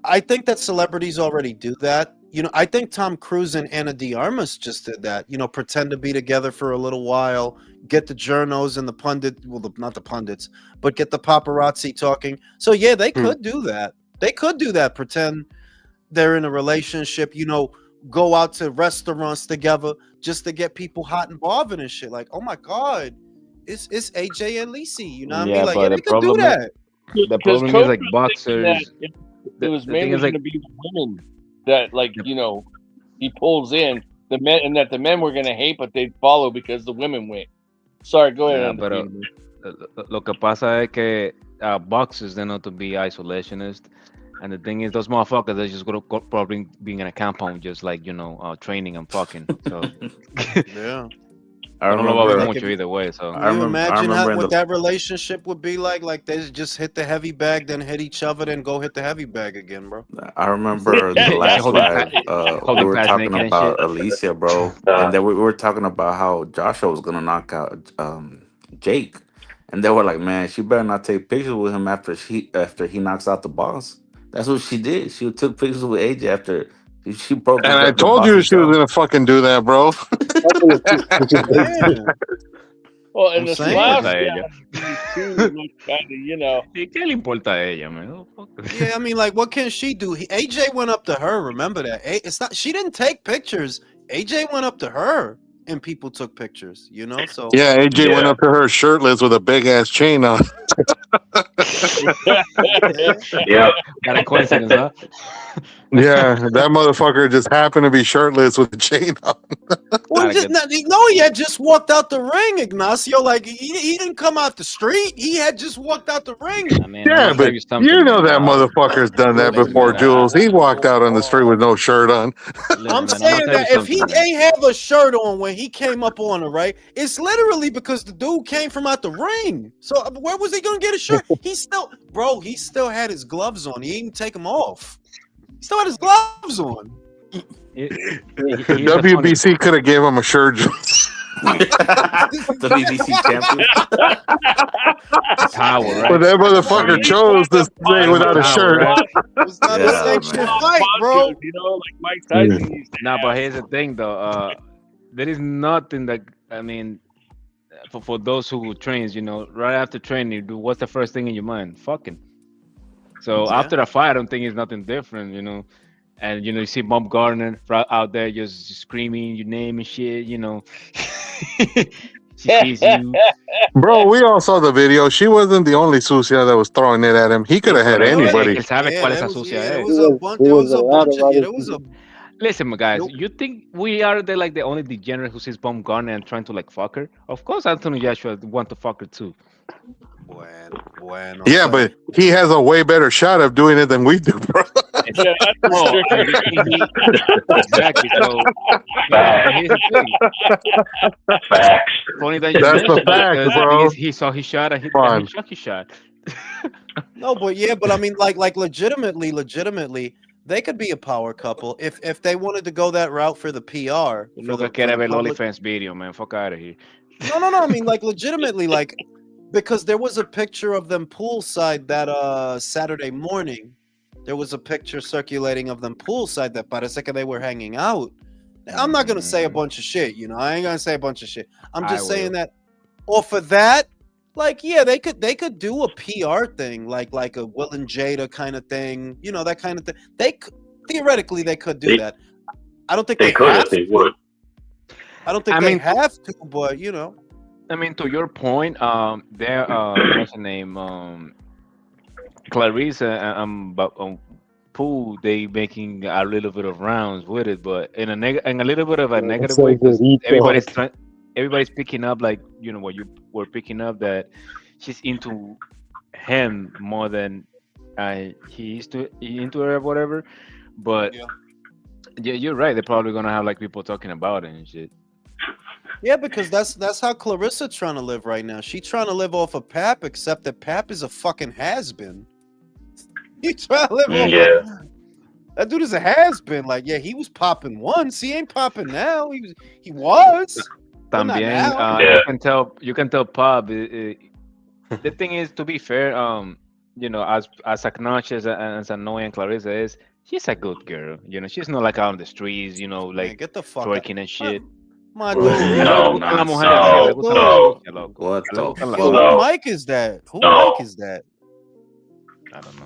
I think that celebrities already do that. You know, I think Tom Cruise and Ana de Armas just did that. You know, pretend to be together for a little while, get the journos and the pundit, not the pundits, but get the paparazzi talking. So yeah, they could do that. They could do that. Pretend they're in a relationship. You know, go out to restaurants together just to get people hot and bothered and shit. Like, oh my god, it's AJ and Lacey. You know what I mean? Like, yeah, they could do that. The problem is like boxers. It was mainly going to be the women that, like, you know, he pulls in the men, and that the men were going to hate, but they'd follow because the women win. Sorry, go ahead. Pero lo que pasa es que boxers they know to be isolationist, and the thing is, those motherfuckers they're just gonna probably being in a compound, just like, you know, training and fucking. So yeah. I don't know about much either way. So Can you imagine what that relationship would be like? Like they just hit the heavy bag, then hit each other, then go hit the heavy bag again, bro. I remember the last live, we were talking about Alicia, bro, and then we were talking about how Joshua was gonna knock out Jake, and they were like, "Man, she better not take pictures with him after he knocks out the boss." That's what she did. She took pictures with AJ after she broke. And I told you she was gonna fucking do that, bro. Well, in I'm the saying. slash, Importa a yeah, ella. these two look kind of, you know. ¿Y qué le importa a ella, man? Oh, fuck. Yeah, I mean, like, what can she do? AJ went up to her. Remember that? It's not. She didn't take pictures. AJ went up to her, and people took pictures. You know, so Yeah, AJ went Yeah. up to her shirtless with a big ass chain on. Yep. What a coincidence, huh? Yeah, that motherfucker just happened to be shirtless with a chain on. Well, Gotta just, get- no, he had just walked out the ring, Ignacio. Like he didn't come out the street. He had just walked out the ring. I mean, I'm Yeah, gonna but tell you something, you know man. that motherfucker's done that Listen, before, man. Jules. He walked out on the street with no shirt on. I'm Listen, man, I'm gonna saying tell you that if he something, man. ain't have a shirt on when he came up on her, right? It's literally because the dude came from out the ring. So where was he gonna get a shirt? He still had his gloves on. He didn't take them off. He still had his gloves on. The WBC could have gave him a shirt. The BBC champion. Power, right? But that motherfucker chose to stay without a shirt. It's not a sanctioned fight, bro. You know, like Mike Tyson used to No, have. but here's the thing, though. There is nothing that I mean, for those who trains, you know, right after training, you do what's the first thing in your mind? Fucking. So Yeah. after a fight, I don't think it's nothing different, you know. And you know, you see Bob Gardner out there just screaming your name and shit, you know. She sees you. Bro, we all saw the video. She wasn't the only sucia that was throwing it at him. He could have had anybody. Él sabe Yeah, cuál there esa was, sucia yeah, there es. was a bunch. There was a bunch of. Yeah, there was a. Listen, guys, Nope. you think we are the only degenerate who sees Bomb Garner and trying to like fuck her? Of course, Anthony Joshua want to fuck her too. Bueno. Yeah, So- but he has a way better shot of doing it than we do, bro. Yeah, that's Oh, restricted. exactly. So here's the thing. Facts. Funny that you That's the mentioned that, fact, 'cause bro. he saw his shot and he Fun. shot his shot. No, but yeah, but I mean, like legitimately, they could be a power couple if they wanted to go that route for the PR. For Lo the, que quiere for ver the public. OnlyFans video, man. Fuck out of here. No. I mean, like legitimately, like because there was a picture of them poolside that Saturday morning. There was a picture circulating of them poolside that parece que they were hanging out. I'm not gonna say a bunch of shit, you know. I ain't gonna say a bunch of shit. I'm just saying that off of that, like, yeah, they could do a PR thing, like a Will and Jada kind of thing, you know, that kind of thing. Theoretically they could do that. I don't think They could have if they to. would. I don't think I they mean, have to, but you know. I mean, to your point, there, what's her name, Clarissa, Pool, they making a little bit of rounds with it, but in a little bit of a negative way, because everybody's picking up, like, you know, what you were picking up, that she's into him more than he is into her or whatever. But yeah, you're right. They're probably gonna have like people talking about it and shit. Yeah, because that's how Clarissa's trying to live right now. She's trying to live off of Pap, except that Pap is a fucking has-been. He trying to live off of, that dude is a has-been. Like, yeah, he was popping once. He ain't popping now. He was. But not También, now. you can tell Pop. The thing is, to be fair, you know, as obnoxious and as annoying Clarissa is, she's a good girl. You know, she's not like out on the streets, you know, like get the fuck twerking and shit. My dude. No, A la mujer no, así, le gusta la no. sucia, loco. What Le the gustan las Yo, No. who Mike is that? Who No. Mike is that? I don't know.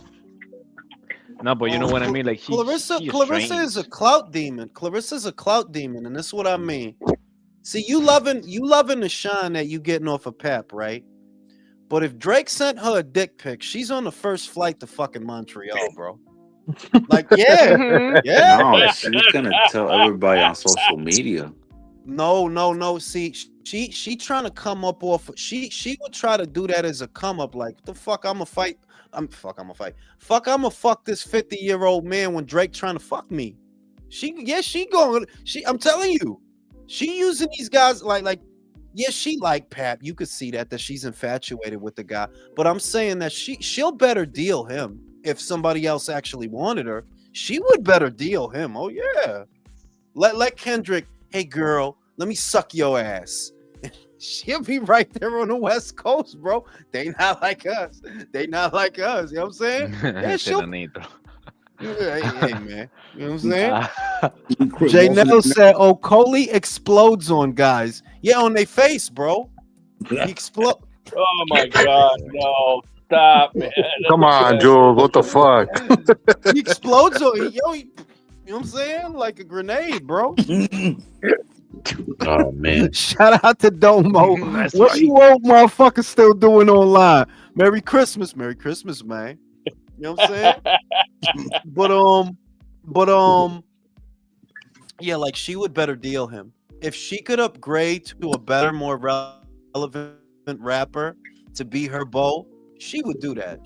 No, but you know what I mean. Like Clarissa she's is strange. a clout demon. Clarissa's a clout demon, and this is what I mean. See, you loving the shine that you getting off of Pep, right? But if Drake sent her a dick pic, she's on the first flight to fucking Montreal, bro. Like, yeah, yeah. No, she's gonna tell everybody on social media. No. See, she trying to come up off. She would try to do that as a come up. Like, the fuck, I'ma fight. Fuck, I'ma fuck this 50-year-old man when Drake trying to fuck me. I'm telling you, she using these guys like. Yeah, she like Pap. You could see that she's infatuated with the guy. But I'm saying that she'll better deal him if somebody else actually wanted her. She would better deal him. Oh yeah. Let Kendrick, hey girl, let me suck your ass. She'll be right there on the West Coast, bro. They not like us. You know what I'm saying? Yeah, she'll. Hey, man. You know what I'm saying? J Nell said, "Oh, Coley explodes on guys. Yeah, on their face, bro. He explode. Oh my God, no! Stop, man. Come on, Jules. What the fuck? He explodes on you know what I'm saying? Like a grenade, bro. Oh man. Shout out to Domo. That's What right. you old motherfuckers still doing online? Merry Christmas, man. You know what I'm saying? But yeah, like she would better deal him. If she could upgrade to a better, more relevant rapper to be her beau, she would do that.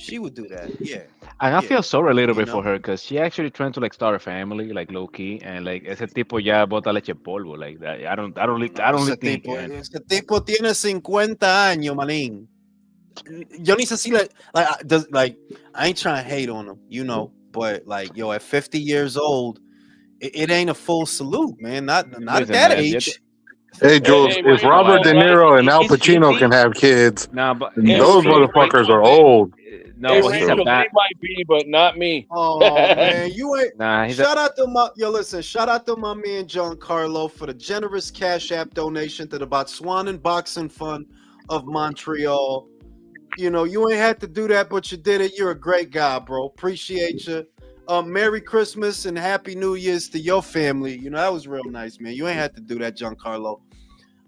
Yeah. And I feel sorry a little You bit for know? her because she actually trying to like start a family, like low key, and like ese tipo ya bota leche en polvo, like that. I No, don't really think. And ese tipo tiene 50 años, manín. Yo ni sé si like I ain't trying to hate on him, you know, but like yo, at 50 years old, it ain't a full salute, man. Not at listen, that man, age. Hey, Jules, if Wait, Robert De hold on. Niro and Al He's Pacino 50? can have kids, no, but Hey, those Rachel, motherfuckers are they, old. no, hey, but he's a Rachel, bad. they might be, but not me. Oh man, you ain't. Nah, he's a. Shout out to my listen. Shout out to my man John Carlo for the generous Cash App donation to the Botswanan Boxing Fund of Montreal. You know, you ain't had to do that, but you did it. You're a great guy, bro. Appreciate you. Merry Christmas and Happy New Year's to your family. You know, that was real nice, man. You ain't had to do that, John Carlo.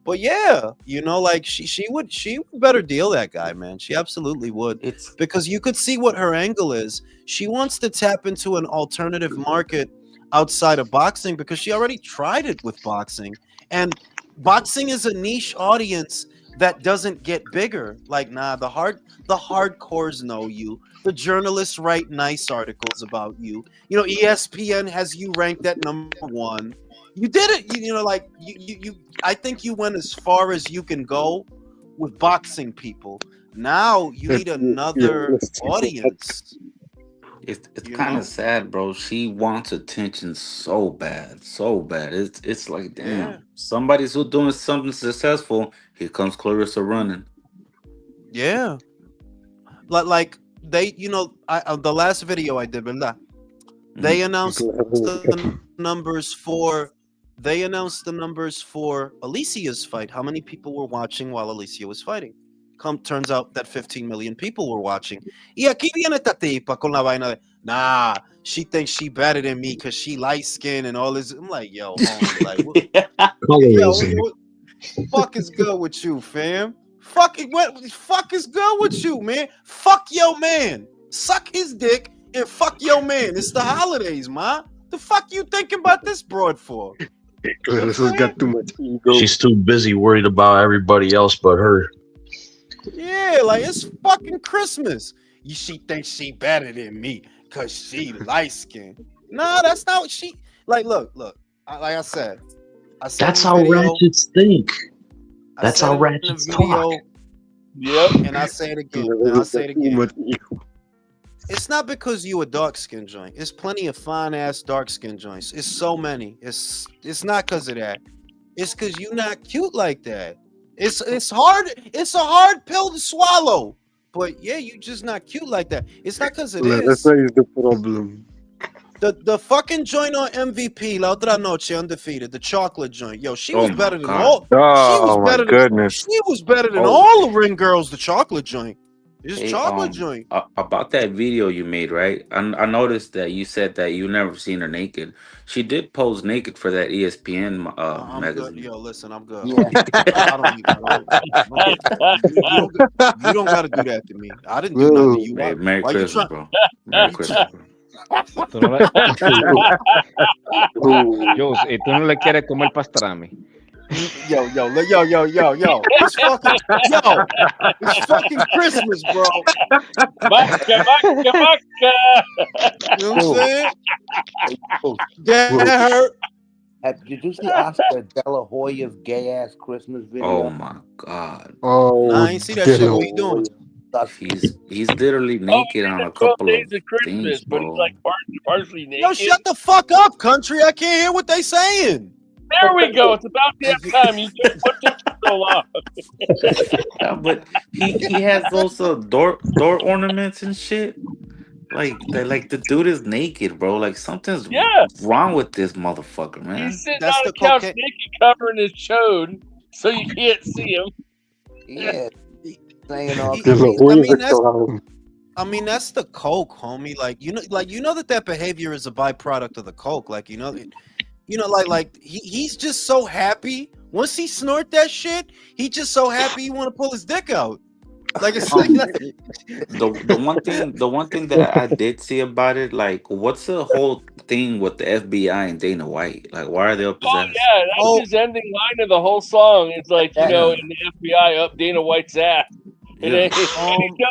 But yeah, you know, like she would better deal that guy, man. She absolutely would. It's Because you could see what her angle is. She wants to tap into an alternative market outside of boxing because she already tried it with boxing. And boxing is a niche audience that doesn't get bigger. Like, nah, the hardcores know you. The journalists write nice articles about you. You know, ESPN has you ranked at #1. You did it. You know, like you I think you went as far as you can go with boxing people. Now you need another audience. it's You kind know? of sad, bro. She wants attention so bad, so bad. It's like, Yeah. damn, somebody's who doing something successful. Here comes Clarissa running. Yeah. Like they, you know, the last video I did, ¿verdad? They announced the numbers for Alicia's fight. How many people were watching while Alicia was fighting? Turns out that 15 million people were watching. Y aquí viene esta tipa con la vaina de, nah, she thinks she better than me because she light skinned and all this. I'm like, yo, homie, like, what fuck is good with you, fam? Fuck it, what fuck is good with you, man? Fuck your man. Suck his dick and fuck your man. It's the holidays, ma. The fuck you thinking about this broad for? Clarissa's got too much ego. She's too busy worried about everybody else but her. Yeah, like it's fucking Christmas. She thinks she better than me because she light skinned. Nah, that's not what she like. Look. Like I said That's in how the video, ratchets think. I That's said how in the ratchets video, talk. Yep. and I say it again. Clarissa's got too much ego. It's not because you a dark skin joint. It's plenty of fine ass dark skin joints. It's so many. It's not because of that. It's because you not cute like that. It's hard. It's a hard pill to swallow. But yeah, you just not cute like that. It's not because it is. Clarissa is the problem. The fucking joint on MVP La Otra Noche undefeated, the chocolate joint. Yo, she Oh was my better than God. all. She was Oh my better than goodness. she was better than Oh, all the ring girls. The chocolate joint. It's hey, chocolate joint. about that video you made, right? I noticed that you said that you never seen her naked. She did pose naked for that ESPN I'm good. magazine. Yo, listen, I'm good. Yeah. I don't need you don't gotta do that to me. I didn't do nothing to you. Hey, Merry Why you Christmas, trying? bro. Merry Christmas, bro. Tú no le... Jules, ¿y tú no le quieres comer pastrami? Yo. It's fucking it's fucking Christmas, bro. Vodka. You know what I'm saying? Oh, That hurt. did you see Oscar De La Hoya's gay ass Christmas Oh video? my God. Oh, Nah, I ain't see that shit. What you doing? He's literally naked on a 12 couple of days of Christmas, things, but he's bro. like partially naked. Yo, shut the fuck up, country. I can't hear what they saying. There we go. It's about damn time. You took what took so long. Yeah, but he has those door ornaments and shit. Like the dude is naked, bro. Like something's Yeah. wrong with this motherfucker, man. He's sitting That's on the the couch cocaine. naked, covering his chode, so you can't see him. Yeah, saying all. De La Hoya Clown. I mean, that's the coke, homie. Like you know that behavior is a byproduct of the coke. Like he's just so happy. Once he snort that shit, he just so happy he want to pull his dick out. Like it's like The one thing that I did see about it, like, what's the whole thing with the FBI and Dana White? Like, why are they up his Oh ass? yeah, that's his ending line of the whole song. It's like, you know, Yeah. in the FBI up Dana White's ass. And Yeah. then he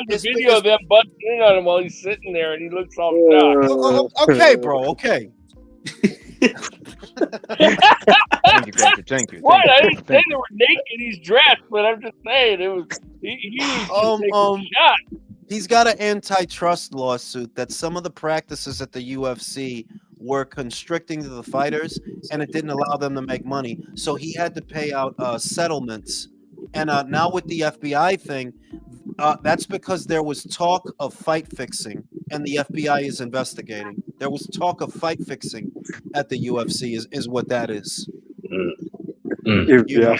does a video of them busting in on him while he's sitting there, and he looks all shocked. okay, bro. Okay. Thank you, thank you, thank you. What? I thank didn't say they were naked. He's dressed, but I'm just saying it was. He was just taking a shot. He's got an antitrust lawsuit that some of the practices at the UFC were constricting to the fighters, and it didn't allow them to make money. So he had to pay out settlements. And now with the FBI thing, that's because there was talk of fight fixing, and the FBI is investigating. There was talk of fight fixing at the UFC, is what that is. You know,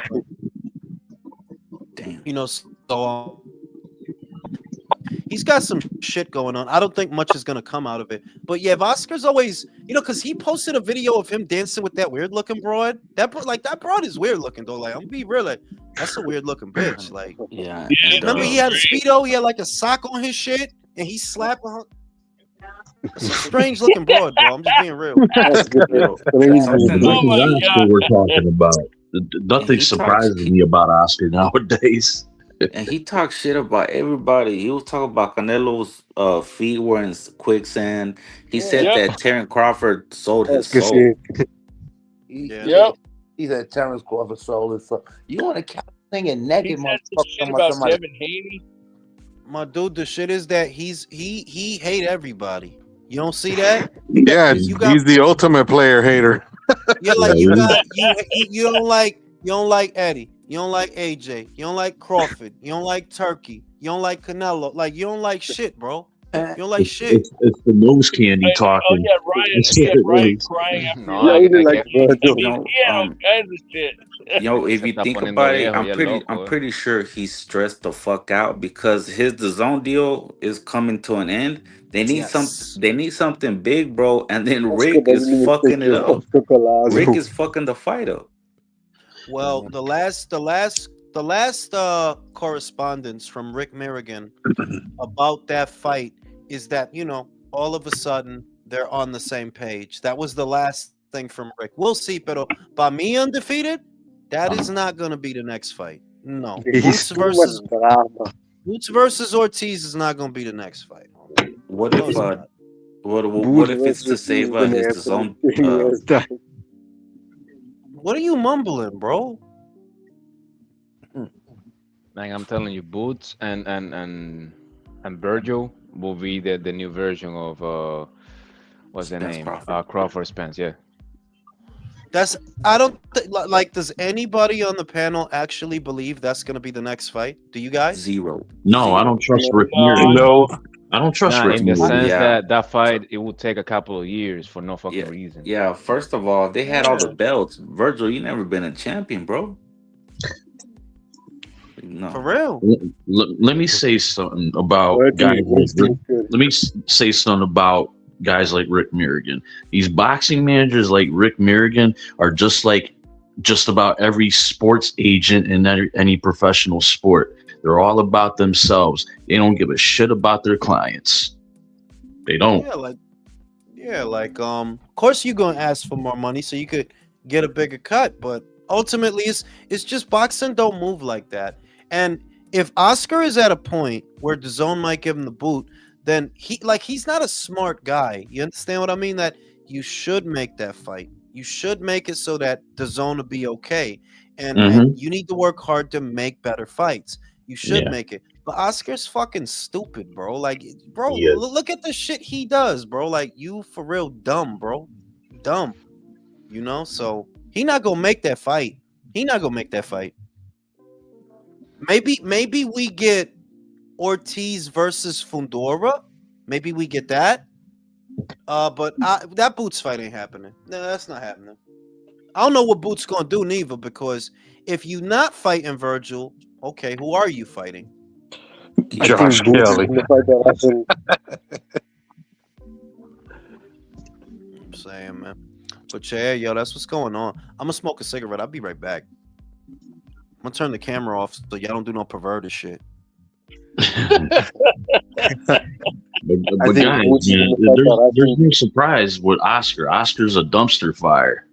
Damn. You know, so he's got some shit going on. I don't think much is gonna come out of it. But yeah, if Oscar's always, because he posted a video of him dancing with that weird looking broad. That broad is weird looking though. Like, I'm gonna be real, like, that's a weird looking bitch. Like, yeah. Remember he had a Speedo, he had like a sock on his shit, and he slapped her. It's a strange looking broad, bro. I'm just being real. That's good. This is what we're talking about. Nothing surprises me about Oscar nowadays. And he talked shit about everybody. He was talking about Canelo's feet were in quicksand. He said that Terrence Crawford sold his soul. He said Terrence Crawford sold his soul. You want to count singing naked? He said some shit about Devin Haney. My dude, the shit is that he hate everybody. You don't see that? Yeah, he's the ultimate player hater. Yeah, like you don't like Eddie. You don't like AJ. You don't like Crawford. You don't like Turkey. You don't like Canelo. Like, you don't like shit, bro. You don't like shit. It's the nose candy talking. Ryan crying after all kinds of shit. If you think about it, I'm pretty sure he's stressed the fuck out because his DAZN deal is coming to an end. They need something big, bro. And then Rick is fucking it up. Rick is fucking the fight up. Well, the last correspondence from Rick Mirrigan about that fight is that, all of a sudden they're on the same page. That was the last thing from Rick. We'll see, pero by me undefeated, that is not going to be the next fight. No. Boots versus Ortiz is not going to be the next fight. What if it's to save his own? What are you mumbling, bro? Like, I'm telling you, Boots and Virgil will be the new version of what's the name? Crawford Spence. Yeah. Does anybody on the panel actually believe that's going to be the next fight? Do you guys? Zero. No, I don't trust Rick Mirrigan. No. I don't trust Rick in the Mirrigan. sense that fight, it will take a couple of years for no fucking reason. Yeah, first of all, they had all the belts. Virgil, you never been a champion, bro. No. For real. Let me say something about guys. Let me say something about guys like Rick Mirrigan. These boxing managers like Rick Mirrigan are just like just about every sports agent in any professional sport. They're all about themselves. They don't give a shit about their clients. They don't. Of course you're gonna ask for more money so you could get a bigger cut, but ultimately it's just boxing don't move like that. And if Oscar is at a point where DAZN might give him the boot, then he's not a smart guy. You understand what I mean? That you should make that fight. You should make it so that DAZN will be okay. And you need to work hard to make better fights. You should make it. But Oscar's fucking stupid, bro. Like, bro, look at the shit he does, bro. Like, you for real dumb, bro. Dumb. So he not gonna make that fight. Maybe we get Ortiz versus Fundora. Maybe we get that. But that Boots fight ain't happening. No, that's not happening. I don't know what Boots gonna do neither, because if you not fighting Virgil, Okay, who are you fighting? I think Josh Boots is Kelly. gonna fight that Austin. I'm saying, man. But yeah, yo, that's what's going on. I'm gonna smoke a cigarette. I'll be right back. I'm gonna turn the camera off so y'all don't do no perverted shit. But guys, man, there's no surprise with Oscar. Oscar's a dumpster fire.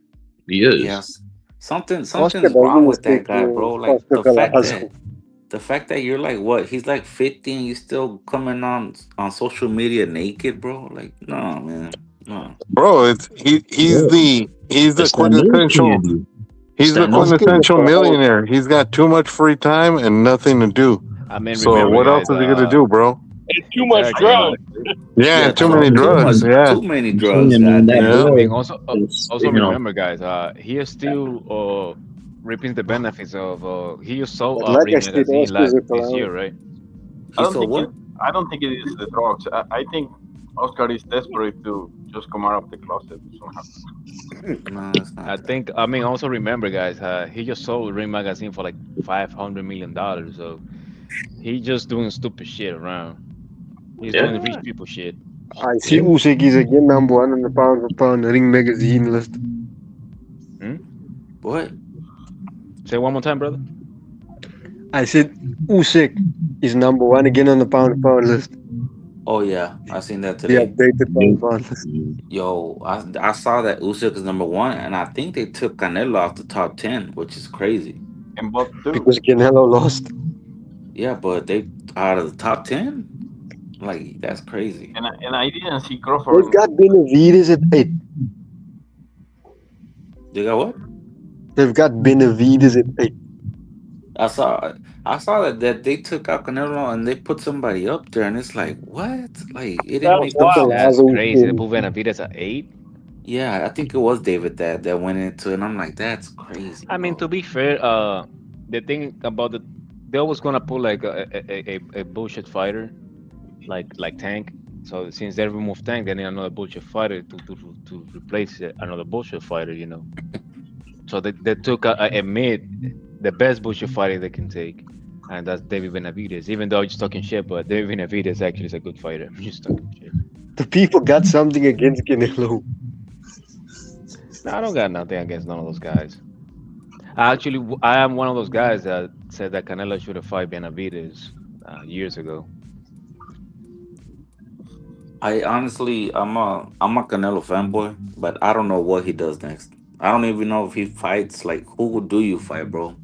He is. Yes. Something's Oscar wrong with doesn't that guy, bro. Like Oscar the fact that you're like what? He's like 50 and you still coming on social media naked, bro. Like, no, man. No. Bro, he's the It's that nose quintessential candy. he's the quintessential millionaire. He's got too much free time and nothing to do. I mean, So remember, what else guys, is he gonna do, bro? And too much exactly. drugs. Yeah, too many drugs. Too many drugs. I mean, that Yeah. I boy mean, also is, you know, remember, guys, he is still reaping the benefits of he just sold But like I Ring said, magazine Oscar's a this clown. year, right? He sold what? I don't think it is the drugs. I think Oscar is desperate to just come out of the closet somehow. No, it's not. I think. I mean, also remember, guys, he just sold Ring magazine for like $500 million. So he just doing stupid shit around. He's doing rich people shit. I see Usyk is again number one on the pound for pound Ring magazine list. What? Say one more time, brother. I said Usyk is number one again on the pound for pound list. Oh yeah, I seen that The today. updated pound for pound list. Yo, I saw that Usyk is number one, and I think they took Canelo off the top 10, which is crazy. And both Because Canelo lost. Yeah, but they out of the top 10, like that's crazy. And I didn't see Crawford. They've got Benavides at 8. They got what? They've got Benavides at 8. I saw that they took out Canelo and they put somebody up there, and it's like what? Like it didn't make no sense. That's crazy. They put Benavides at 8. Yeah, I think it was David that went into it, and I'm like, that's crazy. I mean, to be fair, the thing about they always gonna put like a bullshit fighter, like Tank. So since they removed Tank, they need another bullshit fighter to replace another bullshit fighter, you know. So they took a mid, the best bullshit fighter they can take, and that's David Benavides. Even though I'm just talking shit, but David Benavides actually is a good fighter. I'm just talking shit. The people got something against Canelo. No, I don't got nothing against none of those guys. Actually, I am one of those guys that said that Canelo should have fought Benavides years ago. I honestly, I'm a Canelo fanboy, but I don't know what he does next. I don't even know if he fights. Like, who do you fight, bro?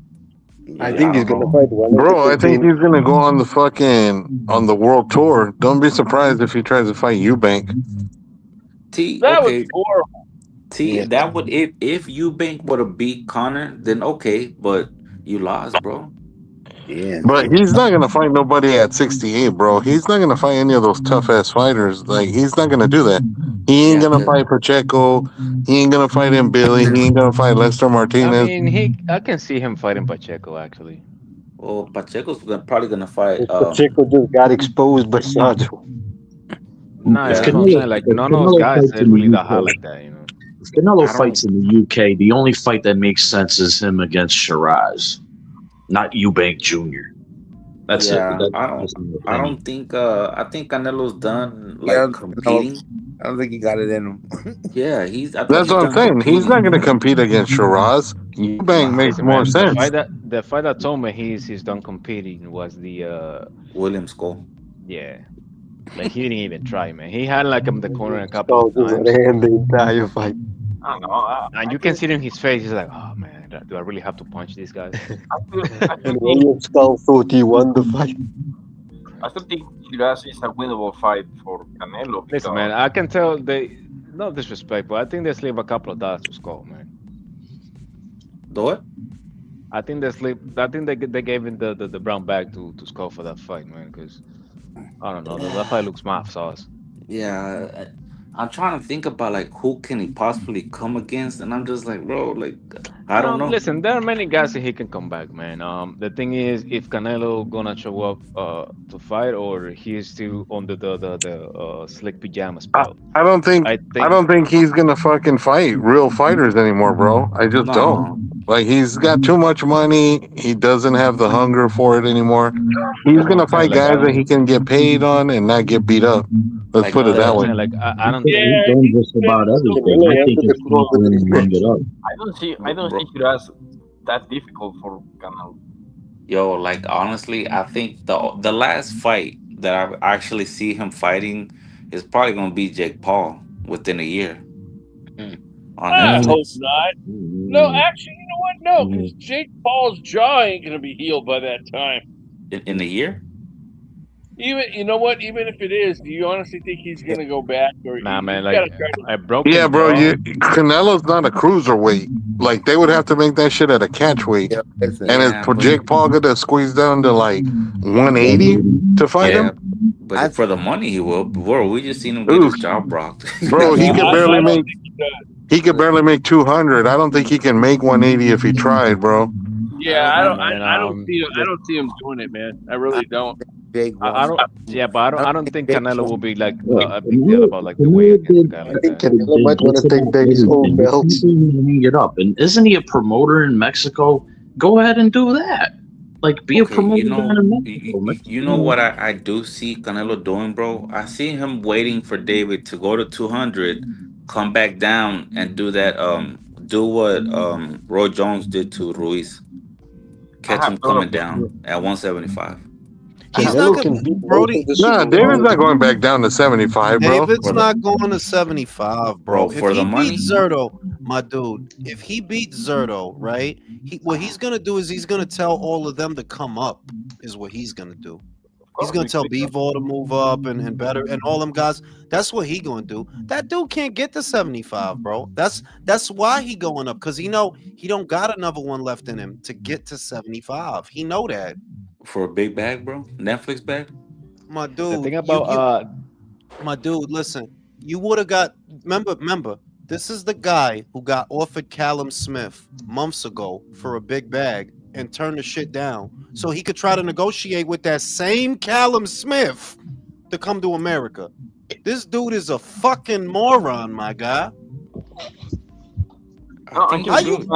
I think he's gonna fight one. Bro, I think he's gonna go on the world tour. Don't be surprised if he tries to fight Eubank. That was horrible. That would if Eubank would have beat Connor, then okay, but you lost, bro. Yeah. But he's not gonna fight nobody at 68, bro. He's not gonna fight any of those tough ass fighters. Like he's not gonna do that. He ain't gonna fight Pacheco. He ain't gonna fight Billy. He ain't gonna fight Lester Martinez. I mean, I can see him fighting Pacheco actually. Well, Pacheco's probably gonna fight. Pacheco just got exposed by Sancho. No, that's what I'm saying. Like none of those guys are really that high like that, you know. If Canelo fights in the UK, the only fight that makes sense is him against Shiraz, not Eubank Jr. That's it. I don't think. I think Canelo's done competing. I don't think he got it in him. Yeah, That's what I'm saying. He's not gonna compete against Shiraz. Eubank makes more sense. The fight that told me he's done competing was the Williams Skull. Yeah. Like he didn't even try, man. He had like him in the corner a couple of times. The entire fight. I don't know. And you can see it in his face. He's like, "Oh man, do I really have to punch this guy?" And William Skull thought he won the fight. I still think Shiraz is a winnable fight for Canelo. Listen, man, I can tell no disrespect, but I think they slip a couple of dollars to Skull, man. The what? I think they gave him the brown bag to Skull for that fight, man. Because I don't know, that fight looks math sauce. Yeah, I'm trying to think about like who can he possibly come against, and I'm just like, bro, like I don't know. Listen, there are many guys that he can come back, man. The thing is, if Canelo gonna show up to fight, or he's still under the slick pajama spell. I don't think I I think don't think he's gonna fucking fight real fighters anymore, bro. I just don't. No. Like he's got too much money. He doesn't have the hunger for it anymore. He's that's what gonna I'm saying. fight Like I guys that he don't, can get paid on and not get beat up. Let's Like put it that's that what I'm way. saying. Like I don't He's think. done just about everything. Canelo I went think to the it's club time with for his him to hang it up. I don't bro, see Shiraz that difficult for Canelo. yo, like honestly, I think the last fight that I actually see him fighting is probably gonna be Jake Paul within a year Mm. on I hope Netflix. not. No, actually, you know what? No, because Jake Paul's jaw ain't gonna be healed by that time. In a year? Even you know what? Even if it is, do you honestly think he's gonna go back, or Nah, you man. gotta Like try to? a Yeah, broken bro. jaw. Canelo's not a cruiserweight. Like they would have to make that shit at a catch weight. Yeah, listen. And is Yeah, but Jake Paul gonna squeeze down to like 180 to fight yeah, him? but for the money he will. Bro, we just seen him get his Oof, jaw brocked. bro. That's He what could I'm I barely saying. don't make. think he does. He could barely make 200. I don't think he can make 180 if he tried, bro. Yeah, I I don't don't. know. Man, I don't see. I don't see him doing it, man. I really don't. Jake I wants. don't. Yeah, but I don't I don't think Jake Canelo wants. will be like Look, a big deal about like the weight against a guy I like think that. Canelo might want just to take about back his old everything. belts. He's going to hang it up. And isn't he a promoter in Mexico? Go ahead and do that. Like, be a Okay, promoter down in Mexico. you know what I do see Canelo doing, bro? I see him waiting for David to go to 200, come back down and do what Roy Jones did to Ruiz. I Catch have him thought coming of it. down at 175. He's not Canelo gonna, can beat most Brody. of the Nah, super David's not lightweights. going back down to 75, bro. David's For the not going to 75, bro, bro. If for the he beats money, Zerto, my dude, if he beats Zerto, right? What he's gonna do is he's gonna tell all of them to come up. Is what he's gonna do. Of He's course, gonna we tell could. Bivol to move up and better and all them guys. That's what he gonna do. That dude can't get to 75, bro. That's why he going up, because he don't got another one left in him to get to 75. He know that. for a big bag, bro. Netflix bag. My The dude, thing about my dude, listen, you would have got remember, this is the guy who got offered Callum Smith months ago for a big bag and turned the shit down so he could try to negotiate with that same Callum Smith to come to America. This dude is a fucking moron, my guy. No, I think and he'll keep do it. in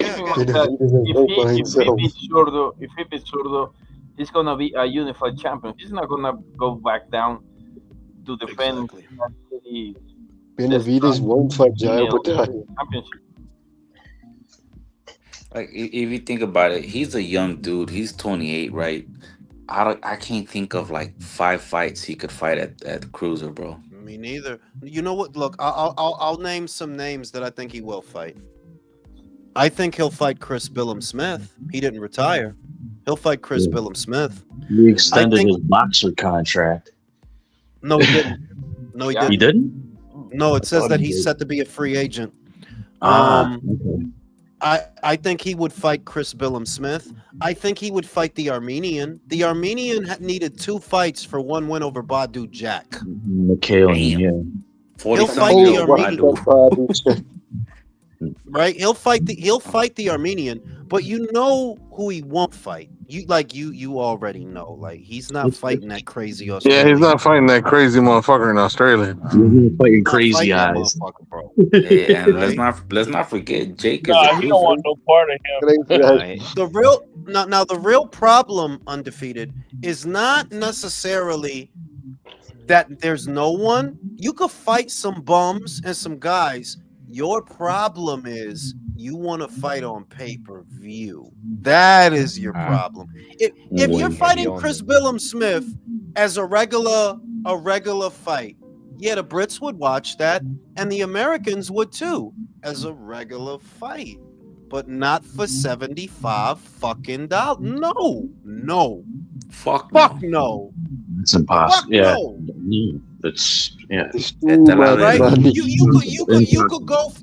Yeah, mind He that doesn't if vote he by if he himself. beats Zurdo, he's gonna be a unified champion. He's not gonna go back down to defend exactly. the Benavides won't fight Jair female Bataille. championship. Like if you think about it, he's a young dude. He's 28, right? I can't think of like 5 fights he could fight at cruiser, bro. Me neither. You know what? Look, I'll name some names that I think he will fight. I think he'll fight Chris Billum Smith. He didn't retire. He'll fight Chris Yeah. Billum Smith. He I extended think his boxer contract. no, he didn't. No, he Yeah. He didn't. didn't? No, it I says thought that he he's did. set to be a free agent. Ah, Um, okay. I think he would fight Chris Billum Smith. I think he would fight the Armenian. The Armenian needed 2 fights for 1 win over Badu Jack. Mikhailian, Damn, yeah. 40 He'll something fight year the old Oh, Armenian, Badu. right? He'll fight the Armenian, but you know who he won't fight. You already know. Like he's not fighting that crazy Yeah, he's Australian. not fighting that crazy motherfucker in Australia. He's fighting He's not crazy fighting that eyes. motherfucker, bro. Hey, and Right? let's not forget Jake is a Nah, he don't cruiser. want no part of him. Crazy eyes. The real now the real problem, undefeated, is not necessarily that there's no one. You could fight some bums and some guys. Your problem is you want to fight on pay-per-view. That is your problem. If you're Wait. fighting Chris Billum Smith as a regular fight, yeah, the Brits would watch that, and the Americans would too, as a regular fight. But not for 75 fucking dollars. No. Fuck Fuck no. no. It's impossible. Fuck Yeah. no. It's yeah. It's too Esta la much Right? verga. money.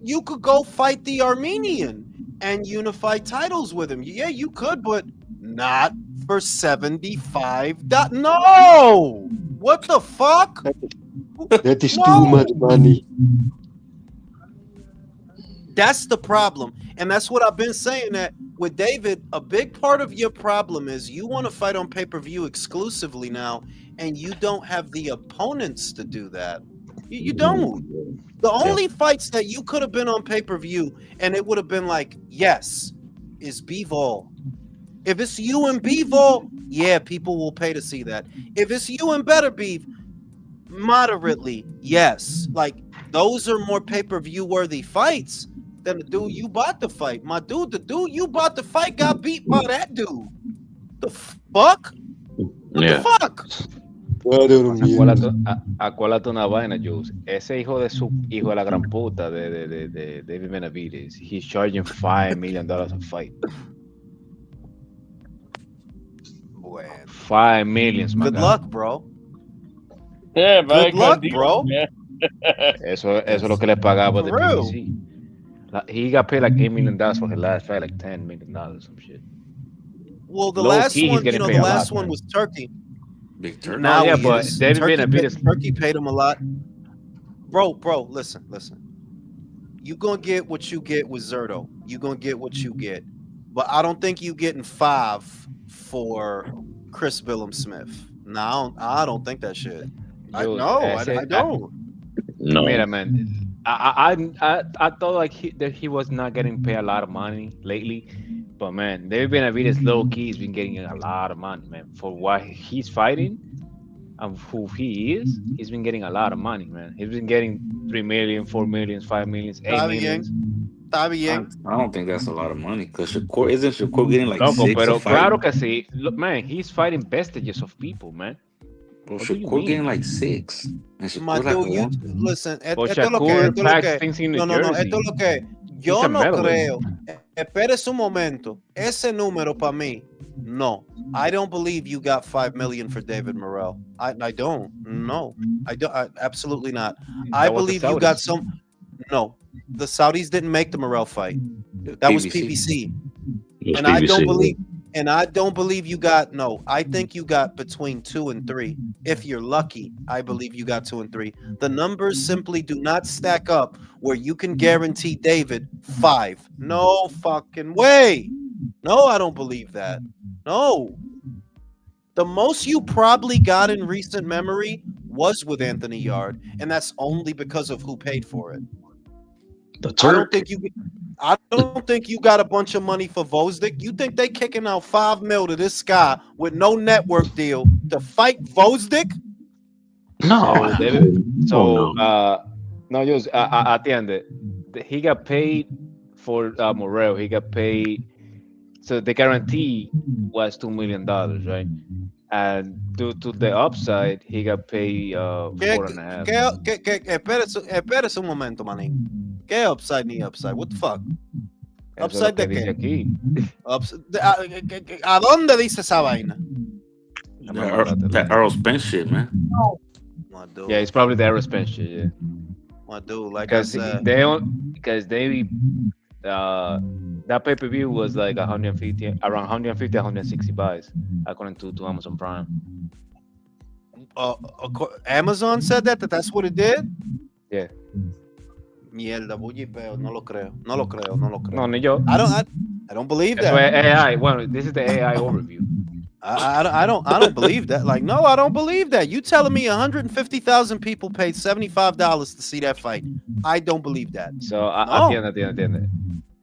You could go fight the Armenian and unify titles with him. Yeah, you could, but not for 75. No. What the fuck? That is too No. much money. That's the problem. And that's what I've been saying, that with David, a big part of your problem is you want to fight on pay-per-view exclusively now, and you don't have the opponents to do that. You don't. The only fights that you could have been on pay-per-view and it would have been like, yes, is Bivol. If it's you and Bivol, yeah, people will pay to see that. If it's you and Better Beef, moderately, yes. Like, those are more pay-per-view worthy fights than the dude you bought the fight. My dude, the dude you bought the fight got beat by that dude. The fuck? What the fuck? Acuérdate una vaina, Jules. Ese hijo de su hijo de la gran puta de David Benavides, he's charging $5 million a fight. Bueno. 5 million, my Good guy. luck, bro. Yeah, Good luck, bro. Eso es lo que le pagaba de For real. PBC. He got paid like $8 million for his last fight, like $10 million, some shit. Well, the Low last key, he's one, getting the paid a last lot, one man. was Turkey. Big Turkey. Now yeah, he but is. David Turkey, Benavides. Turkey paid him a lot. Bro, listen. You gonna get what you get with Zerto. You gonna get what you get. But I don't think you getting 5 for Chris Billum Smith. No, I don't think that shit. I don't. No. Mira, man. I thought like that he was not getting paid a lot of money lately, but man, David Benavides low key has been getting a lot of money, man, for what he's fighting and who he is. He's been getting a lot of money, man. He's been getting 3 million, 4 million, 5 million, 8 million. I don't think that's a lot of money because isn't Shakur getting like Loco, 6 pero a fight? claro que sí. Look, man, he's fighting vestiges of people, man. Bro, Shakur getting like 6. And My Shakur dude, like listen, But esto es lo que, Shakur esto es lo packs que, things in New no, Jersey. esto es lo que, yo He's a no medalist. creo, espérese un momento, ese número para mí, no, I don't believe you got 5 million for David Morrell. I don't, no, I don't, absolutely not. I That was the believe you got Saudis. no, the Saudis didn't make the Morrell fight. That was PBC. It was And I don't PBC. believe you got, no, I think you got between 2 and 3. If you're lucky, I believe you got 2 and 3. The numbers simply do not stack up where you can guarantee David 5. No fucking way. No, I don't believe that. No. The most you probably got in recent memory was with Anthony Yard, and that's only because of who paid for it. The I don't Turk. think you got a bunch of money for Vosdik. You think they kicking out 5 mil to this guy with no network deal to fight Vosdik? No. So, no, just atiende. He got paid for Morrell. He got paid. So the guarantee was $2 million, right? And due to the upside, he got paid 4.5. Espérese un momento, manín. ¿Qué upside ni upside? What the fuck? Eso es lo ¿Upside que de dice qué? aquí. ¿A dónde dice esa vaina? that Earl Spence shit, man. My dude. Yeah, it's probably the aerospace shit, yeah. My dude, like I said. Because that pay-per-view was like around 150, 160 buys, according to Amazon Prime. Amazon said that's what it did? Yeah. Mierda, bullipeo, no lo creo. No, ni yo. I don't believe That's that. why AI. Well, this is the AI overview. I don't believe that. Like, no, I don't believe that. You telling me 150,000 people paid $75 to see that fight? I don't believe that. So No. atiende.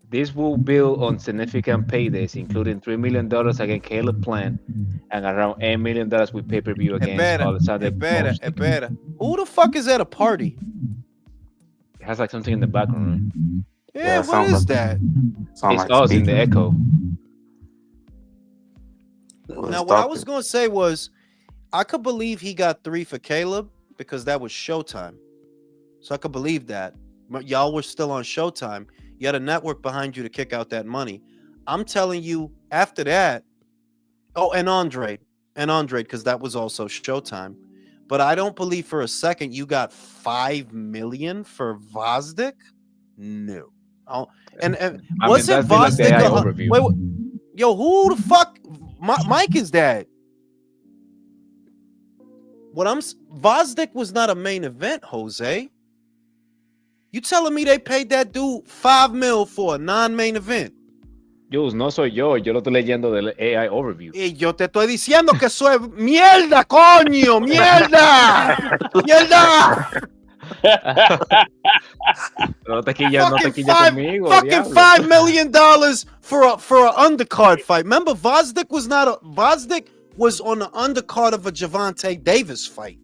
This will build on significant paydays, including $3 million against Caleb Plant and around $8 million with pay-per-view against Alexander Vosdik. Espera. Who the fuck is at a party? It has like something in the background, right? Yeah, what is that? It's us in the echo. Now, what I was going to say was, I could believe he got 3 for Caleb because that was Showtime. So I could believe that. But y'all were still on Showtime. You had a network behind you to kick out that money. I'm telling you, after that, and Andre, because that was also Showtime. But I don't believe for a second you got 5 million for Vosdik. No. Oh, and wasn't Vosdik wait, yo, who the fuck Mike is that? Vosdik was not a main event, Jose. You telling me they paid that dude $5 million for a non-main event? Jules, no soy yo lo estoy leyendo del AI Overview. Y yo te estoy diciendo que eso es mierda, coño, mierda, mierda. No te quilla conmigo, fucking diablo. $5 million for an undercard fight. Remember, Vosdick was on the undercard of a Javante Davis fight.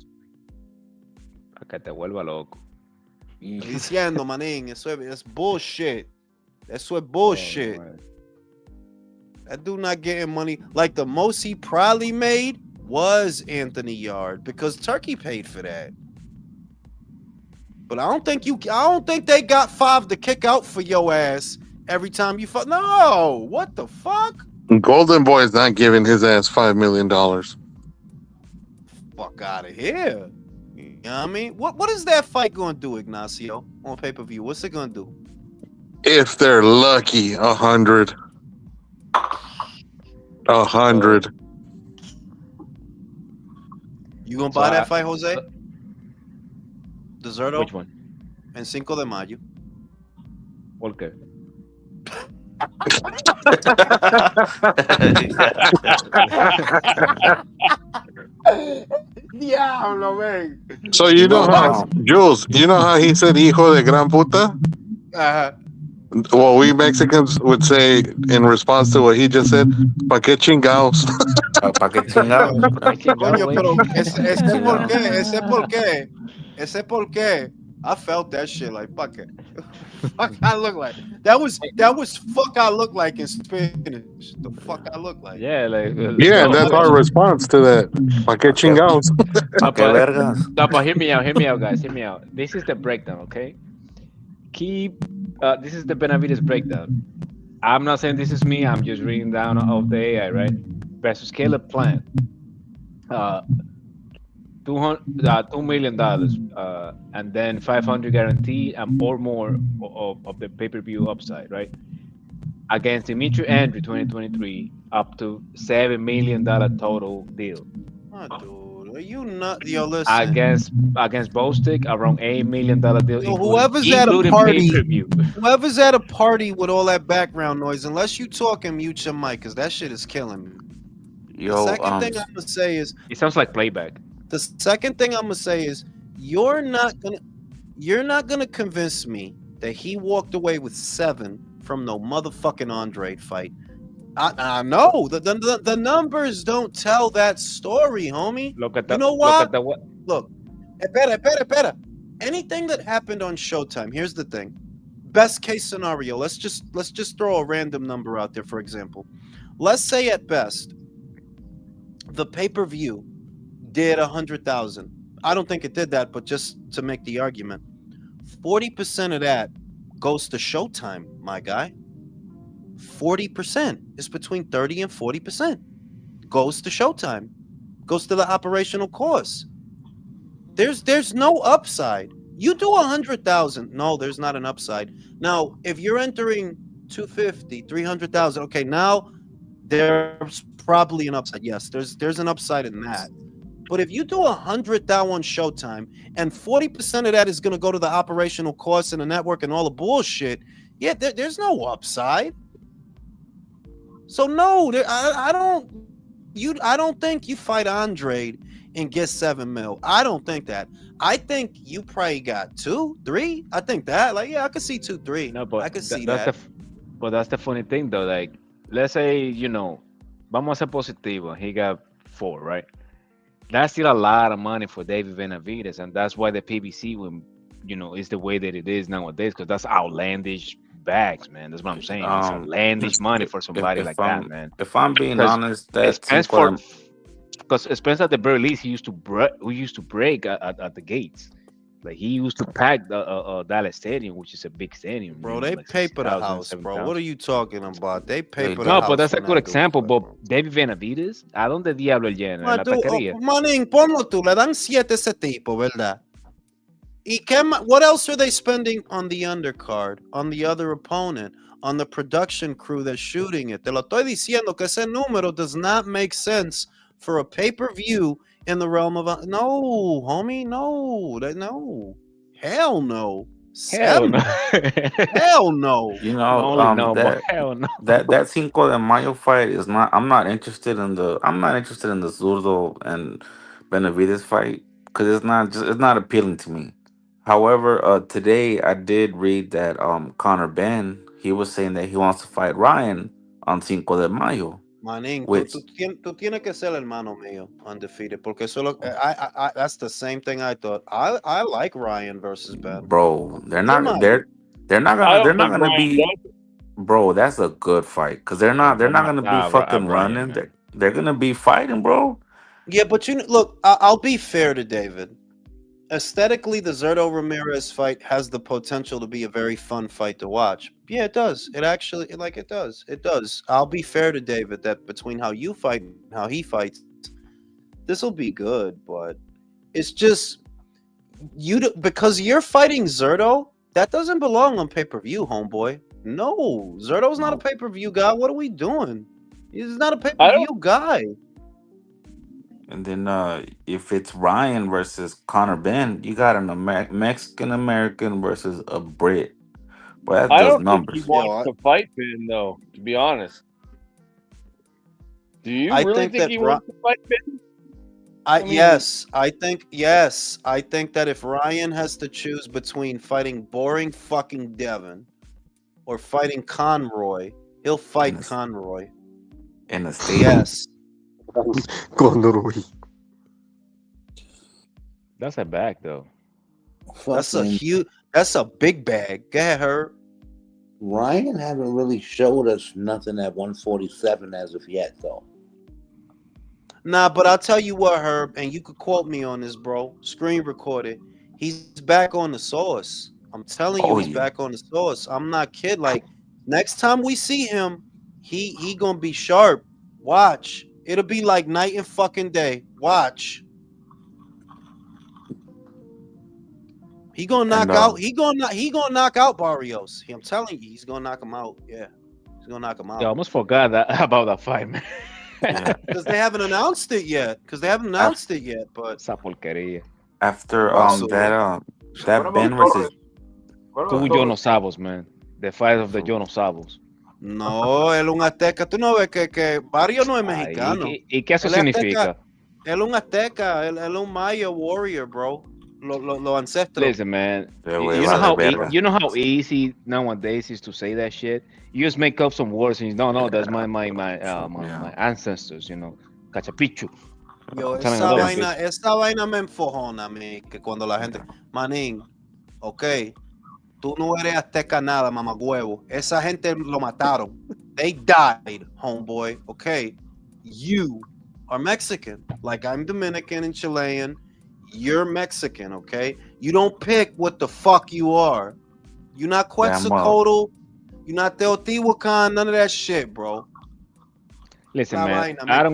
A que te vuelva loco. Diciendo, manín, eso es bullshit. Eso es bullshit. That dude not getting money. Like, the most he probably made was Anthony Yard because Turkey paid for that. But I don't think they got 5 to kick out for your ass every time you fuck. No, what the fuck? Golden Boy is not giving his ass $5 million. Fuck out of here. You know what I mean? What is that fight going to do, Ignacio, on pay-per-view? What's it going to do? If they're lucky, 100. 100. You going to buy that fight, Jose? Deserto? Which one? En 5 de mayo. ¿Por qué? Diablo, man. So you know how, Jules, you know how he said hijo de gran puta? Uh-huh. Well, we Mexicans would say in response to what he just said, ¿pa qué chingados? ¿Pa qué chingados? Coño, pero ese por qué. I felt that shit like, fuck it. Fuck I look like. That was fuck I look like in Spanish. The fuck I look like. Yeah, like Yeah, that's our response to that. ¿Pa qué chingados? But hear me out, guys. Hear me out. This is the breakdown, okay? This is the Benavides breakdown. I'm not saying this is me. I'm just reading down of the AI, right? Versus Caleb Plant. $2 million, and then 500 guaranteed and or more of the pay-per-view upside, right? Against Dimitri Andrew 2023, up to $7 million total deal. Oh, dude, are you not? Yo, listen. Against Bostic, around $8 million deal. So whoever's at a party, whoever's at a party with all that background noise, unless you talk and mute your mic, because that shit is killing me. Yo, the second thing I'm gonna say is it sounds like playback. The second thing I'm gonna say is you're not gonna convince me that he walked away with 7 from no motherfucking Andre fight. I know the numbers don't tell that story, homie. You know what? Look, espera. Anything that happened on Showtime. Here's the thing. Best case scenario. Let's just throw a random number out there. For example, let's say at best the pay-per-view did 100,000. I don't think it did that, but just to make the argument, 40% of that goes to Showtime, my guy. 40% is between 30 and 40% goes to Showtime, goes to the operational costs. There's no upside. You do 100,000. No, there's not an upside. Now, if you're entering 250, 300,000, okay, now there's probably an upside. Yes, there's an upside in that. But if you do 100,000 on Showtime and 40% of that is going to go to the operational costs and the network and all the bullshit, yeah, there's no upside. So no, I don't think you fight Andre and get 7 mil. I don't think that. I think you probably got 2, 3. I think that. Like, yeah, I could see 2, 3. No, but I could see that. But that's the funny thing, though. Like, let's say, vamos a ser positivo. He got 4, right? That's still a lot of money for David Benavides, and that's why the PBC, is the way that it is nowadays, because that's outlandish bags, man. That's what I'm saying. It's outlandish money for somebody like that, man. If I'm being honest, that's because Spence at the very least he used to break at the gates. Like he used to pack the Dallas Stadium, which is a big stadium. Bro, they pay for the house, bro. What are you talking about? They pay for the house. No, but that's a good example. But David Benavides, ¿a dónde diablo él llena? En la taquería. Manín, ponlo tú. Le dan 7 ese tipo, ¿verdad? ¿Y what else are they spending on the undercard, on the other opponent, on the production crew that's shooting it? Te lo estoy diciendo que ese número does not make sense for a pay-per-view in the realm of no, homie, no, hell no. Hell no. Hell no. You Not know, only no, but hell no. that Cinco de Mayo fight is not. I'm not interested in the Zurdo and Benavides fight because it's not appealing to me. However, today I did read that Conor Ben he was saying that he wants to fight Ryan on Cinco de Mayo, Manín, which tú tienes que ser hermano mío, undefeated, porque eso that's the same thing I thought. I like Ryan versus Ben. bro, Mayo. I they're don't not think gonna Ryan be. does. Bro, that's a good fight because they're not gonna be fucking Brian, running. man. They're gonna be fighting, bro. Yeah, but look, I'll be fair to David. Aesthetically, the Zerto Ramirez fight has the potential to be a very fun fight to watch. Yeah, it does. It actually, it does. It does. I'll be fair to David that between how you fight and how he fights, this will be good. But it's just because you're fighting Zerto. That doesn't belong on pay per view, homeboy. No, Zerto's not a pay per view guy. What are we doing? He's not a pay per view guy. And then if it's Ryan versus Conor Ben, you got an Mexican American versus a Brit. Well, that I does don't think he numbers. wants to fight Ben, though. To be honest, do you I really think think that he wants to fight Ben? yes, I think that if Ryan has to choose between fighting boring fucking Devin or fighting Conroy, he'll fight Conroy. In the stadium. Yes. Conroy. That's a bag though. That's a big bag. Go ahead, Herb. Ryan haven't really showed us nothing at 147 as of yet, though. Nah, but I'll tell you what, Herb, and you could quote me on this, bro. Screen recorded. He's back on the sauce. I'm telling you, he's back on the sauce. I'm not kidding. Like next time we see him, he gonna be sharp. Watch. It'll be like night and fucking day. Watch. He gonna knock out. He gonna knock out Barrios. I'm telling you, he's gonna knock him out. Yeah, he's gonna knock him out. Yeah, I almost forgot about that fight, man. Because they haven't announced it yet. But Esa porquería. After that Ben versus Tú Yo no sabes, man. The fight of the Yo no sabes. No, él un azteca. Tú no ves que Barrios no es mexicano. ¿Y qué eso significa? Él un azteca. Él un Maya warrior, bro. Lo ancestral. Listen, man. You know how easy nowadays is to say that shit. You just make up some words and you no, that's my ancestors. You know, cachapichu. Yo, esa vaina me enfojona a mí que cuando la gente, manín, okay, tú no eres azteca nada, mamagüevo. Esa gente lo mataron. They died, homeboy. Okay, you are Mexican, like I'm Dominican and Chilean. You're Mexican, okay? You don't pick what the fuck you are. You're not Quetzalcoatl. You're not Teotihuacan. None of that shit, bro. Listen, man. I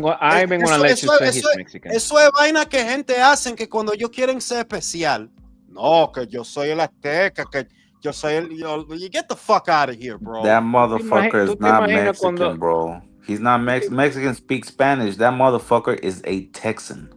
ain't gonna let you say he's Mexican. Eso es vaina que gente hacen que cuando ellos quieren ser especial. No, que yo soy el azteca, que yo soy el... You get the fuck out of here, bro. That motherfucker is not Mexican, bro. He's not Mexican. Speaks Spanish. That motherfucker is a Texan.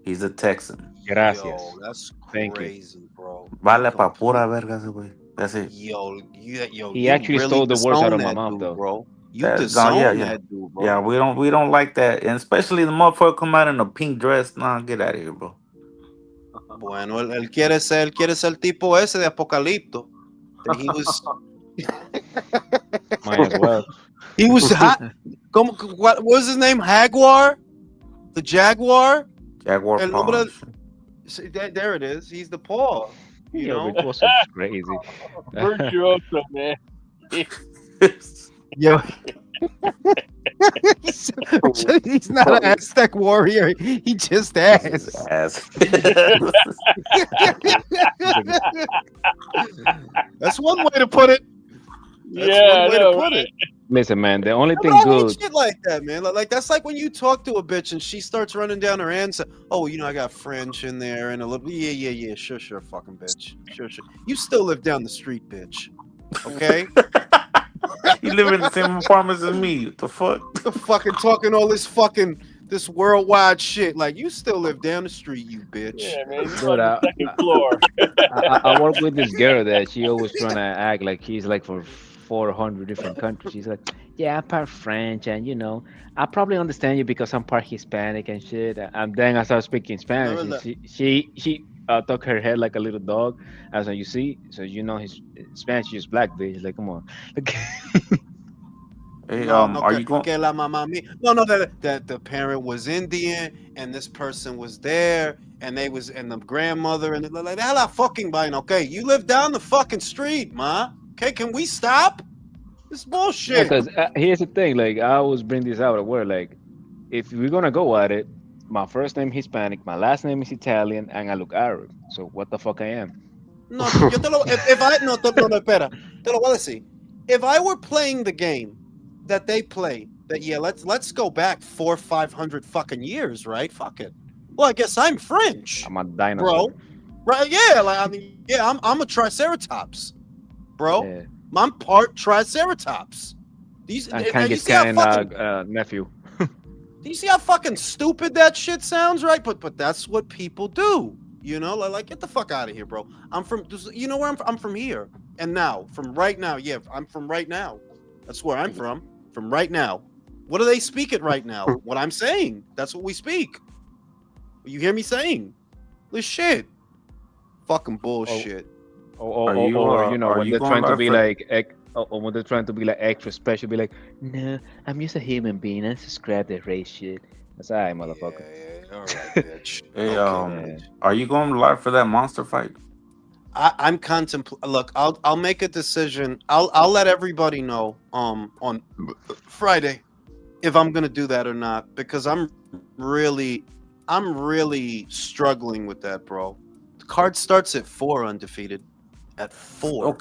He's a Texan. Gracias. Yo, that's crazy, bro. Vale pa pura verga, güey. That's it. Yo, he actually stole the words out of my mouth, though. Bro. You disown that dude, bro. Yeah, we don't like that, and especially the motherfucker come out in a pink dress. Nah, get out of here, bro. Bueno, él quiere ser tipo ese de Apocalipto. He was. Might as well. He was hot. What was his name? Jaguar, the Jaguar. Jaguar Paw. There it is. He's the paw. You know, it was crazy. Virtuoso, man. Yo. He's not an Aztec warrior. He just ass. That's one way to put it. Listen, man. The only thing good. Shit like that, man. Like that's like when you talk to a bitch and she starts running down her answer. Oh, you know, I got French in there and a little. Yeah. Sure, fucking bitch. Sure. You still live down the street, bitch. Okay. You live in the same apartments as me. What the fuck? The fucking talking all this fucking this worldwide shit. Like you still live down the street, you bitch. Yeah, man, you Dude, on the second floor. I work with this girl that she always trying to act like she's like for 400 different countries. She's like, yeah, I'm part French, and I probably understand you because I'm part Hispanic and shit. And then I start speaking Spanish, and she took her head like a little dog. I was like, you see, so his Spanish is black, bitch. Like, come on. Hey, No, are you going? que la mamá mía. No, that the parent was Indian and this person was there and the grandmother and like that la fucking vaina. Okay, you live down the fucking street, ma. Okay, can we stop? This bullshit. Because here's the thing, like I always bring this out at work. Like, if we're gonna go at it, my first name Hispanic, my last name is Italian, and I look Arab. So what the fuck I am? No, yo te lo, if I no, espera, te lo voy a decir. If I were playing the game that they play, that let's go back 400-500 fucking years, right? Fuck it. Well, I guess I'm French. I'm a dinosaur, bro. Right? Yeah, like I mean, yeah, I'm a triceratops, bro. Yeah. I'm part triceratops. And You Kangaskhan see how fucking nephew. do you see how fucking stupid that shit sounds, right? But that's what people do. Like get the fuck out of here, bro. I'm from where I'm from here and now, from right now. Yeah, I'm from right now. That's where I'm from right now. What do they speak it right now? What I'm saying. That's what we speak. You hear me saying? This shit. Fucking bullshit. Or are when you they're going trying to live be for? like, or when they're trying to be like extra special, be like, no, I'm just a human being. I subscribe to race shit. That's alright, motherfucker. Yeah, all right, bitch. Hey, Okay. are you going live for that monster fight? I'm contemplating. Look, I'll make a decision. I'll let everybody know on Friday if I'm gonna do that or not, because I'm really struggling with that, bro. The card starts at 4 undefeated. At 4.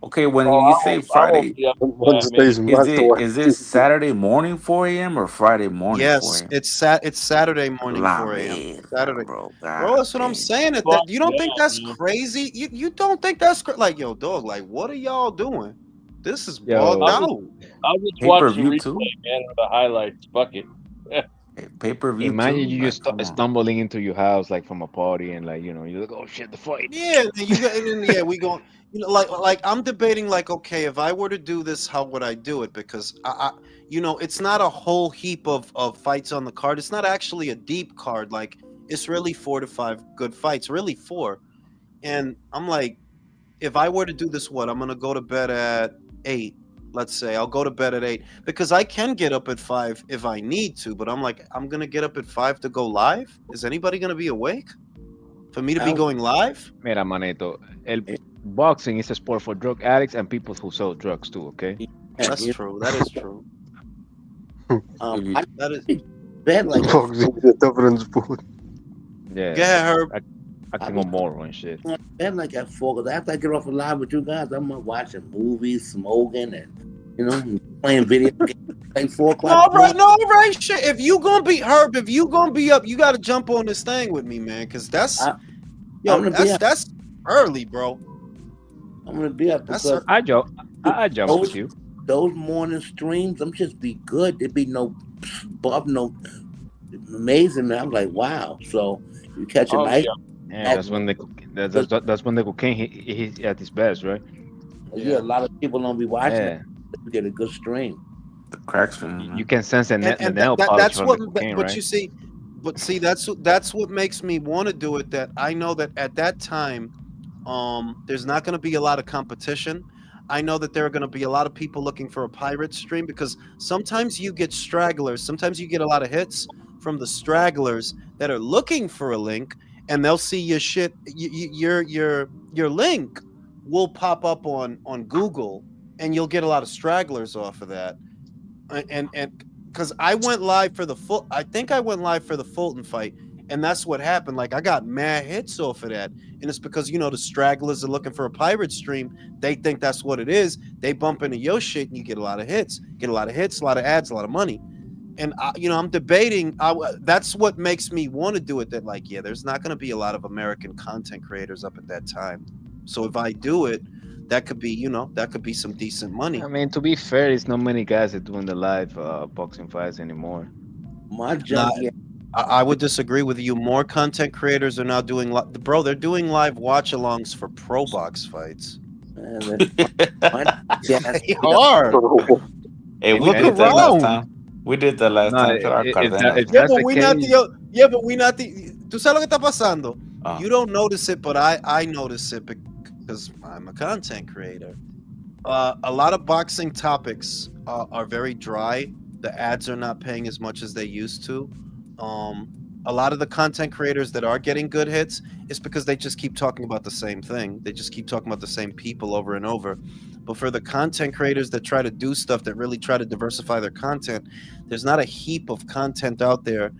Okay, when Oh, you I say hope, I hope Friday, the upper man. is it Saturday morning 4 a.m. or Friday morning 4 Yes, a.m.? it's Saturday morning La 4 a.m. verga, Saturday. bro. Bro, that's what I'm saying. Fuck That you don't think yeah, that's man. crazy? You don't think that's like, yo, dog? Like, what are y'all doing? This is Yo. bugged I'll out. just Pay watch per the view replay, too. man, or the highlights. Fuck it. Pay per view Imagine too. you Like, just come on. stumbling into your house like from a party, and like you're like, oh shit, the fight. Yeah, and you got, and then, yeah, we go. Like I'm debating. Like, okay, if I were to do this, how would I do it? Because it's not a whole heap of fights on the card. It's not actually a deep card. Like, it's really 4 to 5 good fights. Really 4. And I'm like, if I were to do this, what I'm gonna go to bed at 8. Let's say I'll go to bed at 8 because I can get up at 5 if I need to. But I'm like, I'm gonna get up at 5 to go live. Is anybody gonna be awake for me to be going live? Mira, manito, el boxing is a sport for drug addicts and people who sell drugs too. Okay. That's true. That is true. I That is. bet like Boxing is a different sport. Yeah. Yeah, Herb. Acting on moral and shit. bed like at 4 because after I get off live with you guys, I'm watching movies, smoking, and playing video games. Like 4 o'clock. No, right, shit. If you gonna be Herb, if you gonna be up, you gotta jump on this thing with me, man. Cause that's that's early, bro. I'm gonna be up because I jump with you. Those morning streams, them just be good. There be no buff, no amazing. Man. I'm like, wow. So you catch a night. Yeah, that's when that's when the cocaine he's at his best, right? Yeah, a lot of people don't be watching Yeah. it. You get a good stream. The crack stream. You can sense the nail That's polish from what. the cocaine, But right? you see, that's what makes me want to do it. That I know that at that time, there's not going to be a lot of competition. I know that there are going to be a lot of people looking for a pirate stream because sometimes you get stragglers. Sometimes you get a lot of hits from the stragglers that are looking for a link, and they'll see your shit. Your link will pop up on Google, and you'll get a lot of stragglers off of that. And because I went live for I think I went live for the Fulton fight, and that's what happened. Like I got mad hits off of that, and it's because the stragglers are looking for a pirate stream. They think that's what it is. They bump into your shit, and you get a lot of hits, a lot of ads, a lot of money. And I'm debating. That's what makes me want to do it. That like, yeah, there's not going to be a lot of American content creators up at that time. So if I do it, that could be, that could be some decent money. I mean, to be fair, it's not many guys that doing the live boxing fights anymore. My Nah, junkie. I would disagree with you. More content creators are now doing, bro. They're doing live watch-alongs for pro box fights. Man, my gas. They are. Hey, we Look did that last around. time. We did that last No, time. Shout out Cardenas, if Yeah, man. that's but the we not case, the. Yeah, but we not the. ¿Tú sabes lo que está pasando? Uh, You don't notice it, but I notice it because I'm a content creator. A lot of boxing topics are very dry. The ads are not paying as much as they used to. Um, a lot of the content creators that are getting good hits is because they just keep talking about the same thing. They just keep talking about the same people over and over. But for the content creators that try to do stuff that really try to diversify their content, there's not a heap of content out there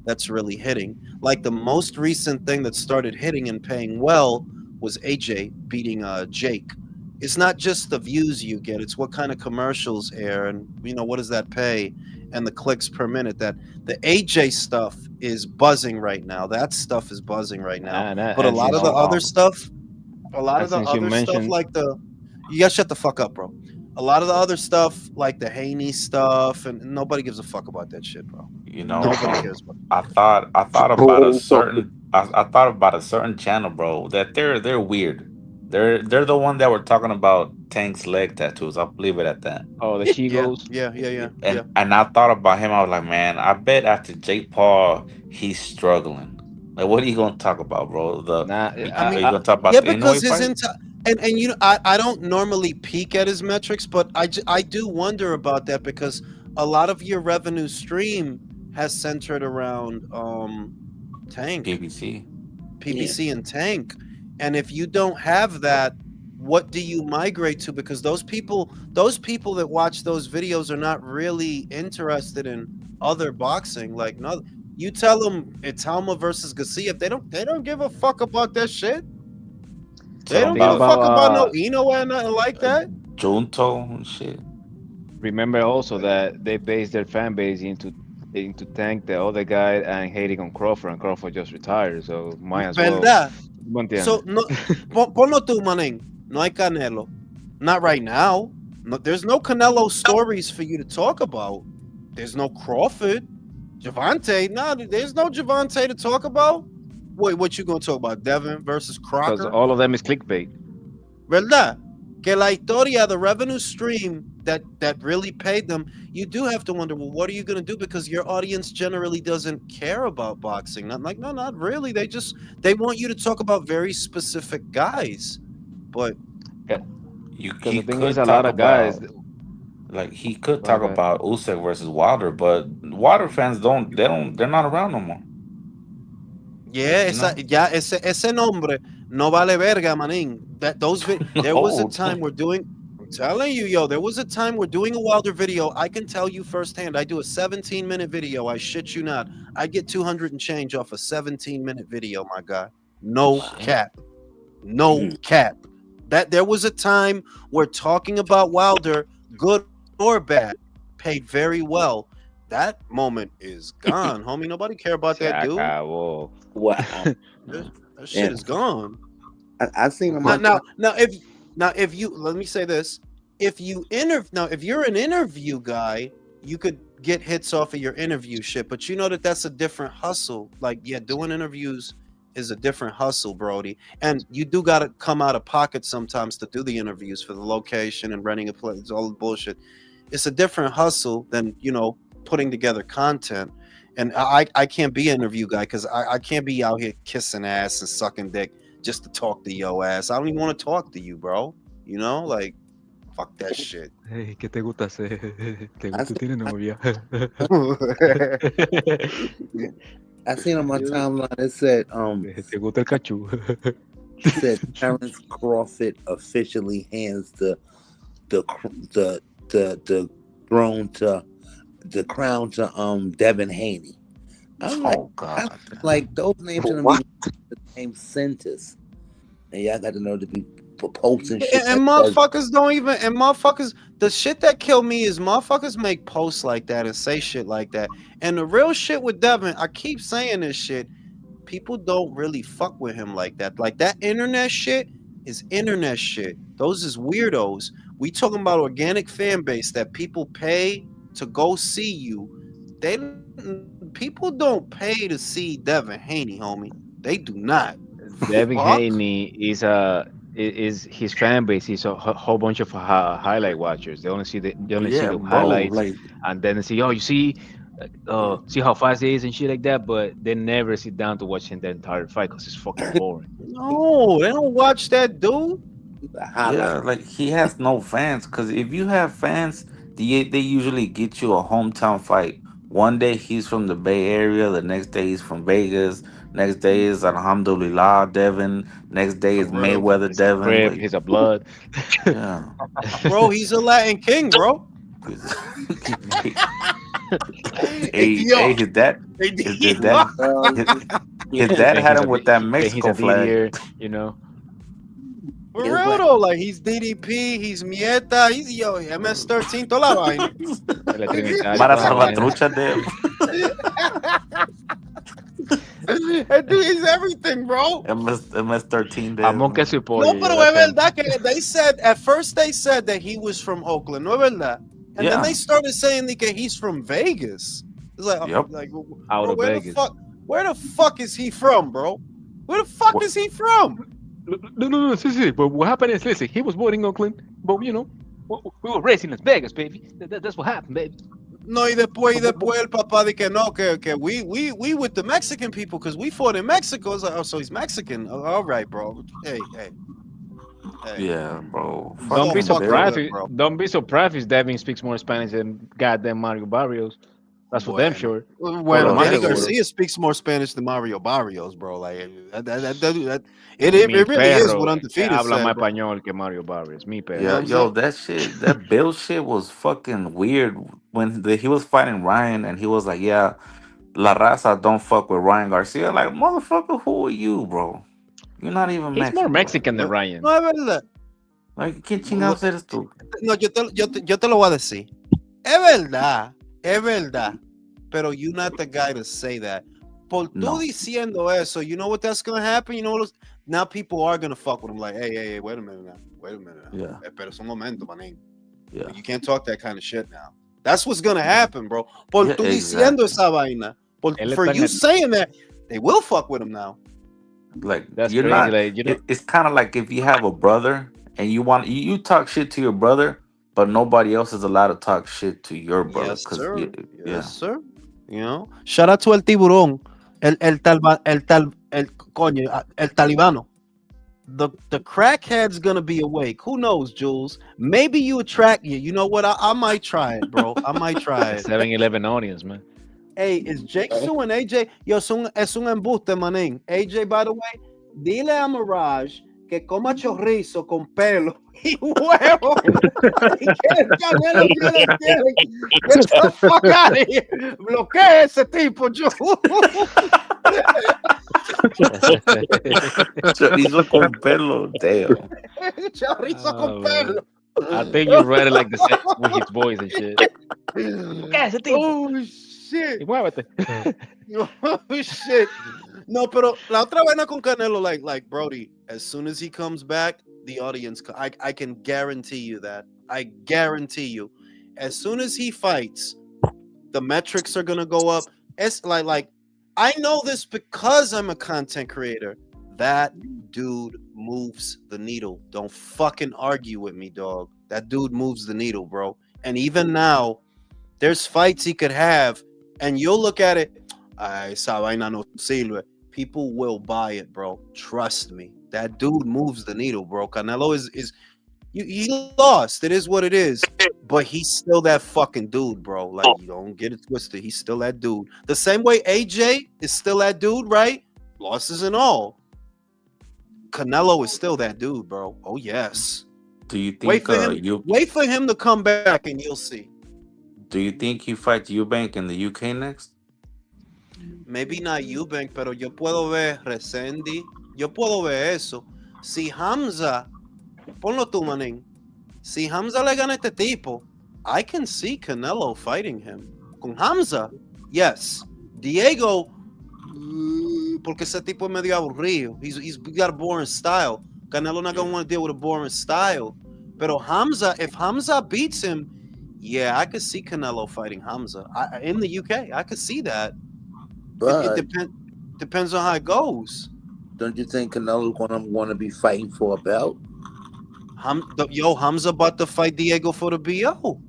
that's really hitting. Like the most recent thing that started hitting and paying well was AJ beating Jake. It's not just the views you get; it's what kind of commercials air, and what does that pay, and the clicks per minute. That the AJ stuff is buzzing right now. That stuff is buzzing right now. But a and lot since of the you other stuff, mentioned, like you gotta shut the fuck up, bro. A lot of the other stuff, like the Haney stuff, and nobody gives a fuck about that shit, bro. you know, Nobody cares about I thought about a certain I thought about a certain channel, bro. That they're weird. They're the one that were talking about Tank's leg tattoos. I'll leave it at that. oh, the she Yeah, goes. yeah, yeah, yeah, yeah. And I thought about him. I was like, man, I bet after Jake Paul, he's struggling. Like, what are you gonna talk about, bro? Nah, Are you gonna talk Yeah, about the because Inoue his fight? entire and I don't normally peek at his metrics, but I do wonder about that because a lot of your revenue stream has centered around Tank, PBC. PBC and Tank, and if you don't have that, what do you migrate to? Because those people that watch those videos are not really interested in other boxing. Like, no, you tell them it's Halma versus Garcia, they don't give a fuck about that shit. They Tell him don't give a about fuck about no Eno and nothing like that. Junto and shit. Remember also that they base their fan base into Tank the other guy and hating on Crawford, and Crawford just retired, so might as well. ¿Verdad? ¿Me So entiendes? no, ponlo tú, manín. No hay Canelo. Not right now. No, there's no Canelo stories for you to talk about. There's no Crawford. Javante. No, there's no Javante to talk about. Wait, what you gonna talk about? Devin versus Because Crocker? all of them is clickbait. ¿Verdad? Que la historia, the revenue stream that really paid them, you do have to wonder, well, what are you going to do? Because your audience generally doesn't care about boxing. Not like, no, not really. They want you to talk about very specific guys. But Because He the thing is, could a lot talk of guys. about like he could Go ahead, talk go ahead. about Usyk versus Wilder, but Wilder fans they're not around no more. yeah, You know? ese nombre no vale verga, manín. There was a No. time we're doing. I'm telling you, yo, there was a time we're doing a Wilder video. I can tell you firsthand. I do a 17-minute video. I shit you not. I get 200 and change off a 17-minute video, my guy. No cap. No cap. That there was a time where talking about Wilder, good or bad, paid very well. That moment is gone, homie. Nobody care about Se that dude. acabó. Wow. That shit Yeah. is gone. I've seen him Now, on. if you let me say this, if you're an interview guy, you could get hits off of your interview shit, but you know that's a different hustle. Like, yeah, doing interviews is a different hustle, Brody, and you do got to come out of pocket sometimes to do the interviews for the location and renting a place, all the bullshit. It's a different hustle than putting together content. And I can't be an interview guy because I can't be out here kissing ass and sucking dick just to talk to your ass. I don't even want to talk to you, bro. Like, fuck that shit. Hey, ¿qué te gusta hacer? ¿Te I gusta seen, tienes novia? I seen on my timeline. It said ¿Te gusta el cachú? it said Terrence Crawford officially hands the throne to the crown to Devin Haney. I'm like, Oh God. like those names shouldn't be the same sentence. And y'all got to know to be posting shit And like that. motherfuckers don't even, and motherfuckers, the shit that kill me is motherfuckers make posts like that and say shit like that. And the real shit with Devin, I keep saying this shit, people don't really fuck with him like that. Like, that internet shit is internet shit. Those is weirdos. We talking about organic fan base that people pay to go see you. they people don't pay to see Devin Haney, homie. They do not. Devin Fuck. Haney is his fan base is a whole bunch of highlight watchers. They only see Yeah, the bro. highlights, Like, and then they see, oh, you see how fast he is and shit like that. But they never sit down to watching the entire fight because it's fucking boring. No, they don't watch that dude. yeah, like he has no fans. Because if you have fans, they usually get you a hometown fight. One day he's from the Bay Area, the next day he's from Vegas, next day is Alhamdulillah Devin, next day For is real. Mayweather He's a Devin. crib. Like, He's a blood. yeah. Bro, he's a Latin king, bro. Hey, Yo, his dad, hey, his dad, his dad Then had he's him with that then he's Mexico a flag. DDer, you know. for real though, like he's DDP, he's Mieta, he's MS-13, toda la vaina. El Trinitario, Mara toda la vaina. Salvatrucha, Dev. That dude is everything, bro. MS-13, Jamón, Dev. queso y No, pollo. pero That's es him. verdad que they said at first they said that he was from Oakland, no es verdad? And then Yeah. they started saying that he's from Vegas. It's like, Yep. like Out bro, of Vegas. where the fuck is he from, bro? Where the fuck is he from? No, see. But what happened is, listen, he was born in Oakland, but we were raised in Las Vegas, baby. That's what happened, baby. No, y después el papá de que no, que we with the Mexican people because we fought in Mexico. It's like, oh, so he's Mexican. Oh, all right, bro. Hey. Yeah, bro. Don't be Fucking surprised. good, bro. Don't be surprised if Devin speaks more Spanish than goddamn Mario Barrios. That's for damn sure. Bueno, Bro, Danny that shit- Garcia speaks more Spanish than Mario Barrios, bro. Like it Mi really is perro what Undefeated habla said, más bro. español que Mario Barrios. Mi perro. Yeah, I'm yo, saying? that Bill shit was fucking weird when he was fighting Ryan and he was like, yeah, La Raza don't fuck with Ryan Garcia. Like, motherfucker, who are you, bro? You're not even He's more Mexican. Mexican than Ryan. No es verdad. Like, ¿qué chingados eres tú? No, yo te lo voy a decir. Es verdad. Pero you're not the guy to say that. Por tú No. diciendo eso, you know what that's gonna happen? You know what? Now people are gonna fuck with him. Like, hey, wait a minute now. Yeah. Espera un momento, manín. Yeah. You can't talk that kind of shit now. That's what's gonna happen, bro. Por Yeah, tú diciendo exactly. esa vaina. Él For está en you el- saying that, they will fuck with him now. Like, That's you're crazy. not. Like, you know, It's kind of like if you have a brother and you talk shit to your brother, but nobody else is allowed to talk shit to your brother. Yes, sir. Yeah. Yes, sir. You know, shout out to el tiburón, el talibano. The crackhead's gonna be awake. Who knows, Jules? Maybe you attract you. You know what? I might try it, bro. I might try it. 7-Eleven audience, man. Hey, is Jake suing AJ? Yo, es un embuste, manín. AJ, by the way, dile a Mirage que coma chorizo con pelo y huevo. Get the fuck out of here. Bloquea ese tipo, Jules. Chorizo con pelo, damn. Chorizo con pelo. I think you read it like the same with his voice and shit. Oh shit. Y muévete. Oh shit. No, pero la otra vaina con Canelo, like Brody, as soon as he comes back, the audience, I can guarantee you that. I guarantee you, as soon as he fights, the metrics are gonna go up. It's like I know this because I'm a content creator. That dude moves the needle. Don't fucking argue with me, dog. That dude moves the needle, bro. And even now, there's fights he could have, and you'll look at it. Esa vaina no sirve. People will buy it, bro. Trust me. That dude moves the needle, bro. Canelo is he lost. It is what it is. But he's still that fucking dude, bro. Like, you don't get it twisted. He's still that dude. The same way AJ is still that dude, right? Losses and all. Canelo is still that dude, bro. Oh yes. Do you Wait think for him to come back and you'll see. Do you think he fights Eubank in the UK next? Maybe not Eubank, pero yo puedo ver Resendi. Yo puedo ver eso. Si Hamza, ponlo tú, manín. Si Hamza le gana a este tipo, I can see Canelo fighting him. Con Hamza, yes. Diego, porque ese tipo es medio aburrido. He's got a boring style. Canelo not gonna want to deal with a boring style. Pero Hamza, if Hamza beats him, Yeah, I could see Canelo fighting Hamza in the UK. I could see that. It But depends on how it goes. don't you think Canelo's gonna want to be fighting for a belt? Hamza about to fight Diego for the BO.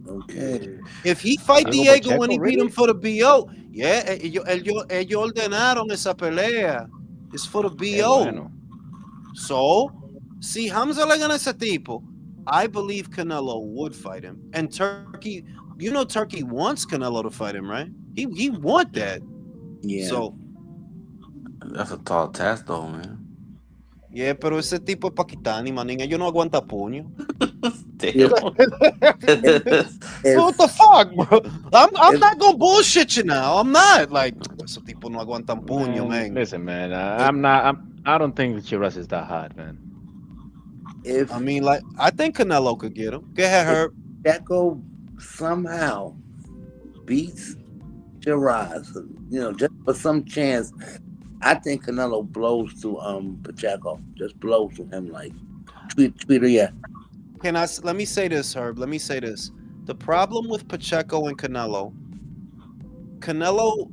Okay. If he fight Diego Diego and Pacheco, he beat him really? for the BO, yeah, ellos ordenaron esa pelea. It's for the Qué BO. bueno. So, si Hamza le gana ese tipo, I believe Canelo would fight him. And Turkey, Turkey wants Canelo to fight him, right? He want that. Yeah. So, That's a tall task, though, man. yeah, pero ese tipo es paquitani, manín. Ellos no aguanta puño. Damn. What the fuck, bro? I'm not gonna bullshit you now. I'm not like esos tipos no aguantan puño, man. Listen, man. I don't think Chivas is that hot, man. I mean, like, I think Canelo could get him. Go ahead, Herb. Pacheco somehow beats Shiraz, just for some chance, I think Canelo blows to Pacheco. Just blows to him like tweet yeah. Let me say this, Herb. Let me say this. The problem with Pacheco and Canelo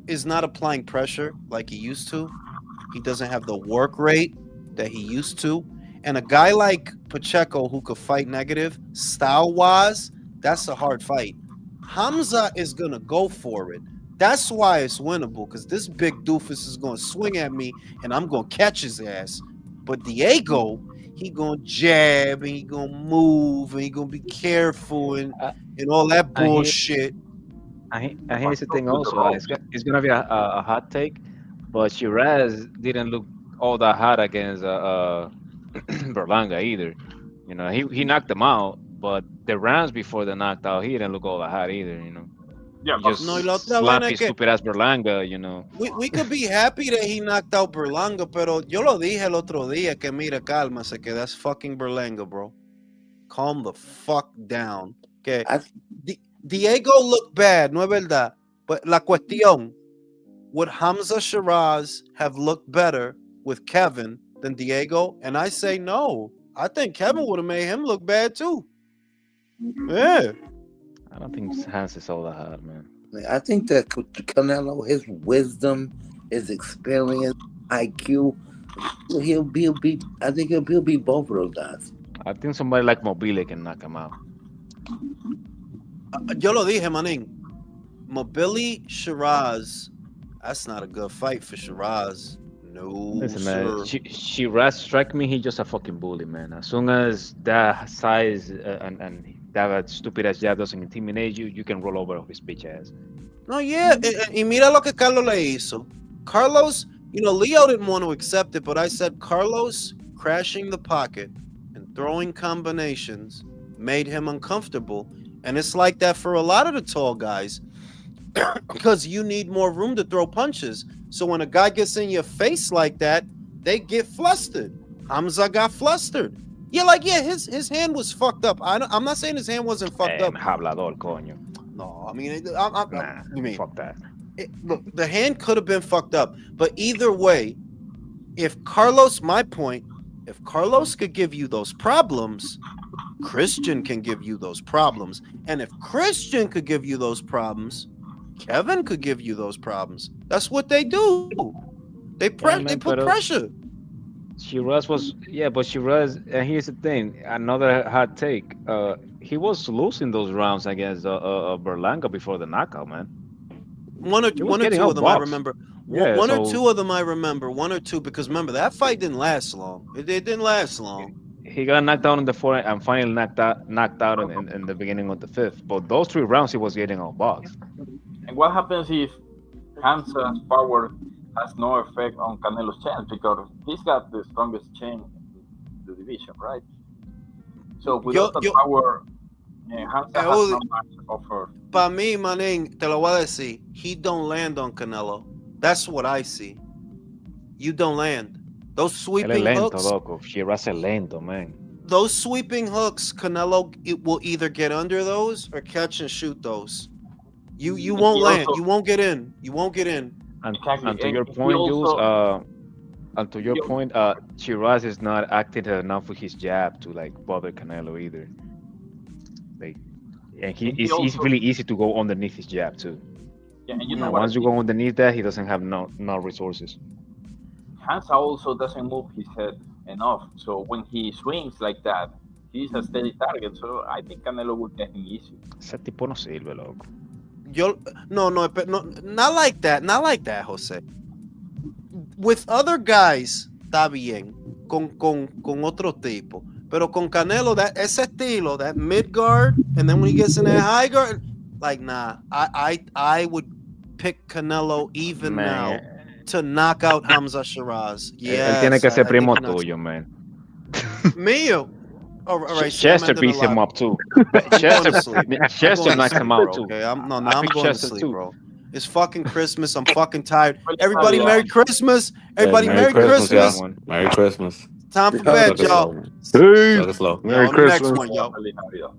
is not applying pressure like he used to. He doesn't have the work rate that he used to. And a guy like Pacheco who could fight negative, style-wise, that's a hard fight. Hamza is going to go for it. That's why it's winnable, because this big doofus is going to swing at me, and I'm going to catch his ass. But Diego, he going to jab, and he going to move, and he going to be careful, and all that bullshit. And here's the thing also, it's going to be a hot take, but Shiraz didn't look all that hot against Berlanga either. He knocked him out, but the rounds before the knockout, he didn't look all that hot either, Yeah, just slap his stupid ass Berlanga, We could be happy that he knocked out Berlanga, pero yo lo dije el otro día que mira, cálmase, que that's fucking Berlanga, bro. Calm the fuck down. Okay. Diego looked bad, no es verdad. But la cuestión, would Hamza Shiraz have looked better with Kevin than Diego? And I say no. I think Kevin would have made him look bad too. Yeah. I don't think Hans is all that hard, man. I think that Canelo, his wisdom, his experience, IQ, he'll beat. I think he'll beat both of those guys. I think somebody like Mobile can knock him out. Yo lo dije, manín. Mobili Shiraz, that's not a good fight for Shiraz. No, Listen, sir. man. Shiraz strike me. He's just a fucking bully, man. As soon as that size and that stupid ass jab doesn't intimidate you, you can roll over his bitch ass. No, yeah. Y mira lo que Carlos le hizo. Carlos, Leo didn't want to accept it, but I said Carlos crashing the pocket and throwing combinations made him uncomfortable. And it's like that for a lot of the tall guys because you need more room to throw punches. So when a guy gets in your face like that, they get flustered. Hamza got flustered. Yeah, his hand was fucked up. I'm not saying his hand wasn't fucked up. Hablador, coño. No, I mean, fuck that. Look, the hand could have been fucked up. But either way, if Carlos could give you those problems, Christian can give you those problems. And if Christian could give you those problems, Kevin could give you those problems. That's what they do. They put pressure. Shiraz but Shiraz, and here's the thing, another hot take. He was losing those rounds against Berlanga before the knockout, man. One or two of them I remember. Yeah, one or two of them I remember. One or two, because remember, that fight didn't last long. It didn't last long. He got knocked out in the fourth and finally knocked out in the beginning of the fifth. But those 3 rounds, he was getting outboxed. And what happens if Hamza's power has no effect on Canelo's chance, because he's got the strongest chin in the division, right? So without the power, Hamza has not much offer. Para mí, manín, te lo voy a decir, he don't land on Canelo. That's what I see. You don't land. Those sweeping hooks. Loco. Shiraz es lento, man. Those sweeping hooks, Canelo, it will either get under those or catch and shoot those. You won't land. You won't get in. You won't get in. And to your point, Jules, and to your point, Shiraz is not acting enough with his jab to like bother Canelo either. Like And he it's also, really easy to go underneath his jab too. yeah, and you know And what I once you think? go underneath that, he doesn't have no resources. Hansa also doesn't move his head enough. So when he swings like that, he's a steady target. So I think Canelo would get him easy. Ese tipo no sirve, loco. No, not like that. Not like that, Jose. With other guys, está bien. Con otro tipo. Pero con Canelo, ese estilo, that mid guard, and then when he gets in that high guard, like, nah. I would pick Canelo even now to knock out Hamza Shiraz. Él tiene Yes, que ser I think primo he knocks tuyo, man. Mío. All right, Chester beats him up too. Chester knocks him out too. Okay, I'm I pick going to Chester sleep, too. bro. It's fucking Christmas. I'm fucking tired. Everybody, Merry Christmas. Everybody, Merry Merry Christmas, Christmas. y'all. Merry Christmas. Time for bed, Suck it y'all. slow. Hey, Suck it slow. Merry On the next Christmas. one, yo. Feliz Navidad.